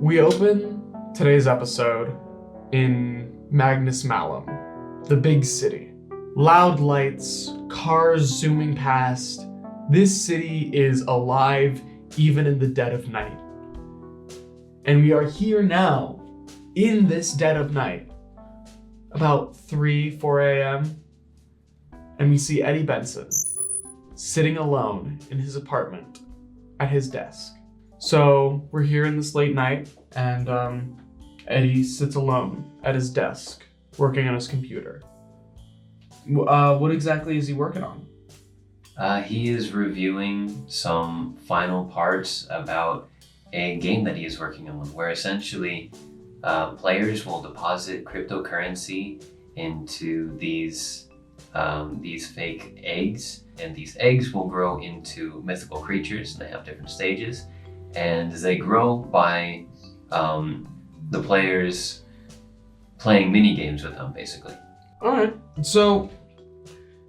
We open today's episode in Magnus Malum, the big city. Loud lights, cars zooming past. This city is alive even in the dead of night. And we are here now, in this dead of night, about 4 a.m., and we see Eddie Benson sitting alone in his apartment at his desk. So we're here in this late night, and Eddie sits alone at his desk, working on his computer. What exactly is he working on? He is reviewing some final parts about a game that he is working on, where essentially players will deposit cryptocurrency into these fake eggs, and these eggs will grow into mythical creatures, and they have different stages. And they grow by the players playing mini games with them, basically. All right. So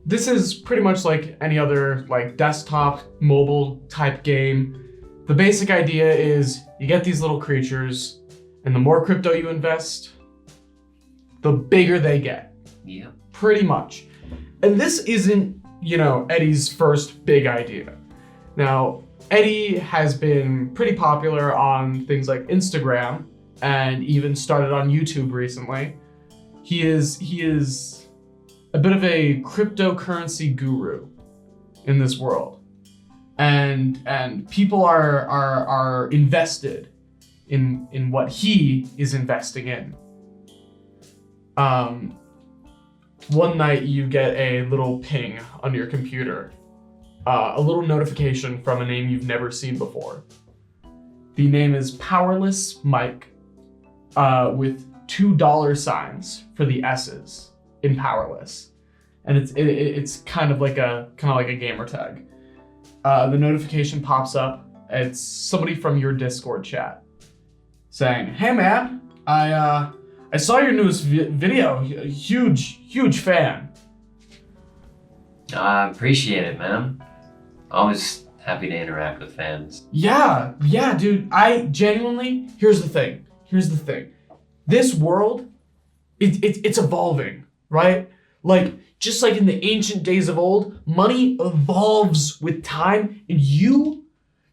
this is pretty much like any other like desktop, mobile type game. The basic idea is you get these little creatures, and the more crypto you invest, the bigger they get. Yeah. Pretty much. And this isn't, Eddie's first big idea. Now, Eddie has been pretty popular on things like Instagram and even started on YouTube recently. He is a bit of a cryptocurrency guru in this world. And people are invested in what he is investing in. One night you get a little ping on your computer. A little notification from a name you've never seen before. The name is Powerless Mike, with $2 for the S's in Powerless, and it's kind of like a gamer tag. The notification pops up. It's somebody from your Discord chat saying, "Hey man, I saw your newest video. Huge fan." I appreciate it, man. Always happy to interact with fans. Yeah, dude. I genuinely, here's the thing. This world, it's evolving, right? Like, just like in the ancient days of old, money evolves with time, and you're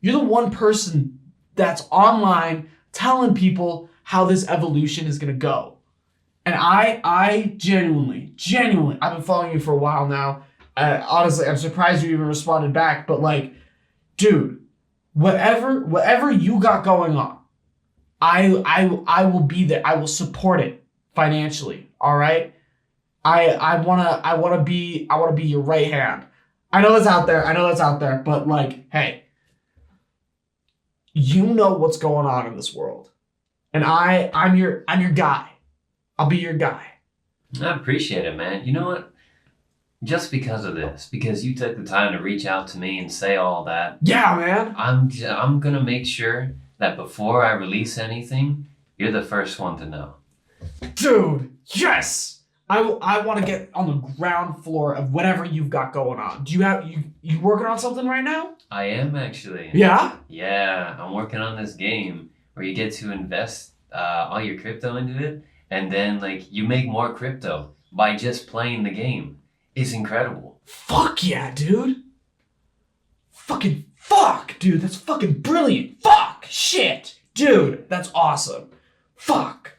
the one person that's online telling people how this evolution is gonna go. And I genuinely, I've been following you for a while now. Honestly, I'm surprised you even responded back, but like, dude, whatever you got going on, I will be there. I will support it financially. All right. I wanna be your right hand. I know that's out there, but like, hey, you know what's going on in this world, and I'm your guy. I'll be your guy. I appreciate it, man. You know what? Just because of this, because you took the time to reach out to me and say all that. Yeah, man. I'm gonna make sure that before I release anything, you're the first one to know. Dude, yes! I want to get on the ground floor of whatever you've got going on. Do you working on something right now? I am actually. Yeah? Yeah, I'm working on this game where you get to invest all your crypto into it, and then like you make more crypto by just playing the game. It's incredible. Fuck yeah, dude. Fucking fuck, dude. That's fucking brilliant. Fuck. Shit. Dude, that's awesome. Fuck.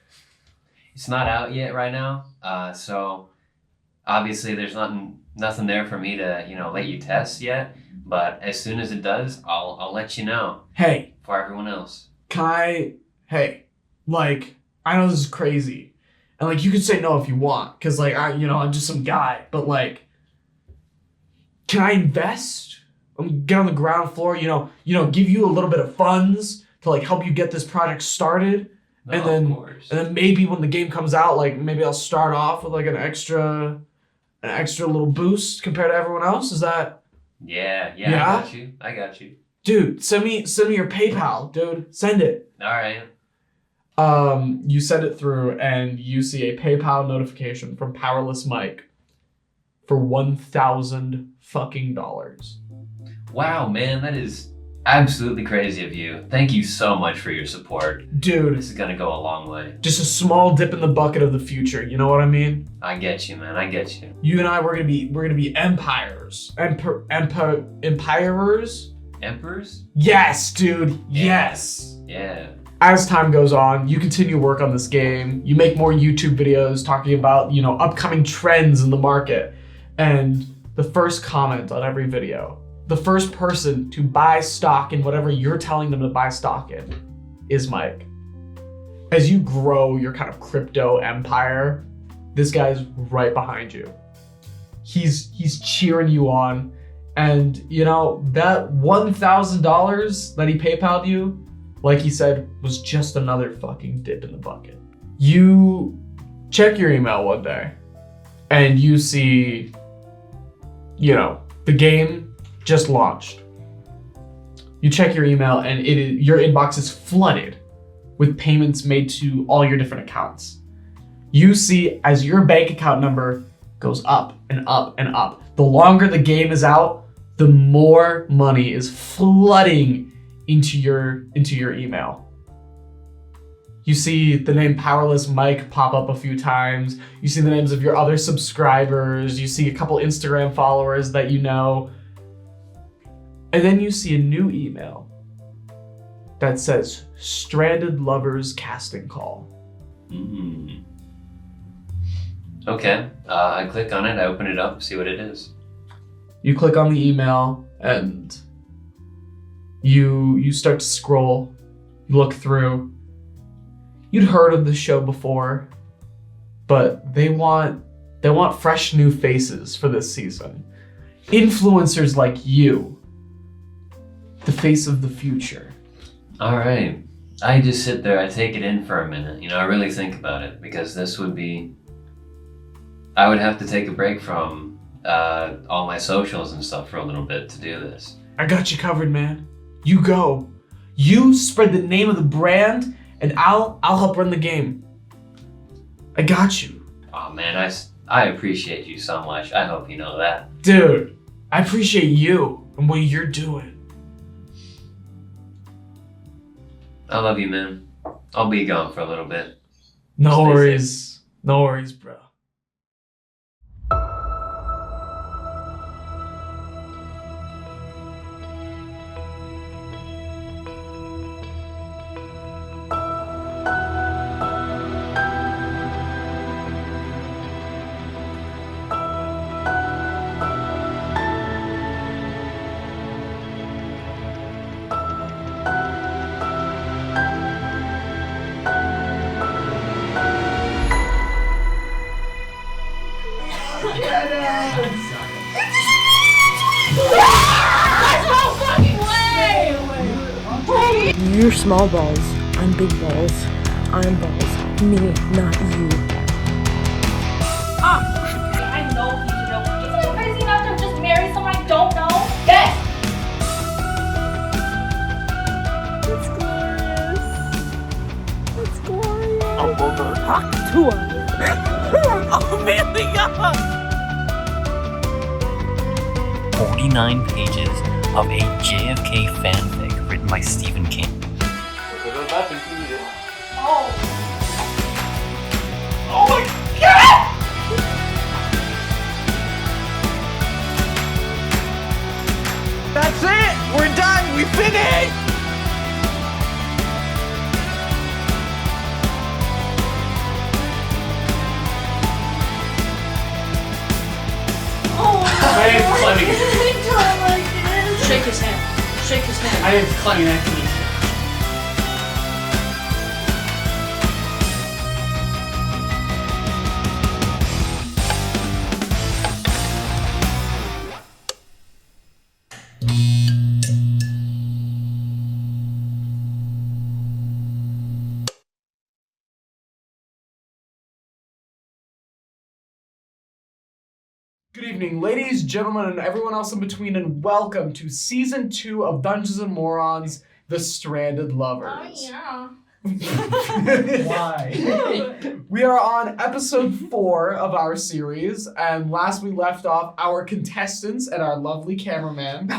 It's not out yet right now, so obviously there's nothing there for me to, let you test yet. But as soon as it does, I'll let you know. Hey. For everyone else. Hey, like, I know this is crazy. And like, you could say no if you want, because like, I'm just some guy, but like, can I invest? Get on the ground floor, give you a little bit of funds to like help you get this project started. No, and of course. then maybe when the game comes out, like maybe I'll start off with like an extra little boost compared to everyone else. Is that? Yeah. Yeah? I got you. Dude, send me your PayPal, dude. Send it. All right. You send it through, and you see a PayPal notification from Powerless Mike for $1,000 fucking dollars. Wow, man, that is absolutely crazy of you. Thank you so much for your support. Dude. This is gonna go a long way. Just a small dip in the bucket of the future, you know what I mean? I get you, man. I get you. You and I, we're gonna be empires. Empirers? Emperors? Yes, dude. Yes. Yeah. As time goes on, you continue work on this game. You make more YouTube videos talking about, upcoming trends in the market. And the first comment on every video, the first person to buy stock in whatever you're telling them to buy stock in is Mike. As you grow your kind of crypto empire, this guy's right behind you. He's cheering you on. And, that $1,000 that he PayPal'd you, like he said, was just another fucking dip in the bucket. You check your email one day and you see, the game just launched. You check your email and your inbox is flooded with payments made to all your different accounts. You see as your bank account number goes up and up and up. The longer the game is out, the more money is flooding into your email. You see the name Powerless Mike pop up a few times. You see the names of your other subscribers. You see a couple Instagram followers that you know. And then you see a new email that says Stranded Lovers Casting Call. Mm-hmm. Okay, I click on it, I open it up, see what it is. You click on the email and you start to scroll, you look through. You'd heard of the show before, but they want fresh new faces for this season. Influencers like you, the face of the future. All right, I just sit there, I take it in for a minute, I really think about it, because I would have to take a break from all my socials and stuff for a little bit to do this. I got you covered, man. You go. You spread the name of the brand, and I'll help run the game. I got you. Oh man, I appreciate you so much. I hope you know that. Dude, I appreciate you and what you're doing. I love you, man. I'll be gone for a little bit. No worries. No worries, bro. You're small balls. I'm big balls. I'm balls. Me, not you. I know you know. You think I'm crazy enough to just marry someone I don't know? Yes! It's glorious. It's glorious. I'm gonna talk to her. Amelia! 49 pages of a JFK fanfic written by Stephen King. Oh. Oh my god! That's it! We're done! We finished! I am climbing. Shake his hand. Shake his hand. I am climbing actually. Good evening, ladies, gentlemen, and everyone else in between, and welcome to Season 2 of Dungeons & Morons, The Stranded Lovers. Oh, yeah. Why? We are on episode 4 of our series, and last we left off, our contestants and our lovely cameraman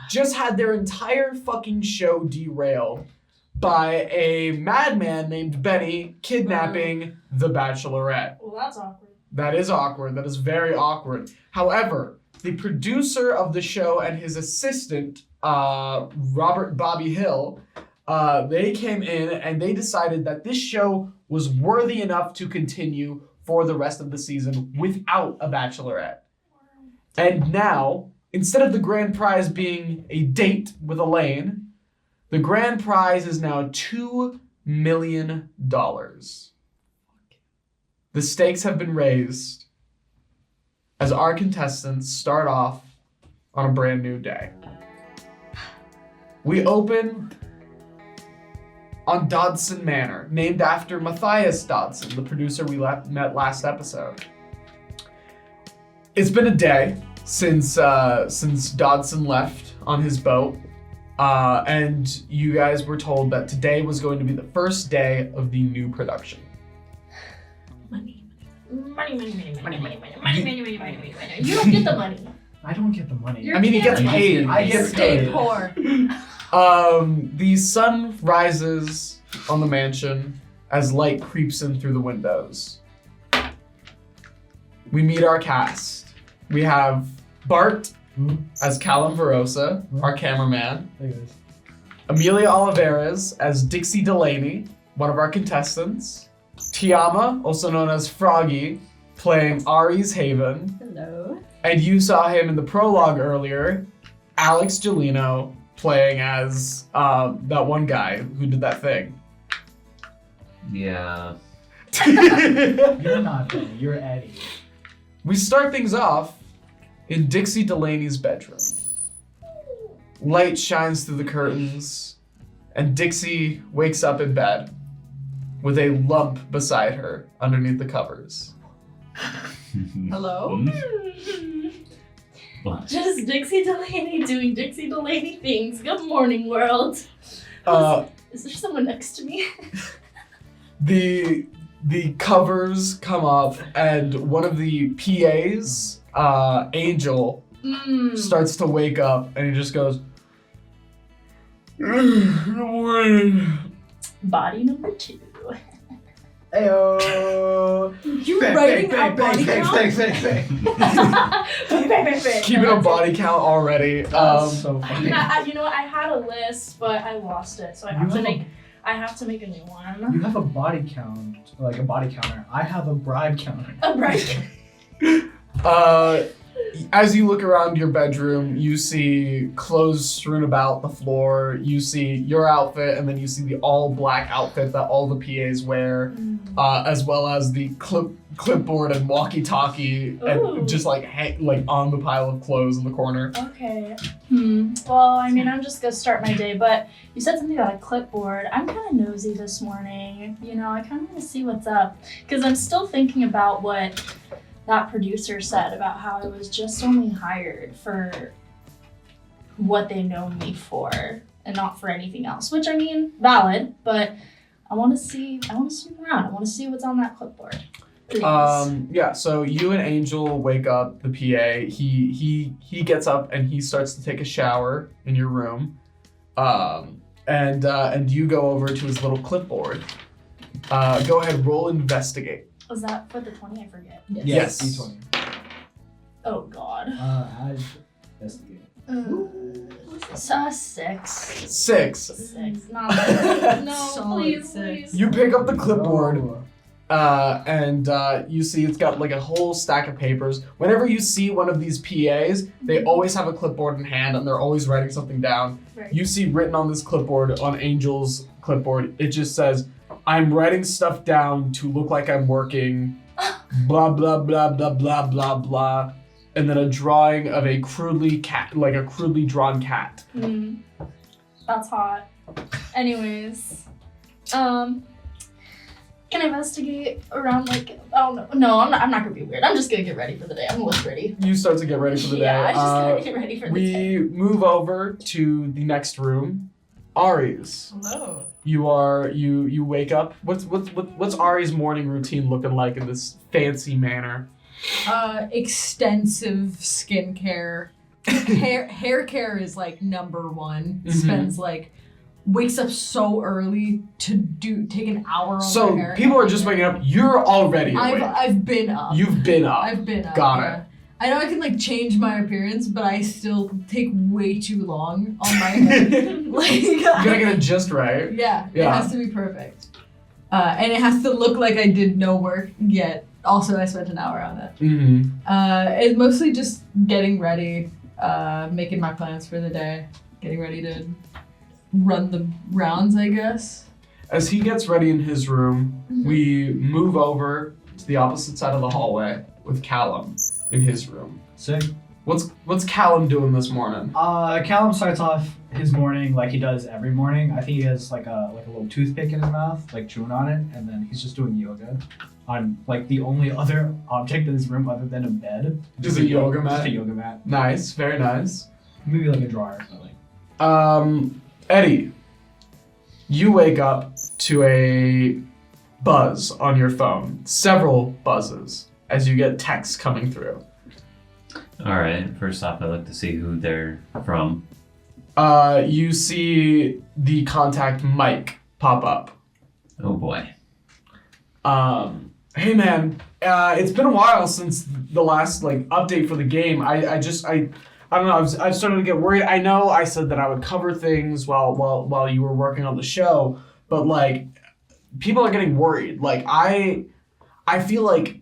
just had their entire fucking show derailed by a madman named Benny kidnapping the Bachelorette. Well, that's awkward. That is awkward. That is very awkward. However, the producer of the show and his assistant, Robert Bobby Hill, they came in and they decided that this show was worthy enough to continue for the rest of the season without a Bachelorette. And now, instead of the grand prize being a date with Elaine, the grand prize is now $2 million. The stakes have been raised as our contestants start off on a brand new day. We open on Dodson Manor, named after Matthias Dodson, the producer we met last episode. It's been a day since Dodson left on his boat, and you guys were told that today was going to be the first day of the new production. Money. You don't get the money. I don't get the money. I mean, he gets paid. I get Stay paid. poor. The sun rises on the mansion as light creeps in through the windows. We meet our cast. We have Bart as Caelum Verosa, our cameraman. Hey guys. Amelia Ollivares as Dixie Delaney, one of our contestants. Tiama, also known as Froggi, playing Aries Haven. Hello. And you saw him in the prologue earlier, Alex Gelino, playing as that one guy who did that thing. Yeah. You're not Benny, you're Eddie. We start things off in Dixie Delaney's bedroom. Light shines through the curtains, and Dixie wakes up in bed with a lump beside her underneath the covers. Hello? What? Just Dixie Delaney doing Dixie Delaney things. Good morning, world. Is there someone next to me? The covers come up, and one of the PAs, Angel, starts to wake up, and he just goes, "Good morning." Body number 2. Ayo. You writing out body count? Keeping a body count already. That's so funny. You know what? I had a list, but I lost it, so I have to make a new one. You have a body count, like a body counter. I have a bribe counter. Right. As you look around your bedroom, you see clothes strewn about the floor. You see your outfit, and then you see the all black outfit that all the PAs wear, as well as the clipboard and walkie-talkie, and just like on the pile of clothes in the corner. Okay. Well, I mean, I'm just gonna start my day, but you said something about a clipboard. I'm kind of nosy this morning. You know, I kind of want to see what's up, because I'm still thinking about what that producer said about how I was just only hired for what they know me for and not for anything else, which I mean, valid, but I want to see around. I want to see what's on that clipboard. Please. Yeah, so you and Angel wake up the PA. He gets up and he starts to take a shower in your room. And you go over to his little clipboard. Go ahead, roll investigate. Was that for the 20? I forget. Yes. D20. Oh God. Add investigate. 6. 6. 6. No, Solid please, 6. please. You pick up the clipboard. Oh. And you see it's got like a whole stack of papers. Whenever you see one of these PAs, they always have a clipboard in hand and they're always writing something down. Right. You see written on this clipboard, on Angel's clipboard, it just says, "I'm writing stuff down to look like I'm working, blah, blah, blah, blah, blah, blah, blah." And then a drawing of a crudely drawn cat. That's hot. Anyways, can I investigate around No, I'm not gonna be weird. I'm just gonna get ready for the day. I'm gonna look pretty. You start to get ready for the Yeah, day. I just gotta get ready for the day. We move over to the next room. Aries. Hello. You wake up. What's Aries' morning routine looking like in this fancy manner? Extensive skincare. hair care is like number one. Spends like wakes up so early to take an hour on So their hair. people are just waking up. You're already awake. I've been up. You've been up. I've been up. Got yeah. it. I know I can like change my appearance, but I still take way too long on my hair. Like You gotta get it just right. Yeah, Yeah. it has to be perfect. And it has to look like I did no work yet. Also, I spent an hour on it. Mm-hmm. It's mostly just getting ready, making my plans for the day, getting ready to run the rounds, I guess. As he gets ready in his room, we move over to the opposite side of the hallway with Caelum in his room. Sick. What's Caelum doing this morning? Caelum starts off his morning like he does every morning. I think he has like a little toothpick in his mouth, like chewing on it, and then he's just doing yoga on like the only other object in his room other than a bed. Just a yoga mat? Just a yoga mat. Nice, very nice. Maybe like a drawer or something. Eddie, you wake up to a buzz on your phone. Several buzzes as you get texts coming through. All right. First off, I look to see who they're from. You see the contact Mike pop up. Oh boy. Hey man, it's been a while since the last like update for the game. I don't know. I've started to get worried. I know I said that I would cover things while you were working on the show, but like people are getting worried. Like I feel like,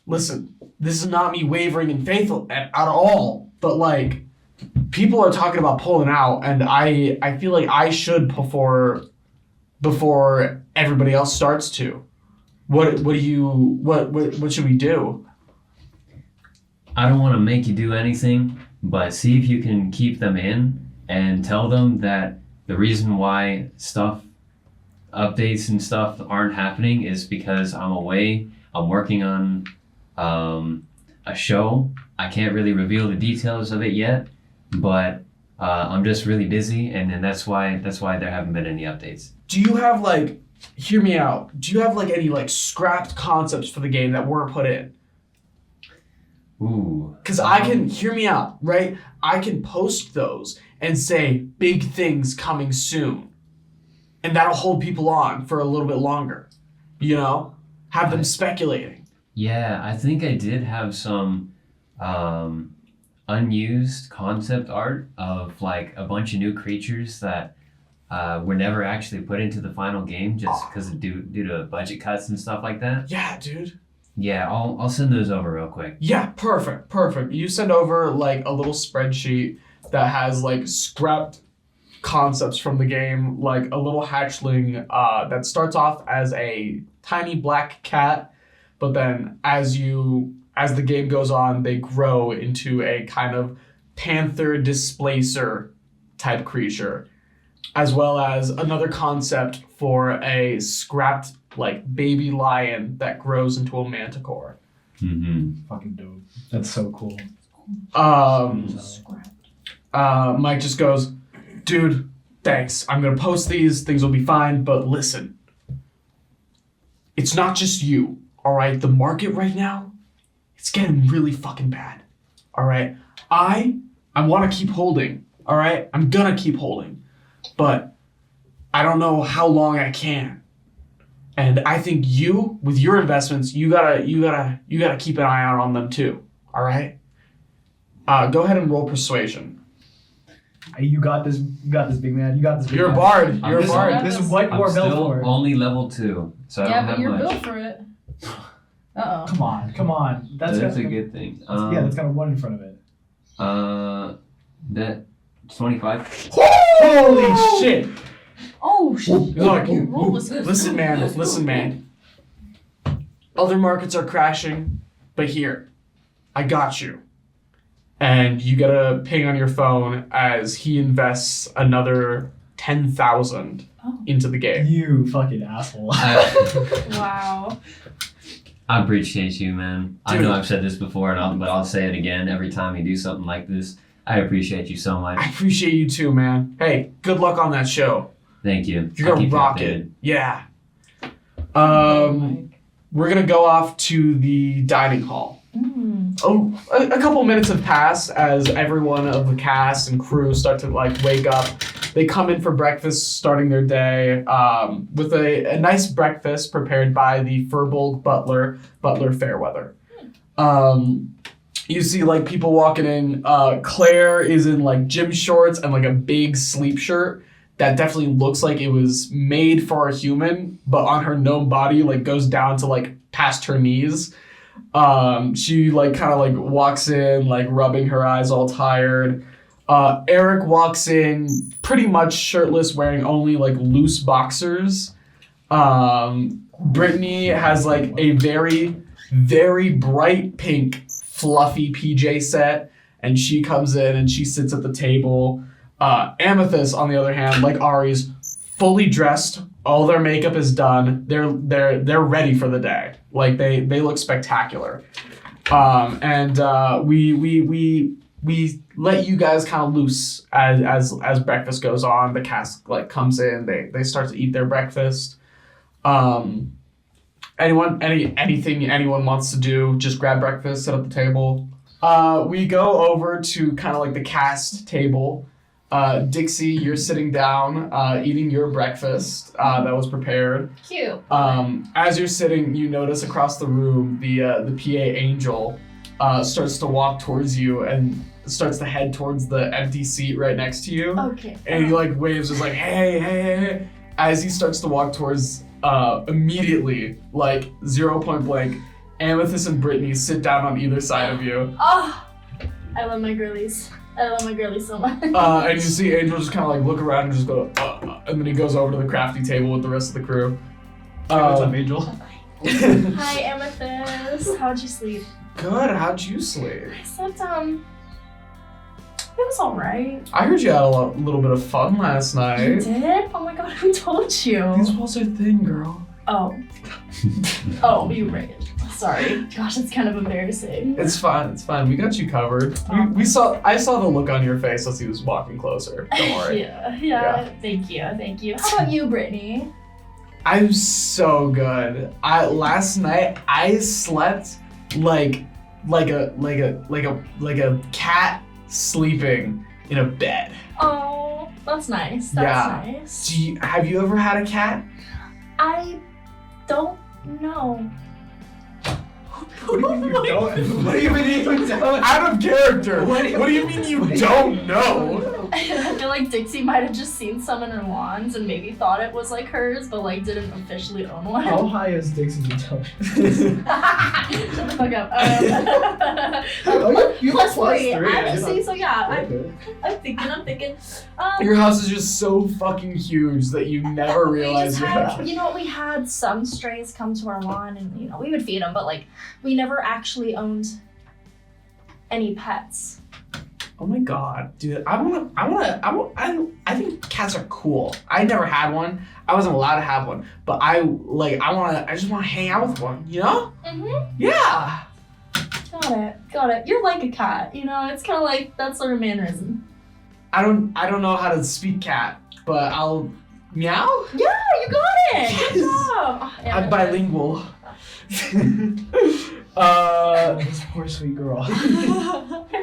listen, this is not me wavering in faith at all, but like people are talking about pulling out, and I feel like I should before everybody else starts to. What should we do? I don't want to make you do anything, but see if you can keep them in and tell them that the reason why updates and stuff aren't happening is because I'm away. I'm working on a show. I can't really reveal the details of it yet, but I'm just really busy, and that's why there haven't been any updates. Do you have like, hear me out, do you have like any like scrapped concepts for the game that weren't put in? Ooh. Because I can, hear me out, right? I can post those and say big things coming soon. And that'll hold people on for a little bit longer. You know? Have them speculating. Yeah, I think I did have some unused concept art of like a bunch of new creatures that were never actually put into the final game just because due to budget cuts and stuff like that. Yeah, dude. Yeah, I'll send those over real quick. Yeah, perfect. You send over like a little spreadsheet that has like scrapped concepts from the game, like a little hatchling that starts off as a tiny black cat, but then as the game goes on, they grow into a kind of panther displacer type creature, as well as another concept for a scrapped like baby lion that grows into a manticore. Mm-hmm. Fucking dope. That's so cool. Mike just goes, dude, thanks. I'm gonna post these, things will be fine, but listen. It's not just you, alright? The market right now, it's getting really fucking bad. Alright? I wanna keep holding, alright? I'm gonna keep holding. But I don't know how long I can. And I think you, with your investments, you gotta keep an eye out on them too. Alright? Go ahead and roll persuasion. You got this, big man. You got this, big You're a man. bard. You're a bard. This is what I'm you're built still for. only level 2, so I Yeah, don't but have you're much. built for it. Uh-oh. Come on. That's got, a good thing. that's got a 1 in front of it. That 25. Holy shit! Oh, shit. Look, Your roll was good. listen, man. Other markets are crashing, but here, I got you. And you get a ping on your phone as he invests another 10,000 into the game. You fucking asshole. Wow. I appreciate you, man. I Dude. know I've said this before, but I'll say it again every time you do something like this. I appreciate you so much. I appreciate you too, man. Hey, good luck on that show. Thank you. You're I'll gonna keep you rock updated. it. Yeah. We're gonna go off to the dining hall. Oh, a couple minutes have passed as everyone of the cast and crew start to like wake up. They come in for breakfast, starting their day with a nice breakfast prepared by the Furbolg butler, Butler Fairweather. You see like people walking in. Claire is in like gym shorts and like a big sleep shirt that definitely looks like it was made for a human, but on her gnome body like goes down to like past her knees. She like kind of like walks in like rubbing her eyes, all tired. Eric walks in pretty much shirtless, wearing only like loose boxers. Brittany has like a very, very bright pink fluffy PJ set, and she comes in and she sits at the table. Amethyst, on the other hand, like Aries, fully dressed, all their makeup is done. They're ready for the day. Like they look spectacular. We let you guys kind of loose as breakfast goes on. The cast like comes in, they start to eat their breakfast. Anything anyone wants to do, just grab breakfast, sit at the table. We go over to kind of like the cast table. Dixie, you're sitting down, eating your breakfast that was prepared. Cute. As you're sitting, you notice across the room the PA Angel starts to walk towards you and starts to head towards the empty seat right next to you. Okay. And he like waves, is like, hey. As he starts to walk towards, immediately, like 0 point blank, Amethyst and Brittany sit down on either side of you. Oh, I love my girlies. I love my girlies so much. And you see Angel just kind of like look around and just go, and then he goes over to the crafty table with the rest of the crew. What's up, Angel? Hi, Amethyst. How'd you sleep? Good, how'd you sleep? I slept, it was alright. I heard you had a little bit of fun last You night. did? Oh my god, who told you? These walls are thin, girl. Oh. Oh, you right. Sorry. Gosh, it's kind of embarrassing. It's fine. We got you covered. I saw the look on your face as he was walking closer. Don't worry. Yeah. Thank you. How about you, Brittany? I'm so good. Last night I slept like a cat sleeping in a bed. Oh, that's nice. That's nice. Have you ever had a cat? I don't know. What do you mean you don't? What do you mean you don't? Out of character. What do you mean you don't know? I feel like Dixie might have just seen some in her wands and maybe thought it was like hers, but like didn't officially own one. How high is Dixie's intelligence? Shut the fuck up. You have plus three. I I did see, not- so yeah, Okay. I'm thinking. Your house is just so fucking huge that you never realize you have. We had some strays come to our lawn and, we would feed them, but like, we never actually owned any pets. Oh my god, dude! I think cats are cool. I never had one. I wasn't allowed to have one, but I just want to hang out with one. You know? Mhm. Yeah. Got it. You're like a cat. It's kind of like that sort of mannerism. I don't know how to speak cat, but I'll meow. Yeah, you got it. Good job. Oh, I'm bilingual. This poor sweet girl.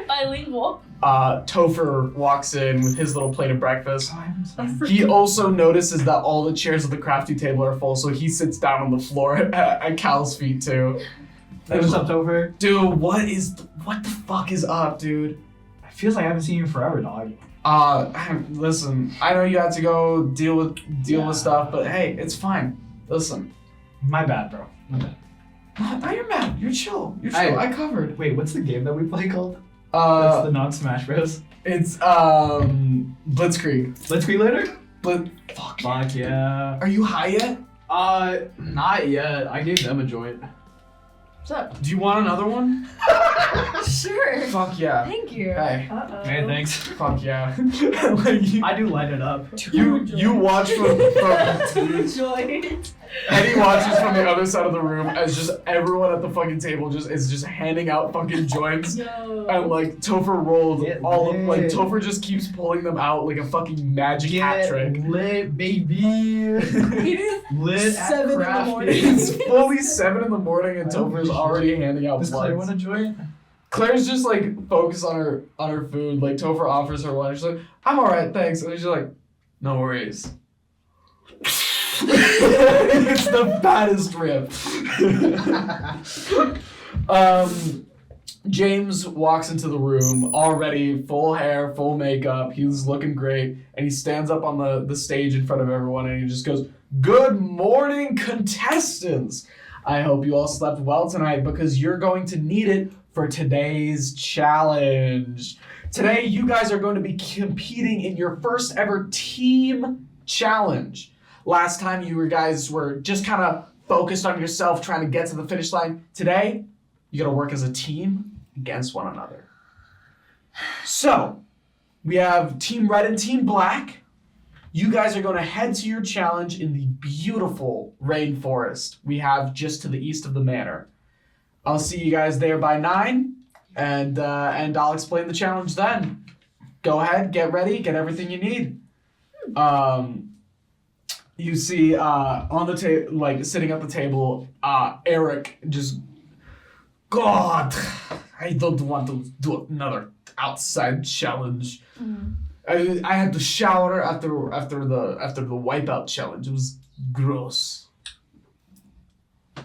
Bilingual. Topher walks in with his little plate of breakfast. Oh, I haven't seen He also notices that all the chairs at the crafty table are full, so he sits down on the floor at Cal's feet too. Hey, what's up, Topher? Dude, what the fuck is up, dude? It feels like I haven't seen you in forever, dog. Listen, I know you had to go deal with stuff, but hey, it's fine. Listen. My bad, bro. My bad. Now you're mad. You're chill. Hey. I covered. Wait, what's the game that we play called? That's the non-Smash Bros. It's Blitzkrieg. Blitzkrieg later? Fuck. Fuck yeah. Are you high yet? Not yet. I gave them a joint. What's up? Do you want another one? Sure. Fuck yeah. Thank you. Hey, Uh-oh. Hey, thanks. fuck yeah. Like, I do light it up. you watch from Joy. Eddie watches from the other side of the room as just everyone at the fucking table is just handing out fucking joints. Yo. And like Topher rolled Get all of like lit. Topher just keeps pulling them out like a fucking magic hat trick. lit, baby. It is Lit 7 in the crafty. morning. It's fully 7 in the morning and Oh, Topher's shit. already handing out Does Claire bloods. want a joint? Claire's just like focused on her food. Like Topher offers her one. She's like, I'm alright, thanks. And she's like, no worries. It's the baddest rip. James walks into the room already, full hair, full makeup. He's looking great, and he stands up on the stage in front of everyone, and he just goes, "Good morning, contestants. I hope you all slept well tonight because you're going to need it for today's challenge. Today, you guys are going to be competing in your first ever team challenge. Last time, you guys were just kind of focused on yourself, trying to get to the finish line. Today, you got to work as a team against one another. So, we have Team Red and Team Black. You guys are going to head to your challenge in the beautiful rainforest we have just to the east of the manor. I'll see you guys there by 9, and I'll explain the challenge then. Go ahead, get ready, get everything you need. You see on the table, like sitting at the table, Eric just, God, I don't want to do another outside challenge. I had to shower after the wipeout challenge. It was gross.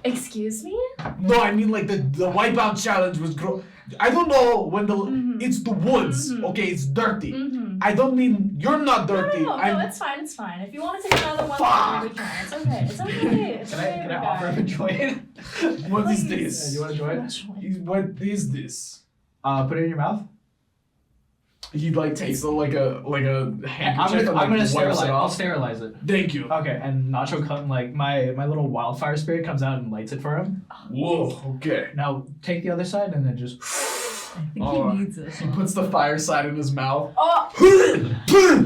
Excuse me? No, I mean like the wipeout challenge was gross. I don't know when it's the woods. Okay, it's dirty. I don't mean you're not dirty. No, it's fine, it's fine. If you want to take another one, Fuck. we can. It's okay, it's okay. It's Can okay, I offer him a joint? What is Yeah, this? you want a joint? What is this? Put it in your mouth. He like takes like a handkerchief I'm and like gonna wipes sterilize. it I'll off. sterilize it. Thank you. Okay, and Nacho come like my little wildfire spirit comes out and lights it for him. Whoa. Okay. Now take the other side and then just. I think Oh, he needs this. He puts the fire side in his mouth. Oh!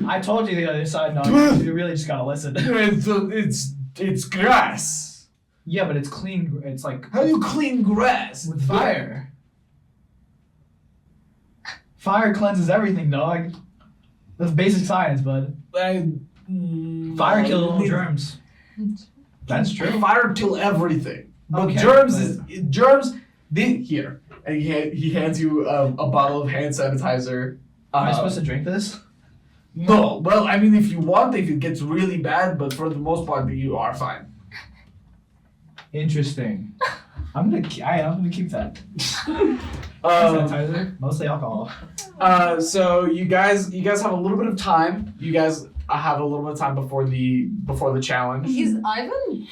I told you the other side. No, you really just gotta listen. It's grass. Yeah, but it's clean. It's like How do you clean grass? with fire. Fire cleanses everything, dog. That's basic science, bud. Fire kills all germs. That's true. Fire kill everything. But Okay, germs. Here, and he hands you a bottle of hand sanitizer. Am I supposed to drink this? No. Well, I mean, if you want, if it gets really bad, but for the most part, you are fine. Interesting. I'm gonna keep that. Sanitizer, mostly alcohol. So you guys have a little bit of time. You guys have a little bit of time before the challenge. He's Ivan.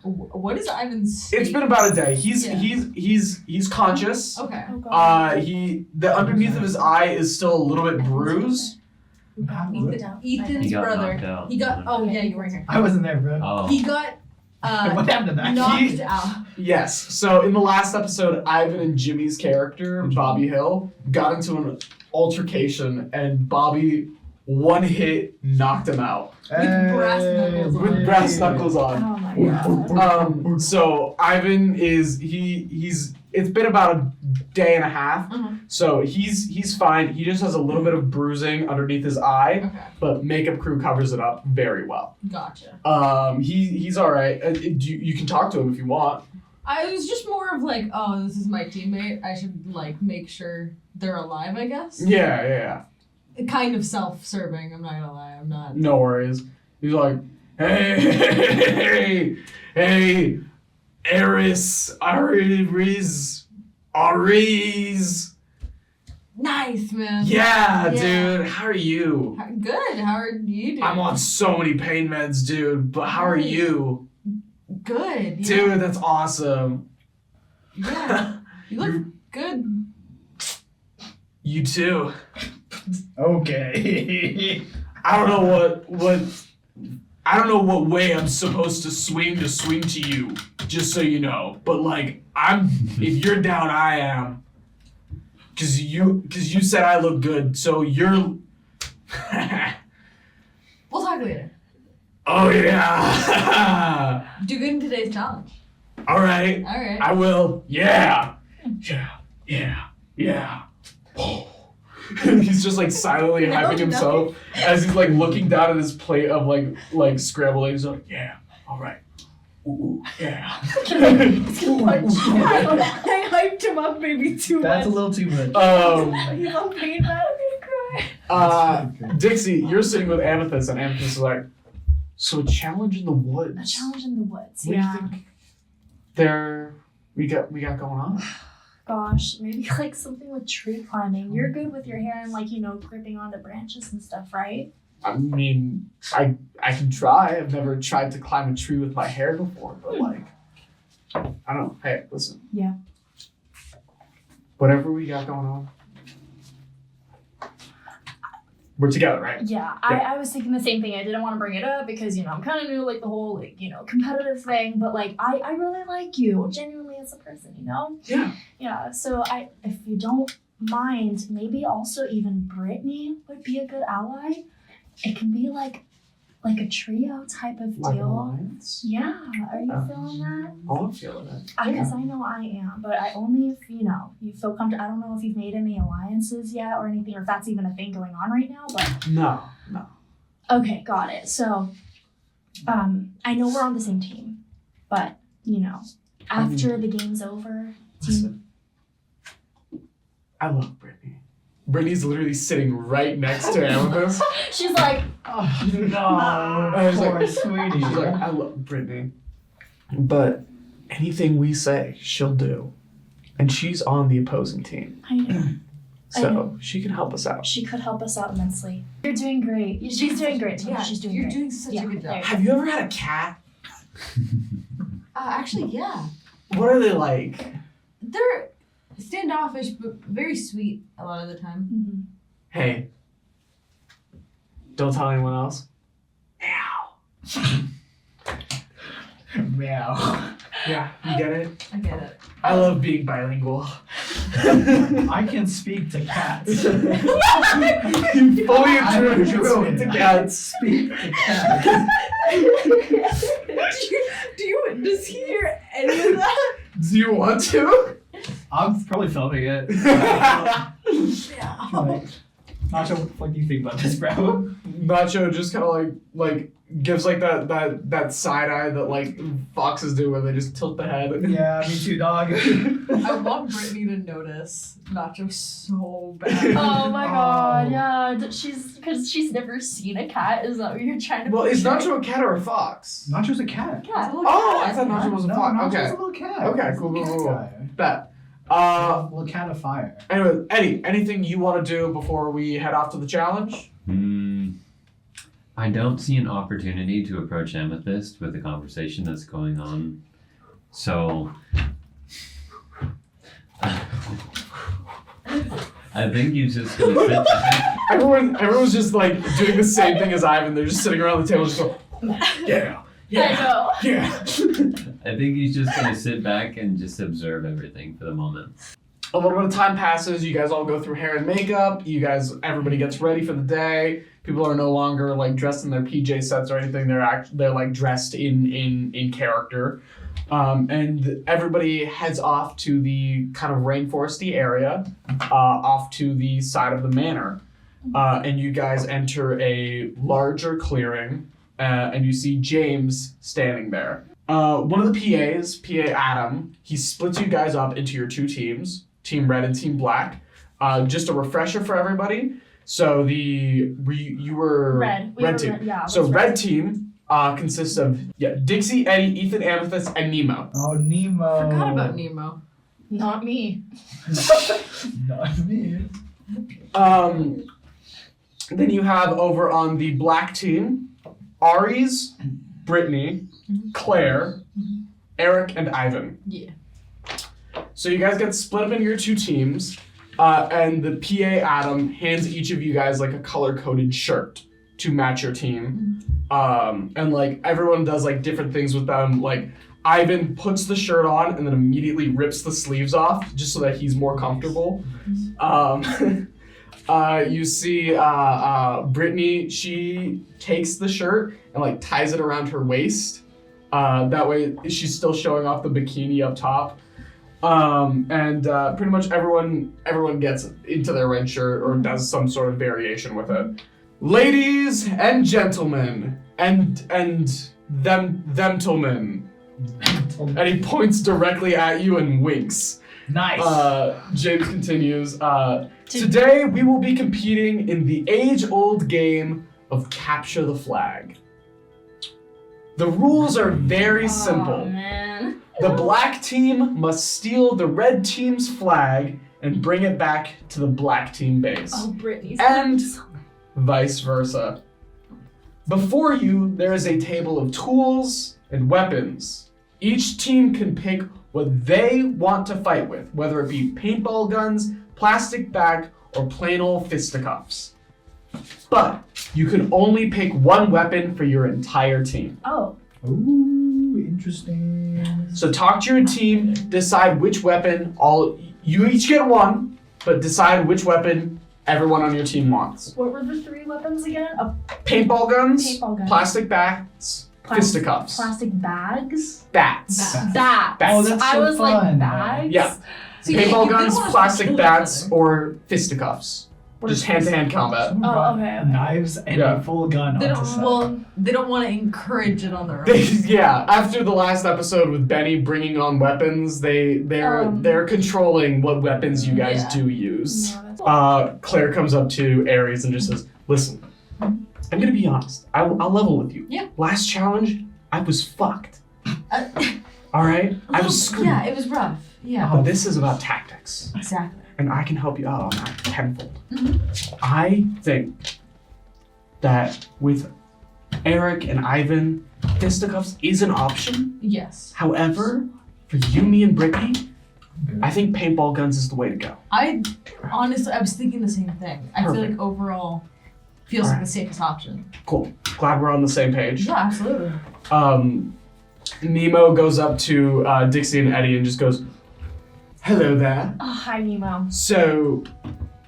What is Ivan's state? It's been about a day. He's Yeah. he's conscious. Okay. Oh, God. The underneath of his eye is still a little bit bruised. Ethan's He got brother. knocked out. He got. Oh yeah, you were here. I wasn't there, bro. Oh. He got What happened to that? knocked out. Yes. So in the last episode, Ivan and Jimmy's character, Bobby Hill, got into an altercation, and Bobby one hit knocked him out With brass knuckles on. with brass knuckles on. Oh my God. So Ivan is it's been about a day and a half. So he's fine. He just has a little bit of bruising underneath his eye, Okay. but makeup crew covers it up very well. Gotcha. He's all right. You can talk to him if you want. I was just more of like, oh, this is my teammate. I should like make sure they're alive, I guess. Yeah. Kind of self-serving. I'm not gonna lie. I'm not. No worries. He's like, hey, Aries. Nice, man. Yeah, Yeah. dude. How are you? Good. How are you doing? I'm on so many pain meds, dude. But how are Nice. you? Good. Yeah. Dude, that's awesome. Yeah. You look good. You too. Okay. I don't know what way I'm supposed to swing to you, just so you know. But like if you're down, I am. Cause you said I look good, so you're. We'll talk later. Oh yeah. Do good in today's challenge. All right. All right. I will. Yeah. He's just like silently hyping himself as he's like looking down at his plate of like scrambled eggs. He's like, yeah. All right. Ooh, yeah. I hyped him up maybe too That's a much. little too much. He's on pain, man. I'm gonna cry. Dixie, you're sitting with Amethyst, and Amethyst is like, so a challenge in the woods. A challenge in the woods. What Yeah. do you think we got going on? Gosh, maybe like something with tree climbing. You're good with your hair and like, gripping onto branches and stuff, right? I mean, I can try. I've never tried to climb a tree with my hair before, but like, I don't know. Hey, listen. Yeah. Whatever we got going on, we're together, right? Yeah, I was thinking the same thing. I didn't want to bring it up because, I'm kind of new, like the whole, competitive thing. But like, I really like you, genuinely as a person, Yeah. Yeah, so if you don't mind, maybe also even Brittany would be a good ally. It can be like a trio type of Like an deal. alliance? Yeah, are you feeling that? Oh, I'm feeling it. Because I know I am, but I only if you feel comfortable. I don't know if you've made any alliances yet or anything, or if that's even a thing going on right now. But No. okay, got it. So, I know we're on the same team, but after the game's over, Listen, I love Brittany. Brittany's literally sitting right next to Amethyst. she's like, Oh, no. I was Poor like- sweetie. She's like, I love Brittany. But anything we say, she'll do. And she's on the opposing team. I know. I know. So she can help us out. She could help us out immensely. You're doing great. She's doing great. Yeah, she's doing you're great. doing such a good there job. Have you ever had a cat? Actually, yeah. What are they like? They're standoffish, but very sweet a lot of the time. Mhm. Hey, don't tell anyone else. Meow. Meow. Yeah, you get it? I get it. I love being bilingual. I can speak to cats. You fully I'm drew a druid. to I cats. speak to cats. Does he hear any of that? Do you want to? I'm probably filming it. Yeah. Like, not sure what do you think about this, bro? Nacho just kind of like gives like that side eye that like foxes do where they just tilt the head. Yeah, me too, dog. I want Brittany to notice Nacho so bad. Oh my god, yeah. Because she's never seen a cat. Is that what you're trying to Well, is portray? Nacho a cat or a fox? Nacho's a cat. Yeah. Oh, I thought Nacho was a No, fox. Nacho's Okay. a little cat. Okay, cool. Cat Bet. guy. Little cat of fire. Anyway, Eddie, anything you want to do before we head off to the challenge? I don't see an opportunity to approach Amethyst with the conversation that's going on. So I think he's just gonna sit back. Everyone's just like doing the same thing as Ivan. They're just sitting around the table, just going, yeah, I know. yeah. I think he's just gonna sit back and just observe everything for the moment. A little bit of time passes. You guys all go through hair and makeup. Everybody gets ready for the day. People are no longer like dressed in their PJ sets or anything. They're like dressed in character. And everybody heads off to the kind of rainforesty area, off to the side of the manor. And you guys enter a larger clearing, and you see James standing there. One of the PAs, PA Adam, he splits you guys up into your two teams, Team Red and Team Black. Just a refresher for everybody. So you were Red. We red were team. red, yeah, So that's red right. team consists of Dixie, Eddie, Ethan, Amethyst, and Nemo. Oh, Nemo. Forgot about Nemo. Not me. Not me. Then you have over on the black team, Aries, Brittany, Claire, Eric, and Ivan. Yeah. So you guys get split up into your two teams, and the PA Adam hands each of you guys like a color-coded shirt to match your team. And like everyone does like different things with them. Like Ivan puts the shirt on and then immediately rips the sleeves off just so that he's more comfortable. You see Brittany, she takes the shirt and like ties it around her waist. That way she's still showing off the bikini up top. And pretty much everyone gets into their red shirt or does some sort of variation with it. Ladies and gentlemen, and themtlemen. And he points directly at you and winks. Nice. James continues. Today we will be competing in the age-old game of capture the flag. The rules are very simple. Man. The black team must steal the red team's flag and bring it back to the black team base. Oh, Brittany's And vice versa. Before you, there is a table of tools and weapons. Each team can pick what they want to fight with, whether it be paintball guns, plastic bag, or plain old fisticuffs. But you can only pick one weapon for your entire team. Oh. Ooh, interesting. So talk to your team, decide which weapon you each get one, but decide which weapon everyone on your team wants. What were the 3 weapons again? Paintball guns, Paintball guns. plastic bats, fisticuffs. Plastic bags? Bats. Bats. Oh, that's I so was like, fun. bags? Yeah. See, Paintball they don't guns, want us to plastic kill each bats, other. or fisticuffs. Just hand-to-hand combat. Someone Oh, brought okay. Knives and Yeah. a full gun They onto set. they don't want to encourage it on their own. Yeah, after the last episode with Benny bringing on weapons, they're controlling what weapons you guys Yeah. do use. No, that's Claire comes up to Aries and just says, "Listen, I'm gonna be honest. I'll level with you. Yeah. Last challenge, I was fucked. All right, I was screwed. Yeah, it was rough. Yeah, But this is about tactics, exactly. and I can help you out on that tenfold. Mm-hmm. I think that with Eric and Ivan, fisticuffs is an option. Yes. However, for you, me, and Brittany, I think paintball guns is the way to go. I was thinking the same thing. I feel Perfect. like overall feels like Alright. the safest option. Cool. Glad we're on the same page. Yeah, absolutely. Nemo goes up to Dixie and Eddie and just goes, "Hello there. Oh, hi, Nemo. So,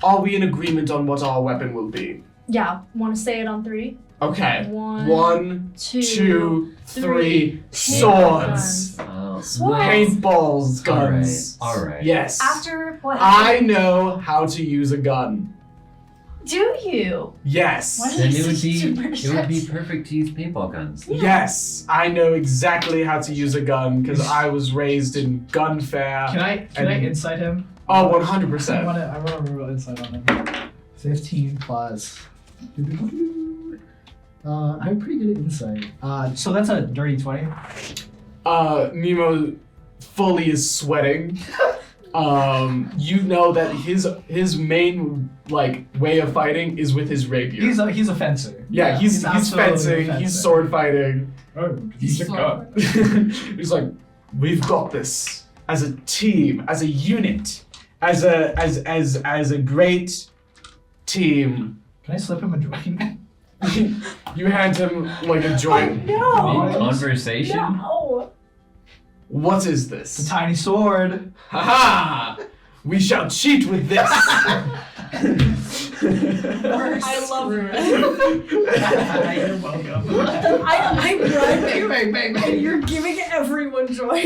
are we in agreement on what our weapon will be?" Yeah, want to say it on 3? Okay. 1, 1, 2, 2, 3. 3. Swords. Oh, Swords. Paintballs. Guns. All right. Yes. After what I happened? know how to use a gun. Do you? Yes. Why did Then I it would say super be shit? perfect to use paintball guns. Yes, I know exactly how to use a gun because I was raised in gun fair. Can I insight him? Oh, I 100%. want a real insight on him. 15 plus. I'm pretty good at insight. So that's a dirty 20. Nemo fully is sweating. You know that his main way of fighting is with his rapier. He's a fencer. yeah, he's absolutely fencing, a fencer. he's sword fighting. Oh, He's a so- gun. He's like, "We've got this as a team, as a unit, as a great team." Can I slip him a joint? You hand him like a joint. No. In conversation? No. What is It's a this? tiny sword. Ha! We shall cheat with this. I love it. You're welcome. I'm right and you're giving everyone joy.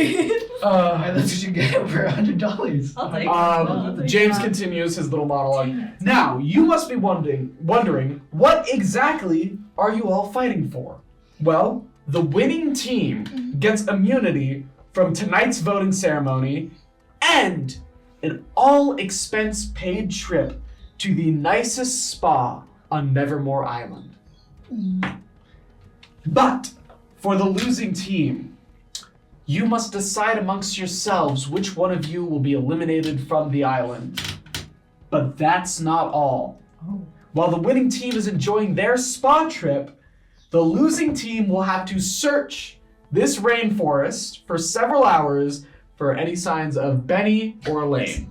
And that's what you get for $100. I'll take it. I'll take James it. continues his little monologue. Now, you must be wondering, what exactly are you all fighting for? Well, the winning team gets immunity from tonight's voting ceremony and an all-expense-paid trip to the nicest spa on Nevermore Island. But for the losing team, you must decide amongst yourselves which one of you will be eliminated from the island. But that's not all. While the winning team is enjoying their spa trip, the losing team will have to search this rainforest for several hours for any signs of Benny or Elaine.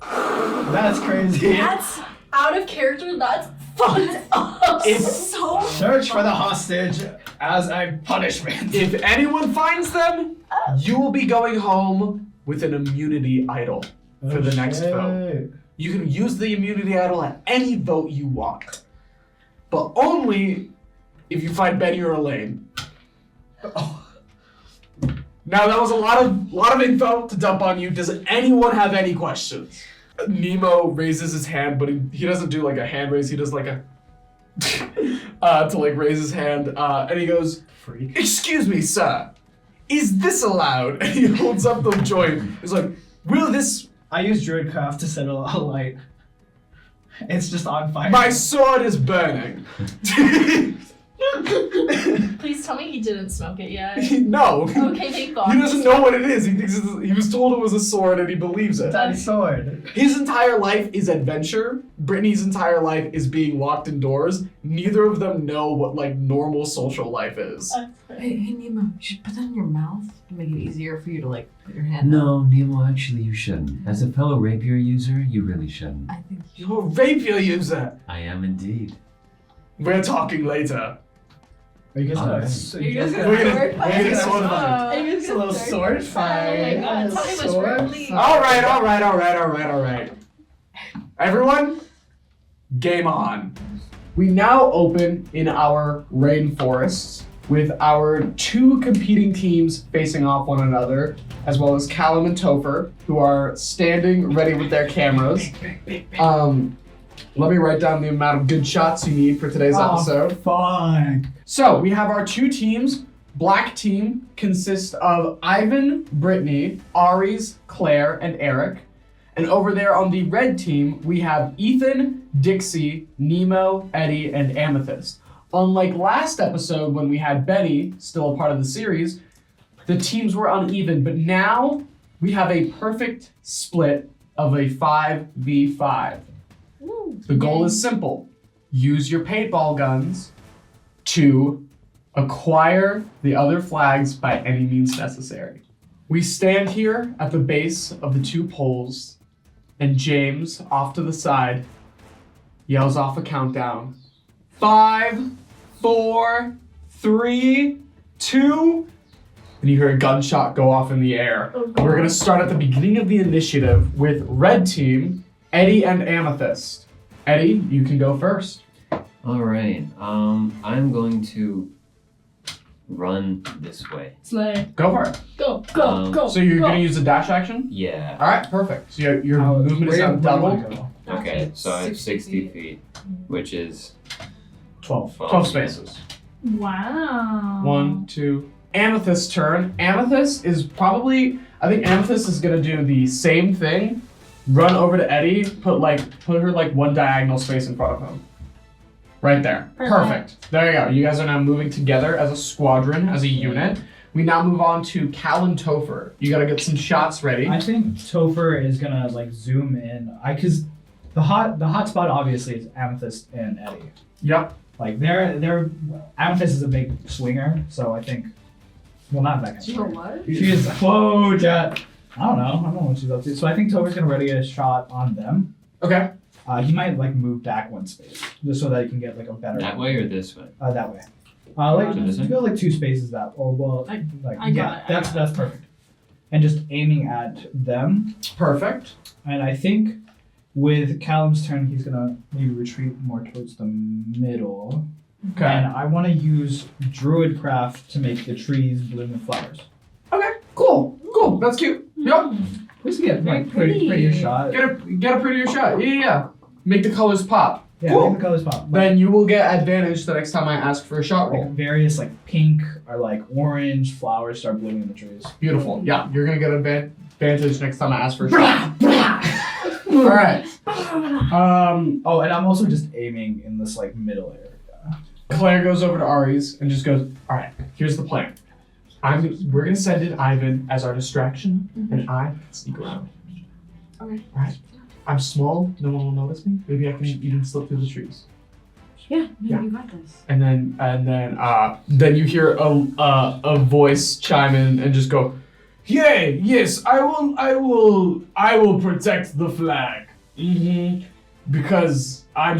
That's crazy. That's out of character. That's fucked up. so Search for the hostage as a punishment. If anyone finds them, you will be going home with an immunity idol for the next vote. You can use the immunity idol at any vote you want, but only if you find Benny or Elaine. Now that was a lot of info to dump on you. Does anyone have any questions? Nemo raises his hand, but he doesn't do like a hand raise. He does like a to like raise his hand, and he goes, Freak. "Excuse me, sir, is this allowed?" And he holds up the joint. He's like, "Will this?" I use Druidcraft to set a light. It's just on fire. My sword is burning. Please tell me he didn't smoke it yet. No. Okay, thank God. He doesn't know what it is. He thinks he was told it was a sword and he believes it. Daddy's sword. His entire life is adventure. Brittany's entire life is being locked indoors. Neither of them know what like normal social life is. Hey, Nemo, you should put that in your mouth to make it easier for you to like put your hand up. No, Nemo, actually you shouldn't. As a fellow rapier user, you really shouldn't. I think You're a rapier user. I am indeed. We're talking later. Are you guys Alright. Are you guys We're gonna gonna- sword we're fight? gonna sword fight. Are you guys It's a gonna little sword sword fight. Oh my God, tell me what's Sword really- fight. All right. Everyone, game on. We now open in our rainforests with our two competing teams facing off one another, as well as Caelum and Topher, who are standing ready with their cameras. Let me write down the amount of good shots you need for today's episode. Fuck. So we have our two teams. Black team consists of Ivan, Brittany, Aries, Claire, and Eric. And over there on the red team, we have Ethan, Dixie, Nemo, Eddie, and Amethyst. Unlike last episode when we had Benny, still a part of the series, the teams were uneven, but now we have a perfect split of a 5v5. The goal is simple. Use your paintball guns to acquire the other flags by any means necessary. We stand here at the base of the two poles, and James, off to the side, yells off a countdown. 5, 4, 3, 2, and you hear a gunshot go off in the air. Oh, God. We're gonna start at the beginning of the initiative with red team, Eddie and Amethyst. Eddie, you can go first. All right. I'm going to run this way. Slay. Go for it. Go. So you're go. gonna use a dash action? Yeah. All right, perfect. So your movement is now double. Okay, so I have 60 feet, which is 12. 12 spaces. Wow. 1, 2. Amethyst's turn. Amethyst is probably, I think Amethyst is gonna do the same thing. Run over to Eddie, put her like one diagonal space in front of him. Right there. Perfect. There you go. You guys are now moving together as a squadron, as a unit. We now move on to Cal and Topher. You gotta get some shots ready. I think Topher is gonna like zoom in. Cause the hot spot obviously is Amethyst and Eddie. Yep. Like they're Amethyst is a big swinger, so I think not that kind of You swinger. know what? She is whoa, Jet. I don't know what she's up to. So I think Topher's gonna ready a shot on them. Okay. He might like move back one space just so that he can get like a better. that way or this way? That way. Like So this way? go like 2 spaces that. Oh well. I Yeah, got it. that's perfect. And just aiming at them. Perfect. And I think with Callum's turn, he's gonna maybe retreat more towards the middle. Okay. And I want to use Druidcraft to make the trees bloom with flowers. Okay. Cool. That's cute. Yep. Just get Very like prettier pretty. shot. Get a prettier shot. Yeah. Make the colors pop. Yeah, Cool. make the colors pop. Like, Then you will get advantage the next time I ask for a shot roll. like various like pink or like orange flowers start blooming in the trees. Beautiful. Yeah, you're gonna get advantage next time I ask for a shot. All right. Oh, and I'm also just aiming in this like middle area. Claire goes over to Aries and just goes, all right, here's the plan. We're gonna send in Ivan as our distraction, and I sneak around. Okay. All right. I'm small. No one will notice me. Maybe I can even slip through the trees. Yeah, Yeah. you got this. And then you hear a voice chime in and just go, "Yay! Yes, I will protect the flag. Mm-hmm. Because I'm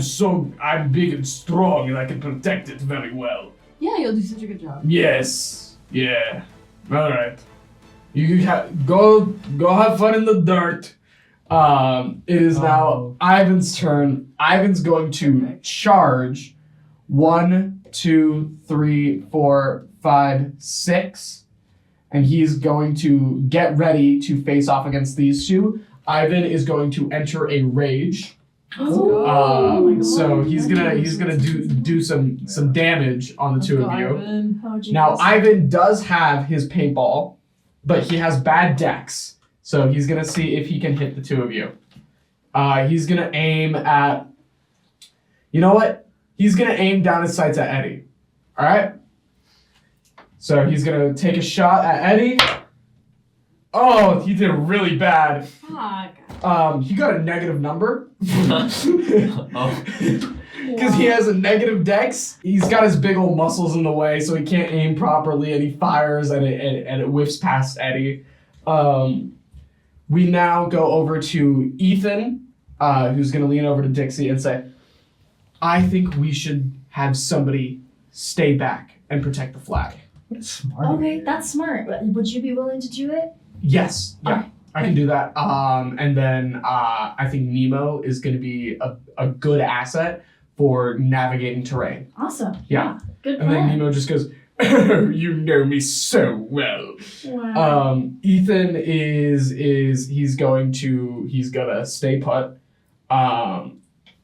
big and strong and I can protect it very well. Yeah, you'll do such a good job. Yes. Yeah. All right. You go have fun in the dirt. It is now Ivan's turn. Ivan's going to charge 1, 2, 3, 4, 5, 6. And he's going to get ready to face off against these two. Ivan is going to enter a rage. So he's gonna do some damage on the two of you. Now Ivan does have his paintball, but he has bad dex. So he's gonna see if he can hit the two of you. He's gonna aim at. You know what? He's gonna aim down his sights at Eddie. All right. So he's gonna take a shot at Eddie. Oh, he did really bad. Fuck. He got a negative number. Because Oh. he has a negative dex. He's got his big old muscles in the way, so he can't aim properly, and he fires, and it whiffs past Eddie. We now go over to Ethan, who's going to lean over to Dixie and say, I think we should have somebody stay back and protect the flag. What a smart. Okay, that's smart. Would you be willing to do it? Yes, yeah. Alright. I can do that. And then I think Nemo is going to be a good asset for navigating terrain. Awesome. Yeah. Good And then plan. Nemo just goes, you know me so well. Wow. Ethan he's gonna stay put.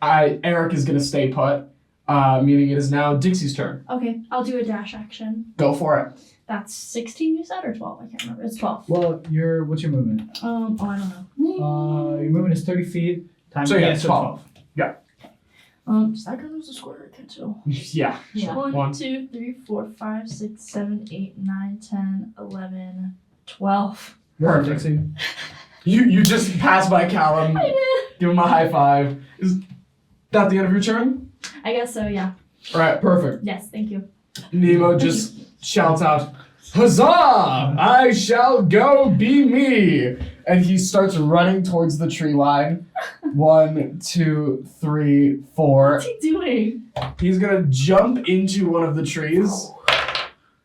Eric is gonna stay put, meaning it is now Dixie's turn. Okay, I'll do a dash action. Go for it. That's 16 you said, or 12? I can't remember. It's 12. Well, what's your movement? I don't know. Your movement is 30 feet. Times So yeah, 12. Does that count as a square? I can too. Yeah. Yeah. 1, 2, 3, 4, 5, 6, 7, 8, 9, 10, 11, 12. Perfect. You just passed by Caelum. I did. Give him a high five. Is that the end of your turn? I guess so, yeah. All right, perfect. Yes, thank you. Nemo just shouts out, Huzzah! I shall go be me! And he starts running towards the tree line. 1, 2, 3, 4. What's he doing? He's gonna jump into one of the trees.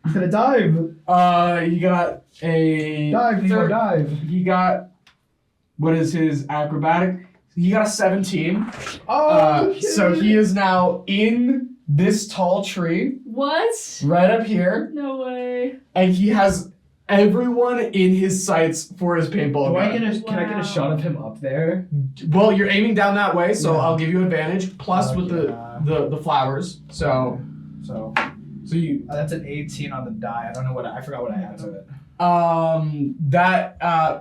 He's gonna dive. He got a Dive, Nemo, dive. He got, what is his acrobatic? He got a 17. Oh, So he is now in this tall tree, What? right up here, No way. and he has everyone in his sights for his paintball gun. Can I get a shot of him up there? Well, you're aiming down that way, so Yeah. I'll give you advantage. Plus with the flowers. So you That's an 18 on the die. I don't know I forgot what I had to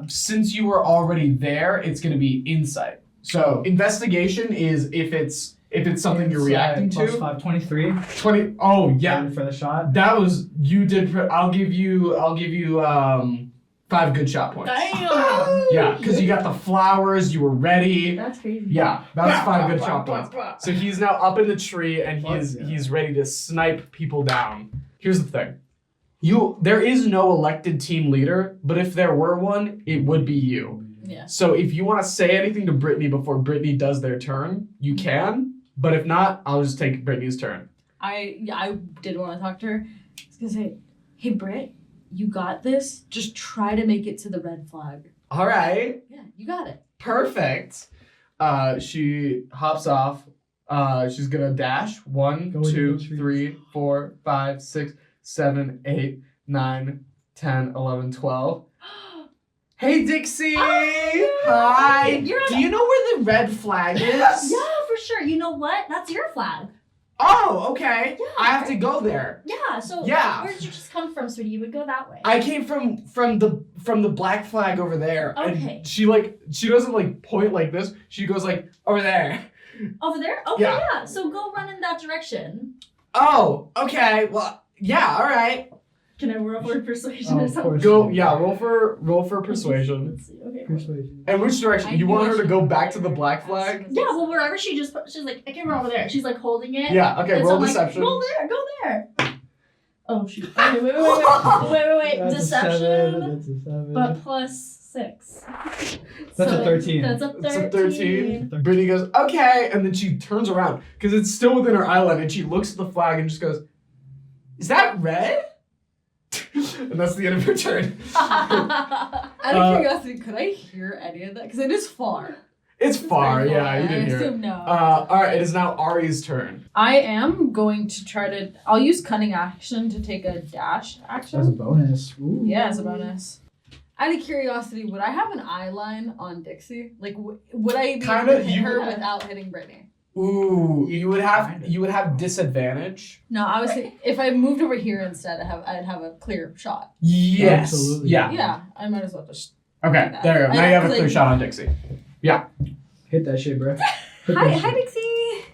it. since you were already there, it's gonna be insight. So investigation is if it's something you're reacting Plus to. 5, 23. 20. Oh yeah, For the shot. that was you did. I'll give you 5 good shot points. Damn. Yeah, because you got the flowers. You were ready. That's crazy. Yeah, that's 5 good shot points. So he's now up in the tree and Yeah. he's ready to snipe people down. Here's the thing. There is no elected team leader, but if there were one, it would be you. Yeah. So if you want to say anything to Brittany before Brittany does their turn, you can. But if not, I'll just take Brittany's turn. I did want to talk to her. I was gonna say, hey Britt, you got this. Just try to make it to the red flag. All right. Yeah, you got it. Perfect. She hops off. She's gonna dash. 1, Go into 2, the trees. 3, 4, 5, 6, 7, 8, 9, 10, 11, 12. Hey Dixie! Hi! You're Do you know where the red flag is? Yeah, for sure. You know what? That's your flag. Oh, okay. Yeah. I have to go there. Yeah, so Yeah. where did you just come from, sweetie? You would go that way. I came from the black flag over there. Okay. And she doesn't like point like this. She goes like over there. Over there? Okay, Yeah. yeah. So go run in that direction. Oh, okay. Well, yeah, all right. Can I roll for persuasion Oh, or of something? course. Go, yeah, roll for persuasion. Let's see. Okay. Persuasion. And which direction? I You knew want I her to should go go back to the there. black flag? Yeah, well, wherever she's like, I can't run over there. She's like holding it. Yeah, okay, And so roll I'm like, deception. go there, go there. Oh shoot. Okay, wait. That's Deception, That's a 7. but plus 6. That's a 13. That's a 13. It's a 13. Brittany goes, okay, and then she turns around because it's still within her eye line, and she looks at the flag and just goes, is that red? And that's the end of her turn. Out of curiosity, could I hear any of that? Because it is far. It's far, Very yeah, far. you didn't I hear it. assume no. Alright, it is now Aries' turn. I am going to try to. I'll use cunning action to take a dash action. As a bonus. Ooh. Yeah, as a bonus. Out of curiosity, would I have an eye line on Dixie? Like, would I be able to hit her without hitting Brittany? Ooh, you would have disadvantage. No, I was thinking, if I moved over here instead, I'd have a clear shot. Yes. Absolutely. Yeah. Yeah, I might as well just. Okay, that. there you go. Now I- you have a like- clear shot on Dixie. Hit that shit, bro. Hi, Dixie.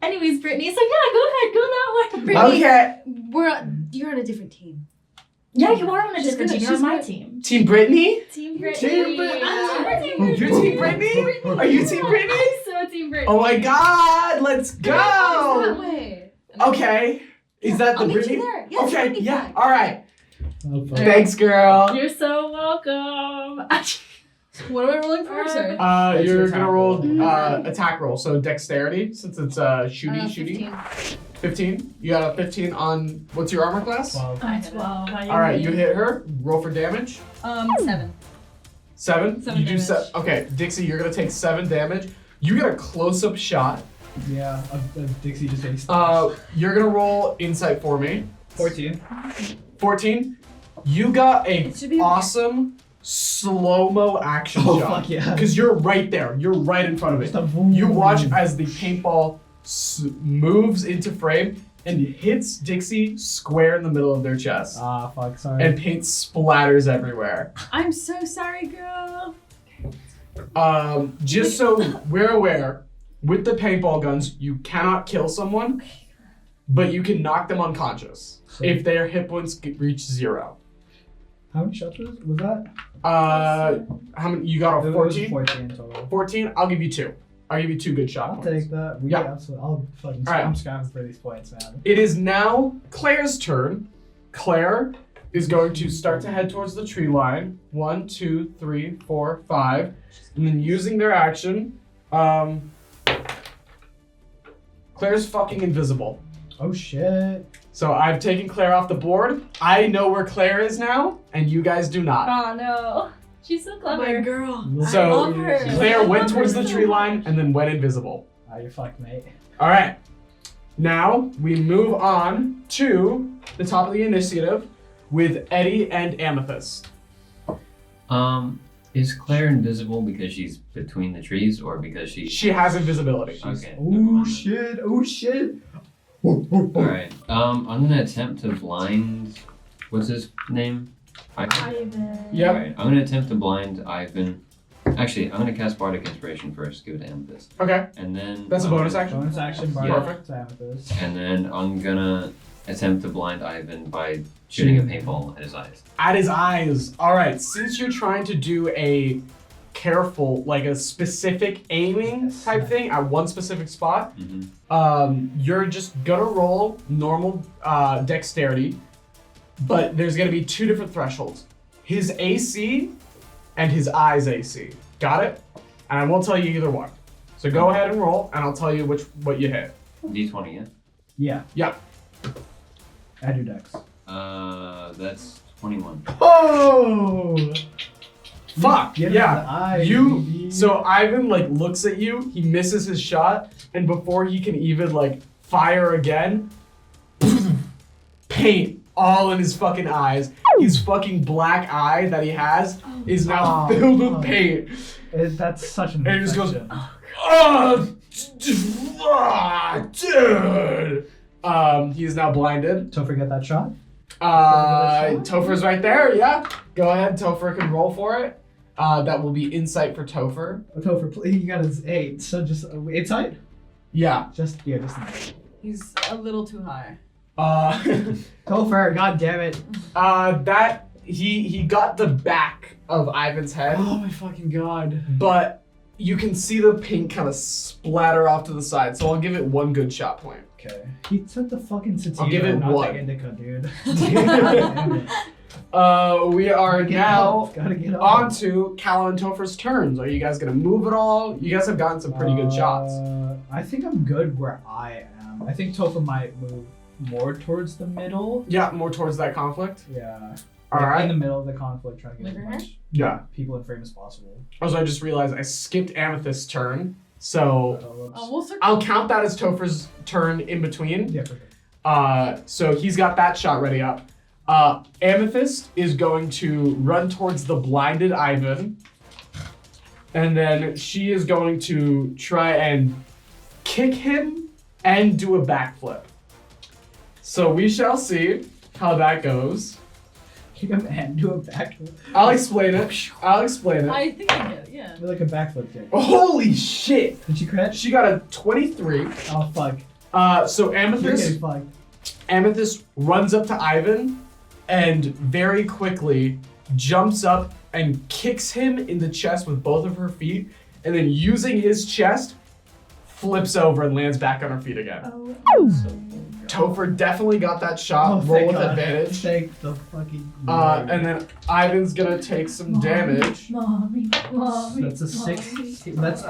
Anyways, Brittany, so yeah, go ahead, go that way. Brittany, Okay. You're on a different team. yeah, you are on a She's different gonna- team. You're on she's my gonna- team. Team Brittany? Team Brittany. Team Brittany. I'm Team Oh, you're Team Brittany? Are you Team Brittany? I'm so Team Brittany. Oh my god, let's That go! way. Okay. Is that the I'll meet Brittany? you there. Yes, Okay, Brittany yeah, flag. alright. Oh, fuck. Thanks, girl. You're so welcome. What am I rolling for? Sorry. It's You're your gonna attack roll roll. attack roll, so dexterity, since it's shooty. 15. You got a 15 on, what's your armor class? 12. I'm 12. Alright, you hit her. Roll for damage. 7. 7? 7 You do damage. okay, Dixie, you're gonna take 7 damage. You get a close-up shot. Yeah, of Dixie just takes. You're gonna roll insight for me. 14. 14. You got a It should be awesome slow-mo action Oh, shot. fuck yeah. Because you're right there. You're right in front of Just it. a boom. You watch as the paintball moves into frame and hits Dixie square in the middle of their chest. Ah, fuck, sorry. And paint splatters everywhere. I'm so sorry, girl. Just so we're aware, with the paintball guns, you cannot kill someone, but you can knock them unconscious So- if their hit points reach 0. How many shots was that? How many? You got a It was 14? 14 total. 14? I'll give you 2. I'll give you 2 good shot I'll points. take that. Yeah. So I'll fucking. Alright. I'm scrapping for these points, man. It is now Claire's turn. Claire is going to start to head towards the tree line. 1, 2, 3, 4, 5. And then using their action, Claire's fucking invisible. Oh shit. So I've taken Claire off the board. I know where Claire is now, and you guys do not. Oh no. She's so My clever. girl. So I love her. Claire I went love towards her the so tree much. line and then went invisible. Ah, you're fucked, mate. All right. Now we move on to the top of the initiative with Eddie and Amethyst. Is Claire invisible because she's between the trees or because She has invisibility. Okay. Oh shit. Oh shit. Alright. I'm gonna attempt to blind. What's his name? Ivan. Yep. Alright, I'm gonna attempt to blind Ivan. Actually, I'm gonna cast Bardic Inspiration first, give it to Amethyst. Okay. And then. That's a bonus action. Bonus action bar. Yeah. Perfect. Amethyst. And then I'm gonna attempt to blind Ivan by shooting a paintball at his eyes. At his eyes. All right. Since you're trying to do a careful, like a specific aiming type thing at one specific spot, you're just gonna roll normal dexterity, but there's gonna be 2 different thresholds: his AC and his eyes AC. Got it? And I won't tell you either one. So go ahead and roll, and I'll tell you what you hit. D20, yeah? Yeah. Yeah. Add your dex. That's 21. Oh! Fuck! Get Yeah. in the eye, You baby. so Ivan like looks at you, he misses his shot, and before he can even like fire again, paint all in his fucking eyes. His fucking black eye that he has is now Oh, filled with fuck. paint. That's such an And he just goes, infection. Dude! He is now blinded. Topher, get that shot. Topher's right there, yeah. Go ahead, Topher can roll for it. That will be insight for Topher. Oh, Topher, please, you got his 8. So just insight. Yeah. Just. He's a little too high. Topher, god damn it. That he got the back of Ivan's head, Oh my fucking god. but you can see the paint kind of splatter off to the side. So I'll give it 1 good shot point. Okay. He took the fucking sativa, I'll give it not one. the indica, dude. Damn it. We are now Gotta get on to Caelum and Topher's turns. Are you guys gonna move at all? You guys have gotten some pretty good shots. I think I'm good where I am. I think Topher might move more towards the middle. Yeah, more towards that conflict. Yeah. All Like, right. in the middle of the conflict, trying to get Like as right much Yeah. people in frame as possible. Also, I just realized I skipped Amethyst's turn, so Oh, we'll circle. I'll count that as Topher's turn in between. Yeah, for sure. So he's got that shot ready up. Amethyst is going to run towards the blinded Ivan, and then she is going to try and kick him and do a backflip. So we shall see how that goes. Kick him and do a backflip. I'll explain it. I think I get it, yeah. Like a backflip kick. Holy shit! Did she crit? She got a 23. Oh, fuck. So You're Amethyst getting fucked. Amethyst runs up to Ivan and very quickly jumps up and kicks him in the chest with both of her feet, and then using his chest, flips over and lands back on her feet again. Topher definitely got that shot. Oh, Roll thank with God. advantage. Thank the fucking And then Ivan's gonna take some damage. Mommy. That's a 16. That's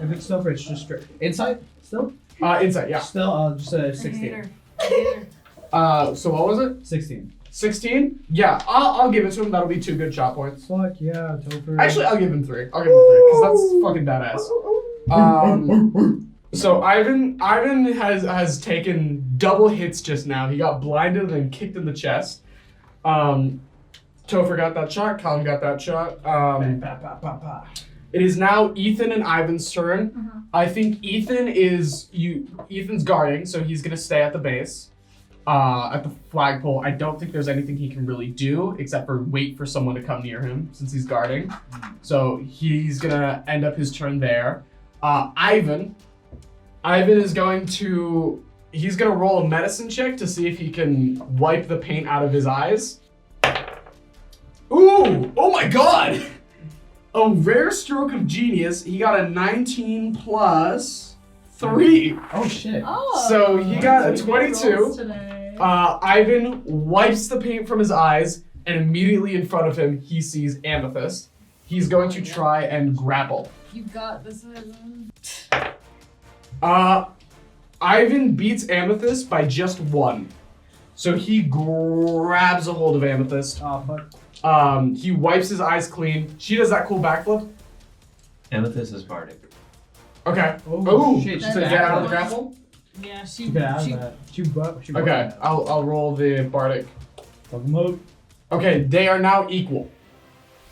if it's Topher, it's just straight. Inside? Still? Insight, yeah. Still, just a I hate 16. her. I hate her. So what was it? 16. 16? Yeah, I'll give it to him. That'll be 2 good shot points. Fuck yeah, Topher. Actually, I'll give him 3. Because that's fucking badass. So Ivan has taken double hits just now. He got blinded and then kicked in the chest. Topher got that shot. Caelum got that shot. It is now Ethan and Ivan's turn. I think Ethan's guarding, so he's gonna stay at the base, at the flagpole. I don't think there's anything he can really do except for wait for someone to come near him since he's guarding. So he's gonna end up his turn there. Ivan is going to roll a medicine check to see if he can wipe the paint out of his eyes. Ooh! Oh my god! A rare stroke of genius. He got a 19 plus 3. Oh shit. Oh. So he got a Rolls 22. today. Ivan wipes the paint from his eyes, and immediately in front of him, he sees Amethyst. He's going to try and grapple. You got this, Ivan. Ivan beats Amethyst by just 1. So he grabs a hold of Amethyst. Oh fuck. He wipes his eyes clean. She does that cool backflip. Amethyst is bardic. Okay. Oh, Ooh. shit. So get out of the grapple? Yeah, She could have that. She Okay. I'll roll the bardic. Fuck him up. Okay, they are now equal.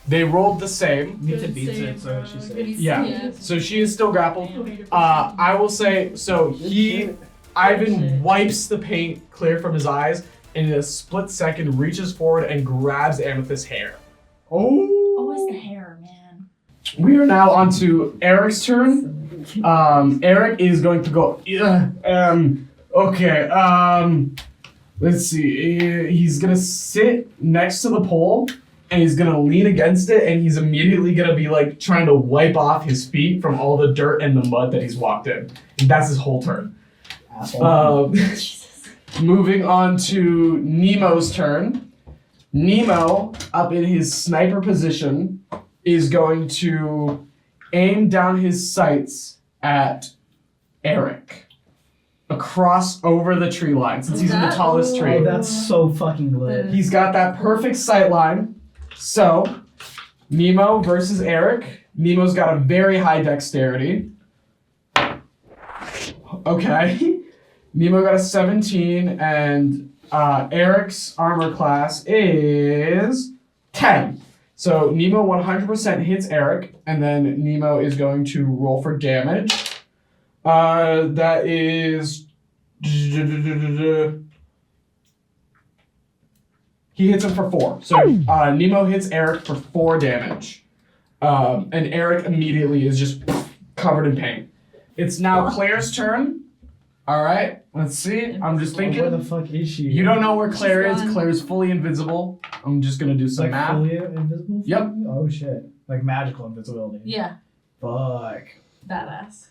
They rolled the same. Nita Good beats it, save, so bro. she's Good safe. Yeah. So she is still grappled. I will say, so Ivan wipes the paint clear from his eyes, and in a split second reaches forward and grabs Amethyst's hair. Always the hair, man. We are now on to Eric's turn. Eric is going to go. Let's see. He's gonna sit next to the pole, and he's gonna lean against it, and he's immediately gonna be like trying to wipe off his feet from all the dirt and the mud that he's walked in. And that's his whole turn. Asshole. Moving on to Nemo's turn. Nemo, up in his sniper position, is going to aim down his sights at Eric across over the tree line, since he's in the tallest tree. Oh, that's so fucking lit. He's got that perfect sight line. So, Nemo versus Eric. Nemo's got a very high dexterity. Okay. Nemo got a 17, and Eric's armor class is 10. So Nemo 100% hits Eric, and then Nemo is going to roll for damage. That is... He hits him for 4. So Nemo hits Eric for 4 damage. And Eric immediately is just covered in pain. It's now Claire's turn. Alright, let's see. I'm just Where the thinking. fuck is she? You don't know where Claire is. gone. Claire's fully invisible. I'm just gonna do some like math. fully invisible? Yep. Oh shit. Like magical invisibility. Yeah, Fuck. badass.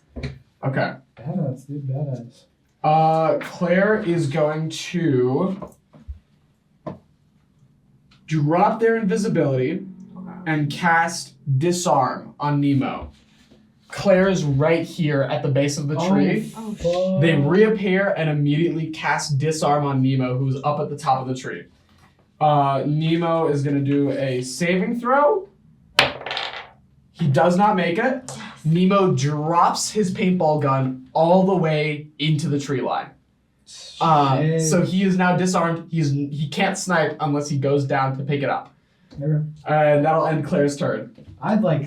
Okay. Badass, dude, badass. Claire is going to drop their invisibility and cast Disarm on Nemo. Claire is right here at the base of the tree. They reappear and immediately cast Disarm on Nemo, who's up at the top of the tree. Nemo is going to do a saving throw. He does not make it. Nemo drops his paintball gun all the way into the tree line. So he is now disarmed. He can't snipe unless he goes down to pick it up. Okay. And that'll end Claire's turn. I'd like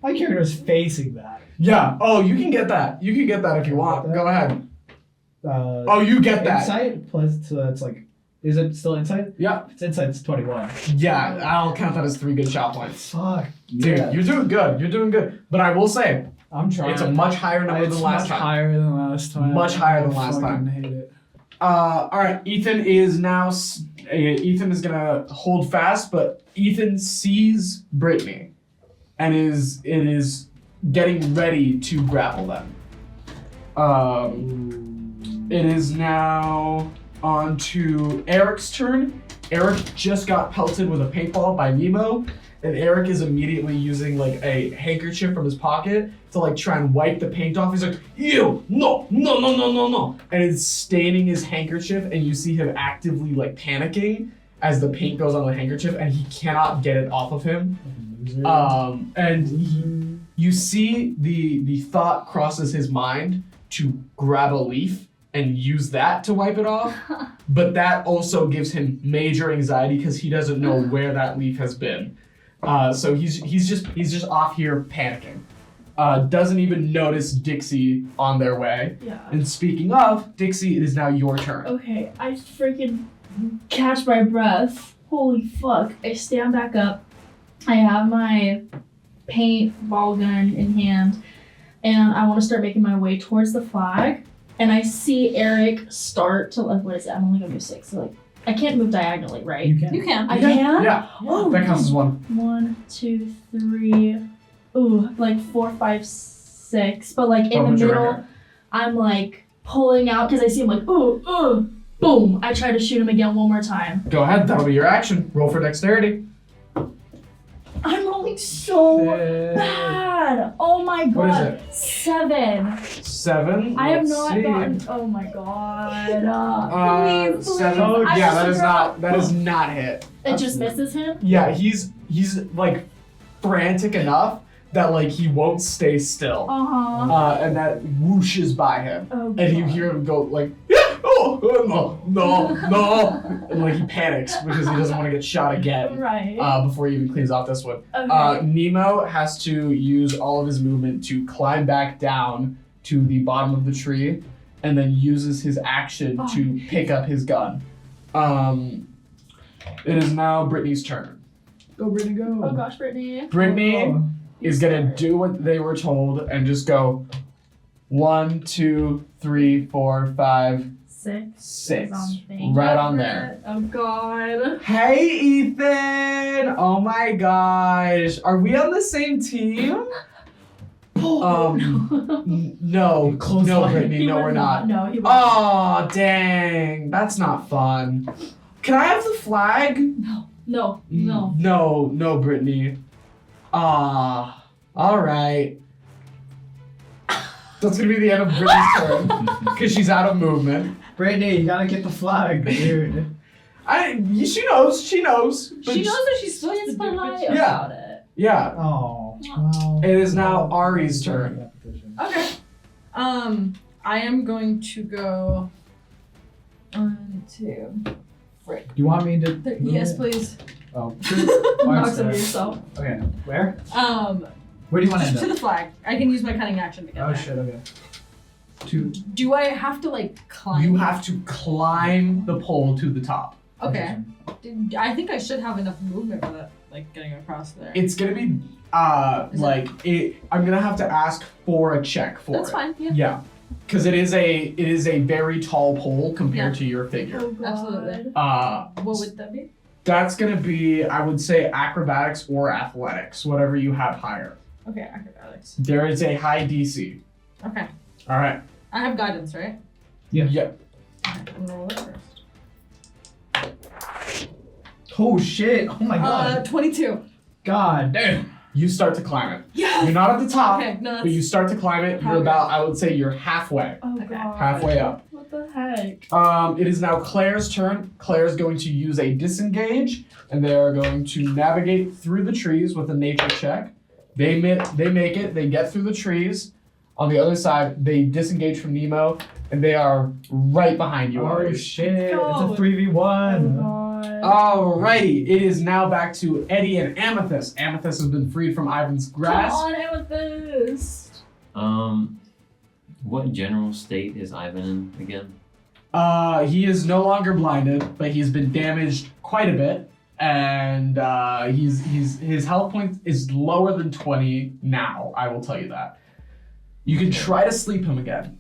my character is facing that. Yeah. Oh, you can get that. You can get that if you want. Go ahead. Oh, you get that. Insight plus, so that's like, is it still insight? Yeah. If it's insight, it's 21. Yeah, I'll count that as 3 good shot points. Fuck. Dude, yeah. you're doing good. You're doing good. But I will say, I'm trying. it's a much higher number than last much time. higher than last time. Much higher than I last fucking time. hate it. All right, Ethan is now. Ethan is gonna hold fast, but Ethan sees Brittany, and is getting ready to grapple them. It is now on to Eric's turn. Eric just got pelted with a paintball by Nemo, and Eric is immediately using like a handkerchief from his pocket to like try and wipe the paint off. He's like, ew, no, and it's staining his handkerchief, and you see him actively like panicking as the paint goes on the handkerchief, and he cannot get it off of him. And you see the thought crosses his mind to grab a leaf and use that to wipe it off, but that also gives him major anxiety because he doesn't know where that leaf has been. So he's just off here panicking. Doesn't even notice Dixie on their way. Yeah. And speaking of, Dixie, it is now your turn. Okay, I freaking catch my breath. Holy fuck. I stand back up. I have my paintball gun in hand, and I want to start making my way towards the flag. And I see Eric start to, like, what is it? I'm only going to do 6. So, like, I can't move diagonally, right? You can. You can. I can? Yeah, Oh, that counts as 1. 1, 2, 3. Ooh, like 4, 5, 6. But, like, in Don't the put your middle, right I'm, like, pulling out because I see him, like, boom. I try to shoot him again one more time. Go ahead, that'll be your action. Roll for dexterity. I'm rolling so bad. Oh my god. What is it? 7. 7. I have Let's not see. gotten. Oh my god. Please, 7. I Yeah, just that is not hit. It just misses him. Yeah, he's like frantic enough that like he won't stay still. And that whooshes by him. Oh god. And you hear him go like, no, and like he panics because he doesn't want to get shot again. Right. Before he even cleans off this one. Okay. Nemo has to use all of his movement to climb back down to the bottom of the tree, and then uses his action to pick up his gun. It is now Brittany's turn. Go, Brittany, go. Oh gosh, Brittany. Brittany is gonna do what they were told and just go 1, 2, 3, 4, 5, 6. Right on there. Oh god. Hey, Ethan! Oh my gosh. Are we on the same team? No, Brittany, He no, would we're not. No, he would Oh, dang. That's not fun. Can I have the flag? No. No, Brittany. All right. That's gonna be the end of Brittany's turn because she's out of movement. Brittany, you gotta get the flag, dude. She knows. She knows what she's supposed Just to do. lie Yeah. about it. Yeah. Oh. Well, It is now Aries' turn. Okay. I am going to go 1, 2. Do you want me to? Yes, please. Oh. Knock some of yourself. Okay. Where? Where do you want to end to up? the flag. I can use my cunning action to get Oh there. shit. Okay. 2. Do I have to like climb? You have to climb the pole to the top. Okay. I think I should have enough movement for that, like getting across there. It's gonna be I'm gonna have to ask for a check for That's it. fine. Yeah. Yeah. Because it is a very tall pole compared to your figure. Oh god. Absolutely. What would that be? That's gonna be, I would say, acrobatics or athletics, whatever you have higher. Okay, acrobatics. There is a high DC. Okay. All right. I have guidance, right? Yeah. I'm gonna roll it first. Oh shit! Oh my god! 22. God damn! You start to climb it. Yes! You're not at the top, Okay, no, but you start to climb it. You're Progress. about, I would say, you're halfway. Oh Okay. god. Halfway up. What the heck? It is now Claire's turn. Claire's going to use a disengage, and they are going to navigate through the trees with a nature check. They make it. They get through the trees. On the other side, they disengage from Nemo, and they are right behind you. Oh Aries. shit! It's go. a 3v1. God. Alrighty, it is now back to Eddie and Amethyst. Amethyst has been freed from Ivan's grasp. Come on, Amethyst. What general state is Ivan in again? He is no longer blinded, but he's been damaged quite a bit, and his health point is lower than 20 now. I will tell you that. You can try to sleep him again.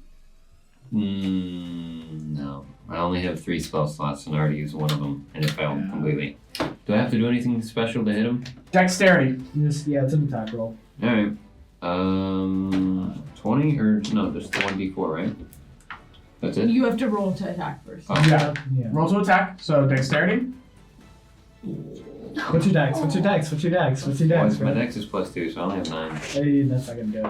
No. I only have 3 spell slots and I already used one of them, and it failed completely. Do I have to do anything special to hit him? Dexterity. Yeah, it's an attack roll. All right. 20 or no? There's the 1d4, right? That's it. You have to roll to attack first. Oh. Yeah. Yeah. Roll to attack. So dexterity. What's your dex? What's your dex? What's your dex? What's your dex? My bro? dex is +2, so I only have 9. Hey, that's not gonna do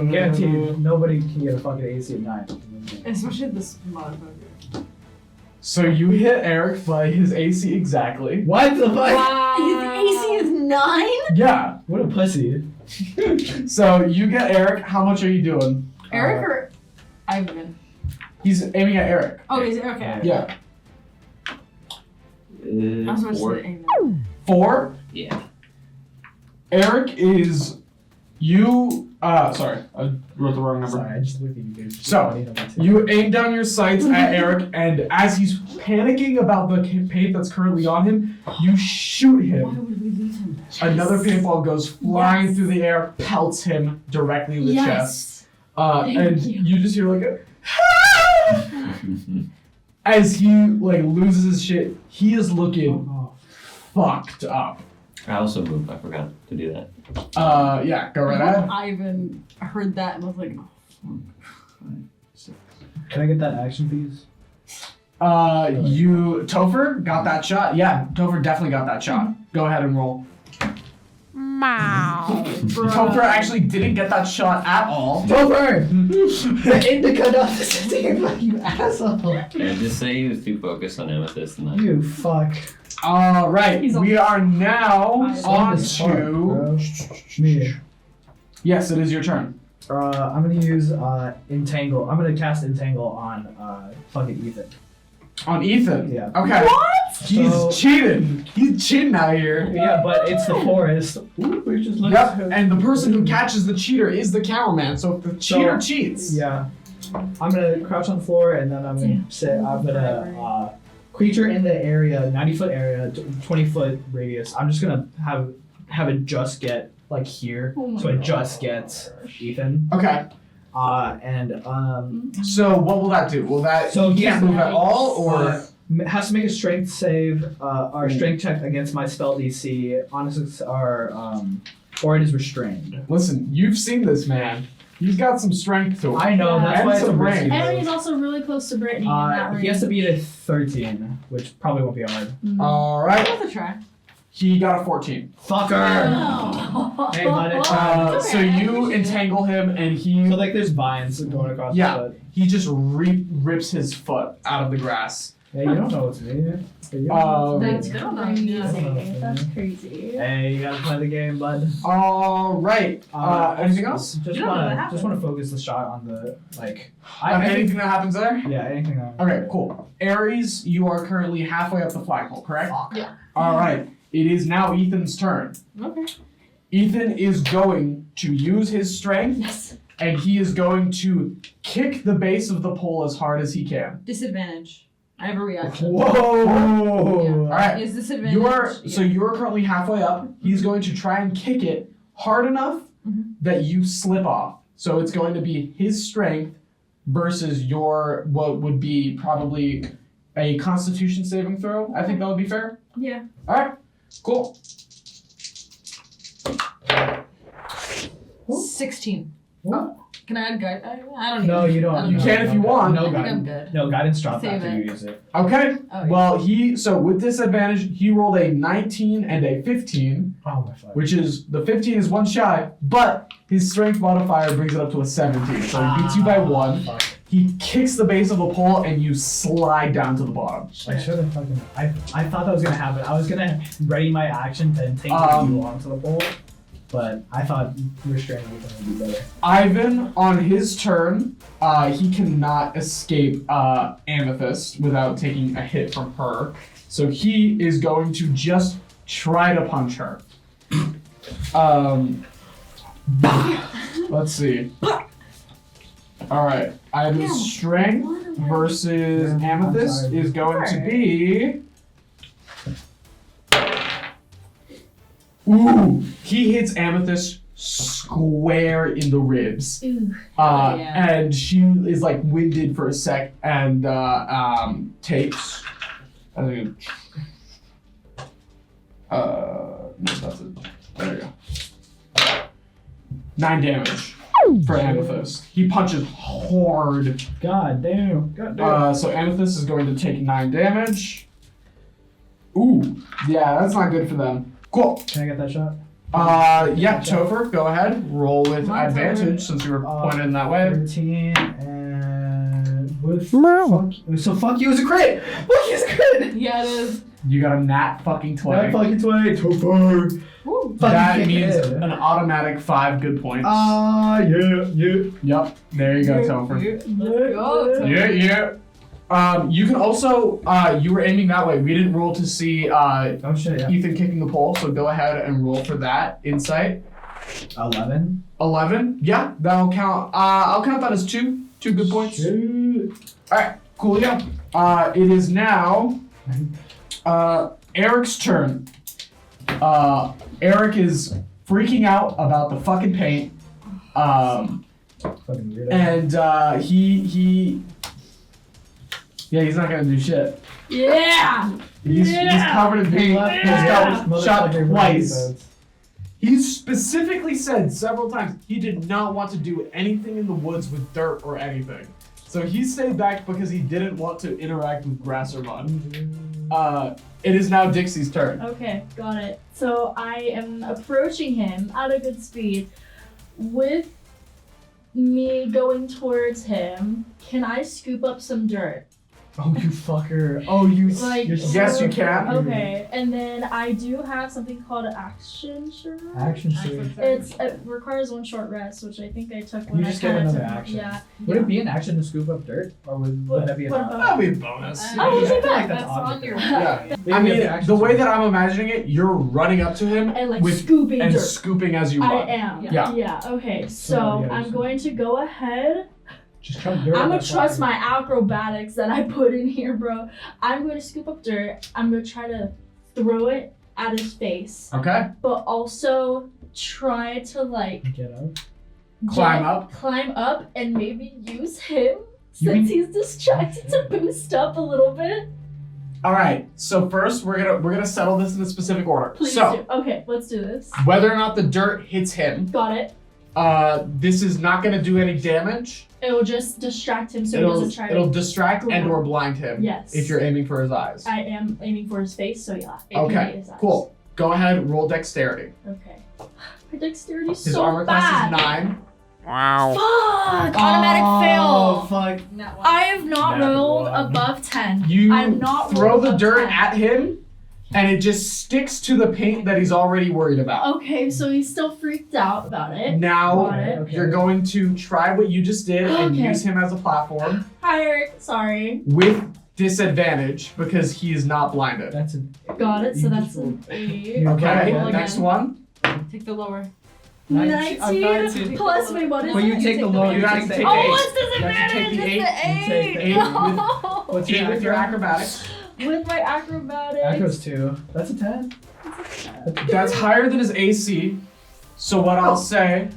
it. Guaranteed, nobody can get a fucking AC at 9. Especially this motherfucker. So you hit Eric by his AC exactly. What the fuck? Wow. His AC is 9? Yeah. What a pussy. So you get Eric. How much are you doing? Eric or Ivan? He's aiming at Eric. Oh, is it? Okay. Yeah. I was supposed 4. to say Amen. 4. Yeah. Eric is you. Sorry, I wrote the wrong number. Sorry, I just looked at you guys. So, You aim down your sights at Eric, and as he's panicking about the paint that's currently on him, you shoot Why him. would we leave him? Another paintball goes flying Yes. through the air, pelts him directly in the chest. Yes. Thank And you. you just hear like a as he like loses his shit. He is looking fucked up. I also moved. I forgot to do that. Yeah, go right ahead. Ivan heard that and was like, Can I get that action, please? You Topher got that shot. Yeah, Topher definitely got that shot. Go ahead and roll. Topher actually didn't get that shot at all. Topher! The indica does the same, like you asshole. And just say he was too focused on Amethyst and that. You fuck. All right, He's on- we are now on This part, to. bro. Me. Yes, it is your turn. I'm gonna use Entangle. I'm gonna cast Entangle on fucking Ethan. On Ethan. Yeah. Okay. What? He's So- cheating. He's cheating out here. Yeah, but it's the forest. Ooh, we just looked Yep, and the person who catches the cheater is the cameraman. So if the cheater cheats, Yeah. I'm gonna crouch on the floor and then I'm gonna say I'm gonna creature in the area, 90-foot area, 20-foot radius. I'm just gonna have it just get like here, Oh my so it just gets Ethan. okay. So what will that do? Will that So he can't he's- move at all, or Has to make a strength save, or strength check against my spell DC. Honestly, or it is restrained. listen? You've seen this man. He's got some strength to him. I know, that's And why it's a some risky range. And move. he's also really close to Brittany in that range. He has to beat a 13, which probably won't be hard. All right. worth a try. He got a 14. Fucker! Oh. Hey, bud, So you entangle him, and he So like there's vines going across Yeah. the foot. he just rips his foot out of the grass. Hey, you don't know what's me. Hey, you don't know Um, what's That's me. crazy. Yeah. That's crazy. Hey, you gotta play the game, bud. All right. Anything else? Just You don't know what wanna happened. focus the shot on the like. On think- anything that happens there? Yeah, anything. On, Okay, cool. Aries, you are currently halfway up the flagpole, correct? Yeah. All right. It is now Ethan's turn. Okay. Ethan is going to use his strength, Yes. and he is going to kick the base of the pole as hard as he can. Disadvantage. I have a reaction. Whoa! All right. Is disadvantage? You're currently halfway up. He's going to try and kick it hard enough that you slip off. So it's going to be his strength versus your what would be probably a Constitution saving throw. I think that would be fair. Yeah. All right. Cool. 16. Can I add guide? I don't. No, even- you I don't. don't You know. can if you want. No I think I'm guidance. good. No guidance dropped Save after it. you use it. Okay. Oh, yeah. Well, so with disadvantage, he rolled a 19 and a 15, Oh my fuck. which is the 15 is one shy, but his strength modifier brings it up to a 17. So he beats you by 1. Fuck. He kicks the base of the pole and you slide down to the bottom. I should have fucking. I thought that was gonna happen. I was gonna ready my action to take you onto the pole, but I thought restraining was gonna be better. Ivan, on his turn, he cannot escape Amethyst without taking a hit from her. So he is going to just try to punch her. Let's see. Alright, Ivan's strength versus Amethyst is going to be... Ooh, he hits Amethyst square in the ribs. Ooh. Yeah. And she is like winded for a sec and takes. I think. No, that's it. There you go. 9 damage for Amethyst. He punches hard. God damn. God damn. So Amethyst is going to take 9 damage. Ooh, yeah, that's not good for them. Cool. Can I get that shot? Yeah, Topher, go ahead. Roll with Come on, advantage Topher. since you were pointed in that way. 13 and with No. so fuck you is a crit. Fuck you is a crit. Yeah, it is. You got a nat fucking 20. That fucking 20. Topher. Woo. That Fucking means kick. an automatic 5 good points. Yeah. Yep, there you go, Topher. Let's go. Yeah. You can also, you were aiming that way. We didn't roll to see Oh shit, yeah. Ethan kicking the pole, so go ahead and roll for that. Insight. 11. 11. Yeah, that'll count. I'll count that as 2 good points. Shoot. Alright, cool, yeah. It is now Eric's turn. Eric is freaking out about the fucking paint. Fucking weirdo. And he he's not gonna do shit. Yeah. He's covered in paint. Left He's got motherfucker shot with twice. episodes. He specifically said several times he did not want to do anything in the woods with dirt or anything. So he stayed back because he didn't want to interact with grass or mud. It is now Dixie's turn. Okay, got it. So I am approaching him at a good speed. With me going towards him, can I scoop up some dirt? Oh, you fucker. Oh, you. Like, you're Yes, you can. Okay, and then I do have something called action surge. Action surge. It requires 1 short rest, which I think I took when You I just get kinda another took- action. Yeah. Would it be an action to scoop up dirt, or would that be an What option? about- That'll be a bonus. Oh, I okay, feel bet. like that's That's on object your- there. Yeah. Maybe I mean, the action the way surge. that I'm imagining it, you're running up to him And like with scooping and dirt. scooping as you I run. am. Yeah. Yeah. Okay. So, So yeah, I'm just- going to go ahead. Just try dirt. I'm on gonna that trust fucker. my acrobatics that I put in here, bro. I'm going to scoop up dirt. I'm gonna try to throw it at his face, Okay. but also try to like Get up. Climb up. and maybe use him You since he's distracted to boost up a little bit. All right. So first, we're gonna settle this in a specific order. Please so do. Okay, let's do this. whether or not the dirt hits him, Got it. this is not gonna do any damage. It'll just distract him so he doesn't try It'll to. distract and/or blind him. Yes. If you're aiming for his eyes. I am aiming for his face, so yeah. It can Okay. be his eyes. Cool. Go ahead. Roll dexterity. Okay. My dexterity's His so armor bad. class is 9. Fuck! Automatic Oh, fail. fuck. That one. I have not Nat rolled one. above 10. You I'm not throw rolled the above dirt 10. at him, and it just sticks to the paint that he's already worried about. Okay, so he's still freaked out about it. Now Got it. Okay. you're going to try what you just did and Okay. use him as a platform Hi, Eric. Sorry. with disadvantage because he is not blinded. That's an. Got it. So You that's just an rolled. 8. Okay, Roll next again. one. Take the lower. 19 plus wait, what is But it? you take the lower. You have to take take the the Oh, eight. what's You have to take disadvantage? the It's the You take the 8. eight. What's 8 with your acrobatics. With my acrobatics. That goes 2. That's a 10. That's higher than his AC. So what I'll say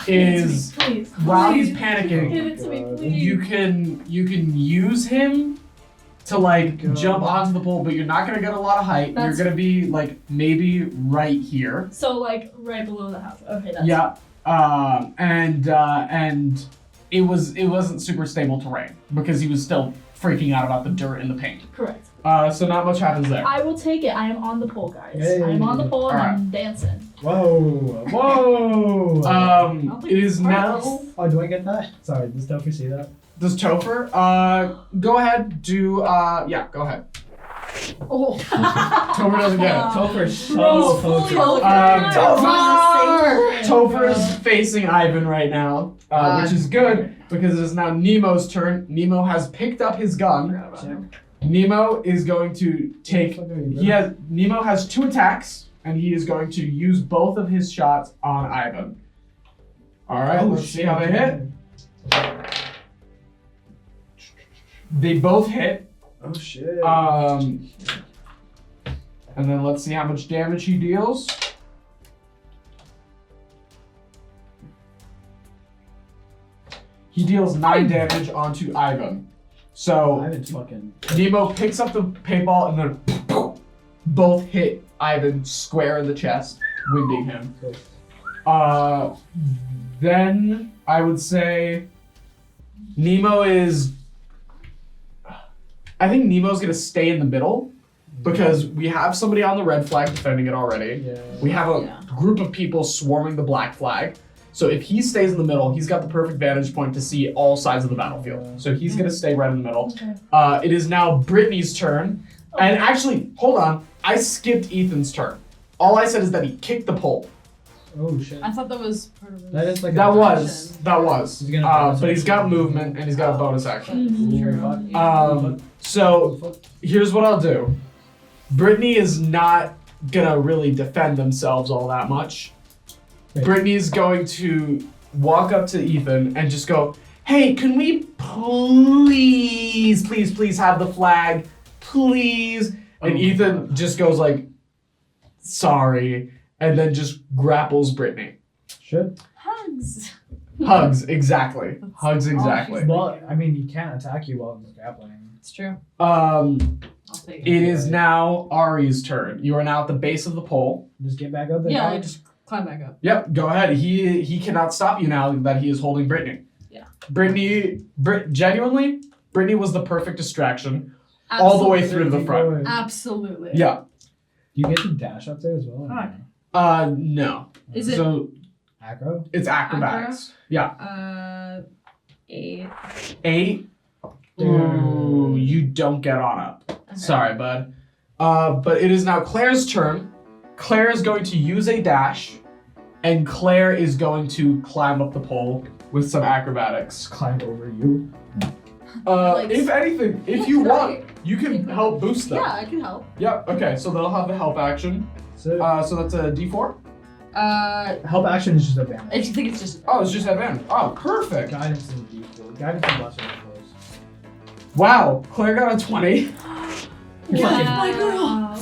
is, Please. while he's Give panicking, it to me, please. you can use him to like God. jump onto the pole, but you're not gonna get a lot of height. That's- You're gonna be like maybe right here. So like right below the house. Okay, that's Yeah. and it wasn't super stable terrain because he was still freaking out about the dirt and the paint. Correct. So not much happens there. I will take it. I am on the pole, guys. Yay. I am on the pole and Alright. I'm dancing. Whoa! It is now. Oh, do I get that? Sorry, does Topher see that? Does Topher? Go ahead. Do yeah. Go ahead. Oh. Topher doesn't get it. Topher's so Bro, focused. fully Topher is facing Ivan right now, which is good because it is now Nemo's turn. Nemo has picked up his gun. Nemo is going to take. Nemo has 2 attacks, and he is going to use both of his shots on Ivan. All right, let's see how they hit. They both hit. Oh shit. And then let's see how much damage he deals. He deals 9 damage onto Ivan. So Ivan's fucking. Nemo picks up the paintball and then both hit Ivan square in the chest, winding him. Then I would say Nemo is. I think Nemo's gonna stay in the middle because we have somebody on the red flag defending it already. Yeah. We have a group of people swarming the black flag. So if he stays in the middle, he's got the perfect vantage point to see all sides of the battlefield. So he's gonna stay right in the middle. Okay. It is now Brittany's turn. And actually, hold on, I skipped Ethan's turn. All I said is that he kicked the pole. Oh shit. I thought that was part of That is like That a was. He's gonna But he's got movement and he's got a bonus action. Fuck. So here's what I'll do. Brittany is not gonna really defend themselves all that much. Right. Brittany's going to walk up to Ethan and just go, "Hey, can we please have the flag, please?" And Ethan just goes like, "Sorry," and then just grapples Brittany. Shit. Hugs. Hugs, exactly. Hugs, exactly. Well, I mean, he can't attack you while he's grappling. It's true. I'll take It is now Aries' turn. You are now at the base of the pole. Just get back up there. Yeah, I dog. just climb back up. Yep, go ahead. He cannot stop you now that he is holding Brittany. Yeah. Genuinely, Brittany was the perfect distraction all the way through to the front. Absolutely. Yeah. Do you get to dash up there as well? or no? Alright. No. Is it So Acro? it's acrobatics. Yeah. 8? 8. Ooh, you don't get on up. Okay. Sorry, bud. But it is now Claire's turn. Claire is going to use a dash, and Claire is going to climb up the pole with some acrobatics. Climb over you. If anything, if you want, you can help boost them. Yeah, I can help. Yep. Okay. So they'll have the help action. So So that's a D4. help action is just a damage. I just think it's just. Oh, it's just advantage. Oh, perfect. Guidance is D4. Guidance is lesser than close. Wow. Claire got a 20. My girl.